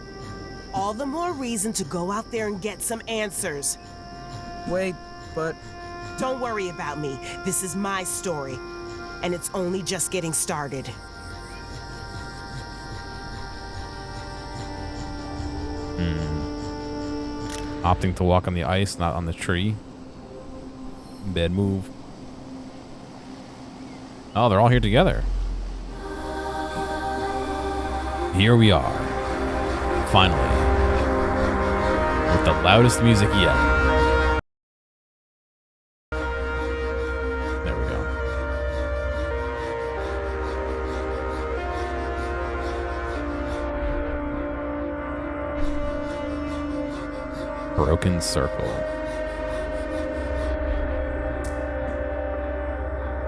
All the more reason to go out there and get some answers. Wait, but... Don't worry about me. This is my story, and it's only just getting started. Opting to walk on the ice, not on the tree. Bad move. Oh, they're all here together. Here we are. Finally. With the loudest music yet. There we go. Broken circle.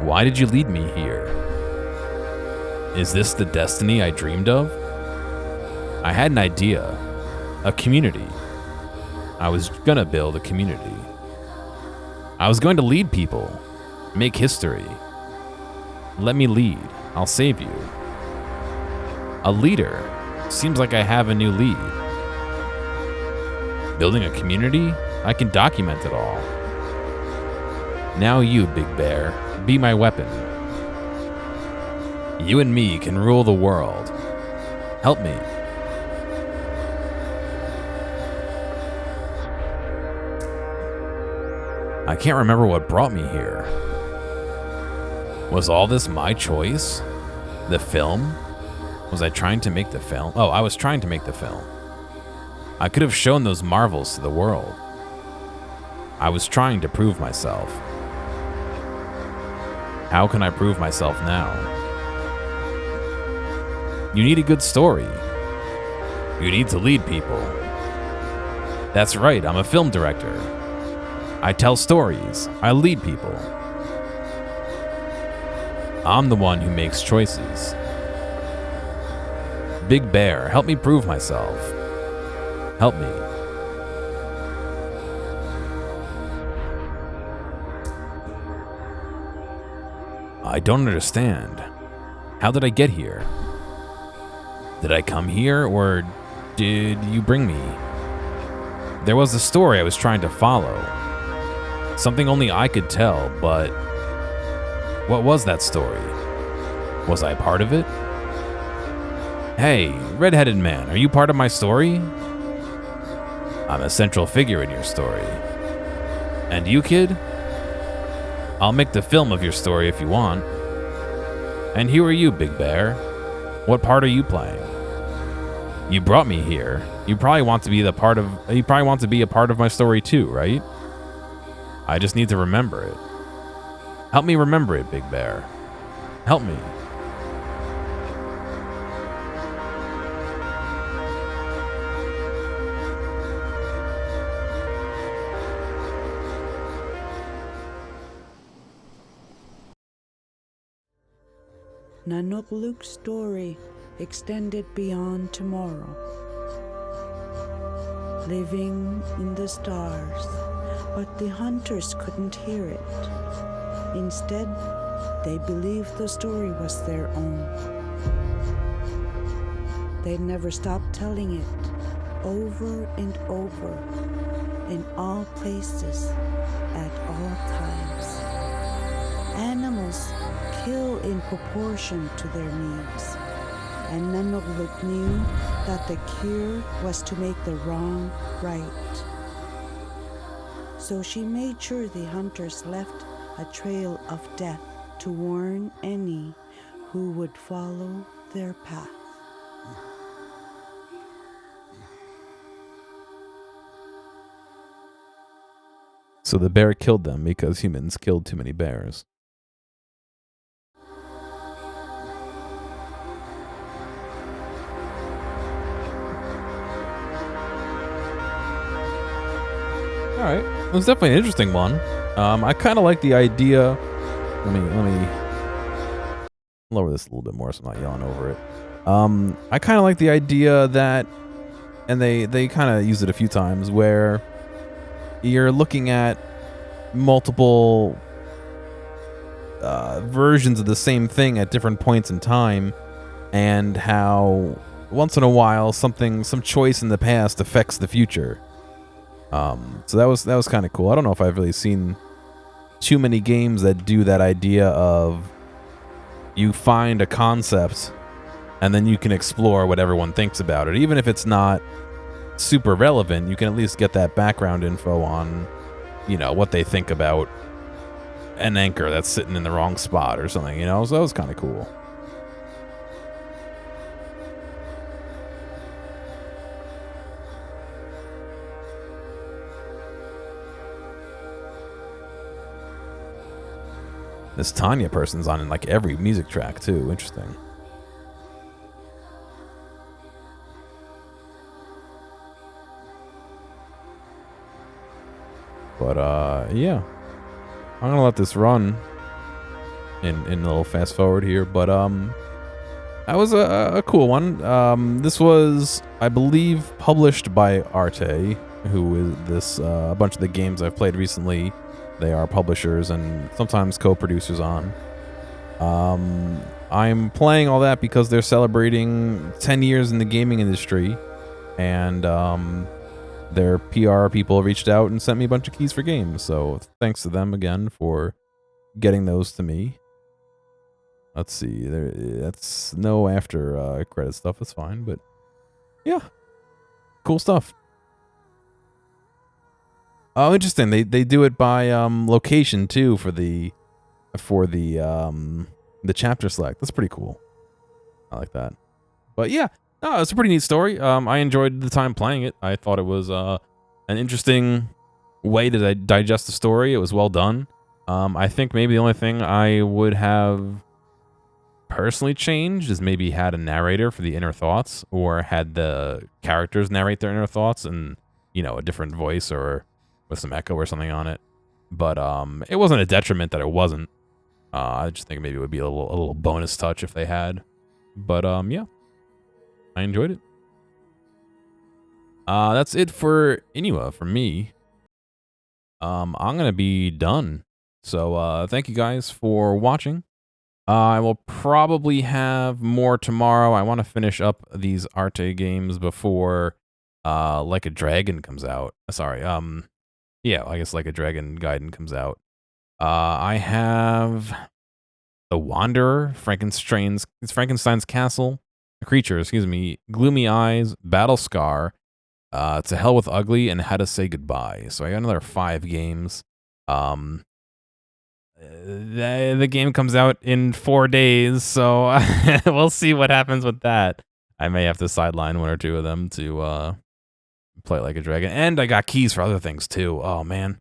Why did you lead me here? Is this the destiny I dreamed of? I had an idea, a community, I was gonna build a community. I was going to lead people, make history. Let me lead. I'll save you. A leader. Seems like I have a new lead. Building a community? I can document it all. Now you, Big Bear, be my weapon. You and me can rule the world. Help me. I can't remember what brought me here. Was all this my choice? The film? Was I trying to make the film? Oh, I was trying to make the film. I could have shown those marvels to the world. I was trying to prove myself. How can I prove myself now? You need a good story. You need to lead people. That's right, I'm a film director. I tell stories. I lead people. I'm the one who makes choices. Big Bear, help me prove myself. Help me. I don't understand. How did I get here? Did I come here, or did you bring me? There was a story I was trying to follow. Something only I could tell, but what was that story? Was I part of it? Hey, red-headed man, are you part of my story? I'm a central figure in your story. And you, kid? I'll make the film of your story if you want. And who are you, Big Bear? What part are you playing? You brought me here. You probably want to be a part of my story too, right? I just need to remember it. Help me remember it, Big Bear. Help me. Nanook story extended beyond tomorrow. Living in the stars, but the hunters couldn't hear it. Instead, they believed the story was their own. They never stopped telling it, over and over, in all places, at all times. Animals kill in proportion to their needs, and Nanook knew that the cure was to make the wrong right. So she made sure the hunters left a trail of death to warn any who would follow their path. So the bear killed them because humans killed too many bears. All right, it was definitely an interesting one. I kind of like the idea. Let me lower this a little bit more so I'm not yelling over it. I kind of like the idea that, and they kind of use it a few times, where you're looking at multiple versions of the same thing at different points in time, and how once in a while some choice in the past affects the future. So that was kind of cool. I don't know if I've really seen too many games that do that idea of you find a concept and then you can explore what everyone thinks about it. Even if it's not super relevant, you can at least get that background info on, what they think about an anchor that's sitting in the wrong spot or something, so that was kind of cool. This Tanya person's on in like every music track too. Interesting. But yeah, I'm gonna let this run in a little fast forward here. But that was a cool one. This was, I believe, published by ARTE. who is this a bunch of the games I've played recently. They are publishers and sometimes co-producers on. I'm playing all that because they're celebrating 10 years in the gaming industry, and their PR people reached out and sent me a bunch of keys for games. So thanks to them again for getting those to me. Let's see, that's no after credit stuff. That's fine, but yeah, cool stuff. Oh, interesting. They do it by location too for the chapter select. That's pretty cool. I like that. But yeah, no, it's a pretty neat story. I enjoyed the time playing it. I thought it was an interesting way to digest the story. It was well done. I think maybe the only thing I would have personally changed is maybe had a narrator for the inner thoughts, or had the characters narrate their inner thoughts in, you know, a different voice or with some echo or something on it. But it wasn't a detriment that it wasn't. I just think maybe it would be a little bonus touch if they had. But yeah, I enjoyed it. That's it for Inua from me. I'm gonna be done. So thank you guys for watching. I will probably have more tomorrow. I want to finish up these ARTE games before Like a Dragon comes out. Sorry, yeah, I guess Like a Dragon Gaiden comes out. I have The Wanderer, Frankenstein's Castle, Creature, excuse me, Gloomy Eyes, Battle Scar, To Hell with Ugly, and How to Say Goodbye. So I got another 5 games. The game comes out in 4 days, so we'll see what happens with that. I may have to sideline 1 or 2 of them to play Like a Dragon. And I got keys for other things too. Oh man,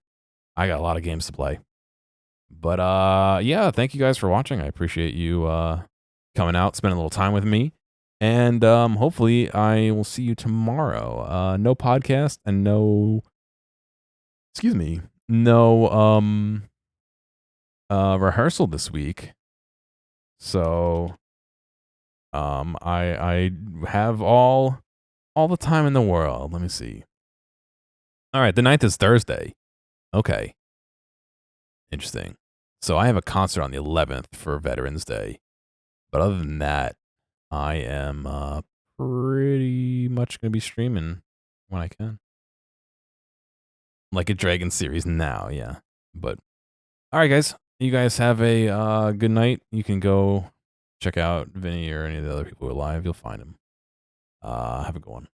I got a lot of games to play. But yeah, thank you guys for watching. I appreciate you coming out, spending a little time with me. And hopefully I will see you tomorrow. No podcast and no rehearsal this week. So I have all the time in the world. Let me see. All right, the 9th is Thursday. Okay. Interesting. So I have a concert on the 11th for Veterans Day. But other than that, I am pretty much going to be streaming when I can. Like a Dragon series now, yeah. But all right, guys. You guys have a good night. You can go check out Vinny or any of the other people who are live. You'll find them. Have a good one.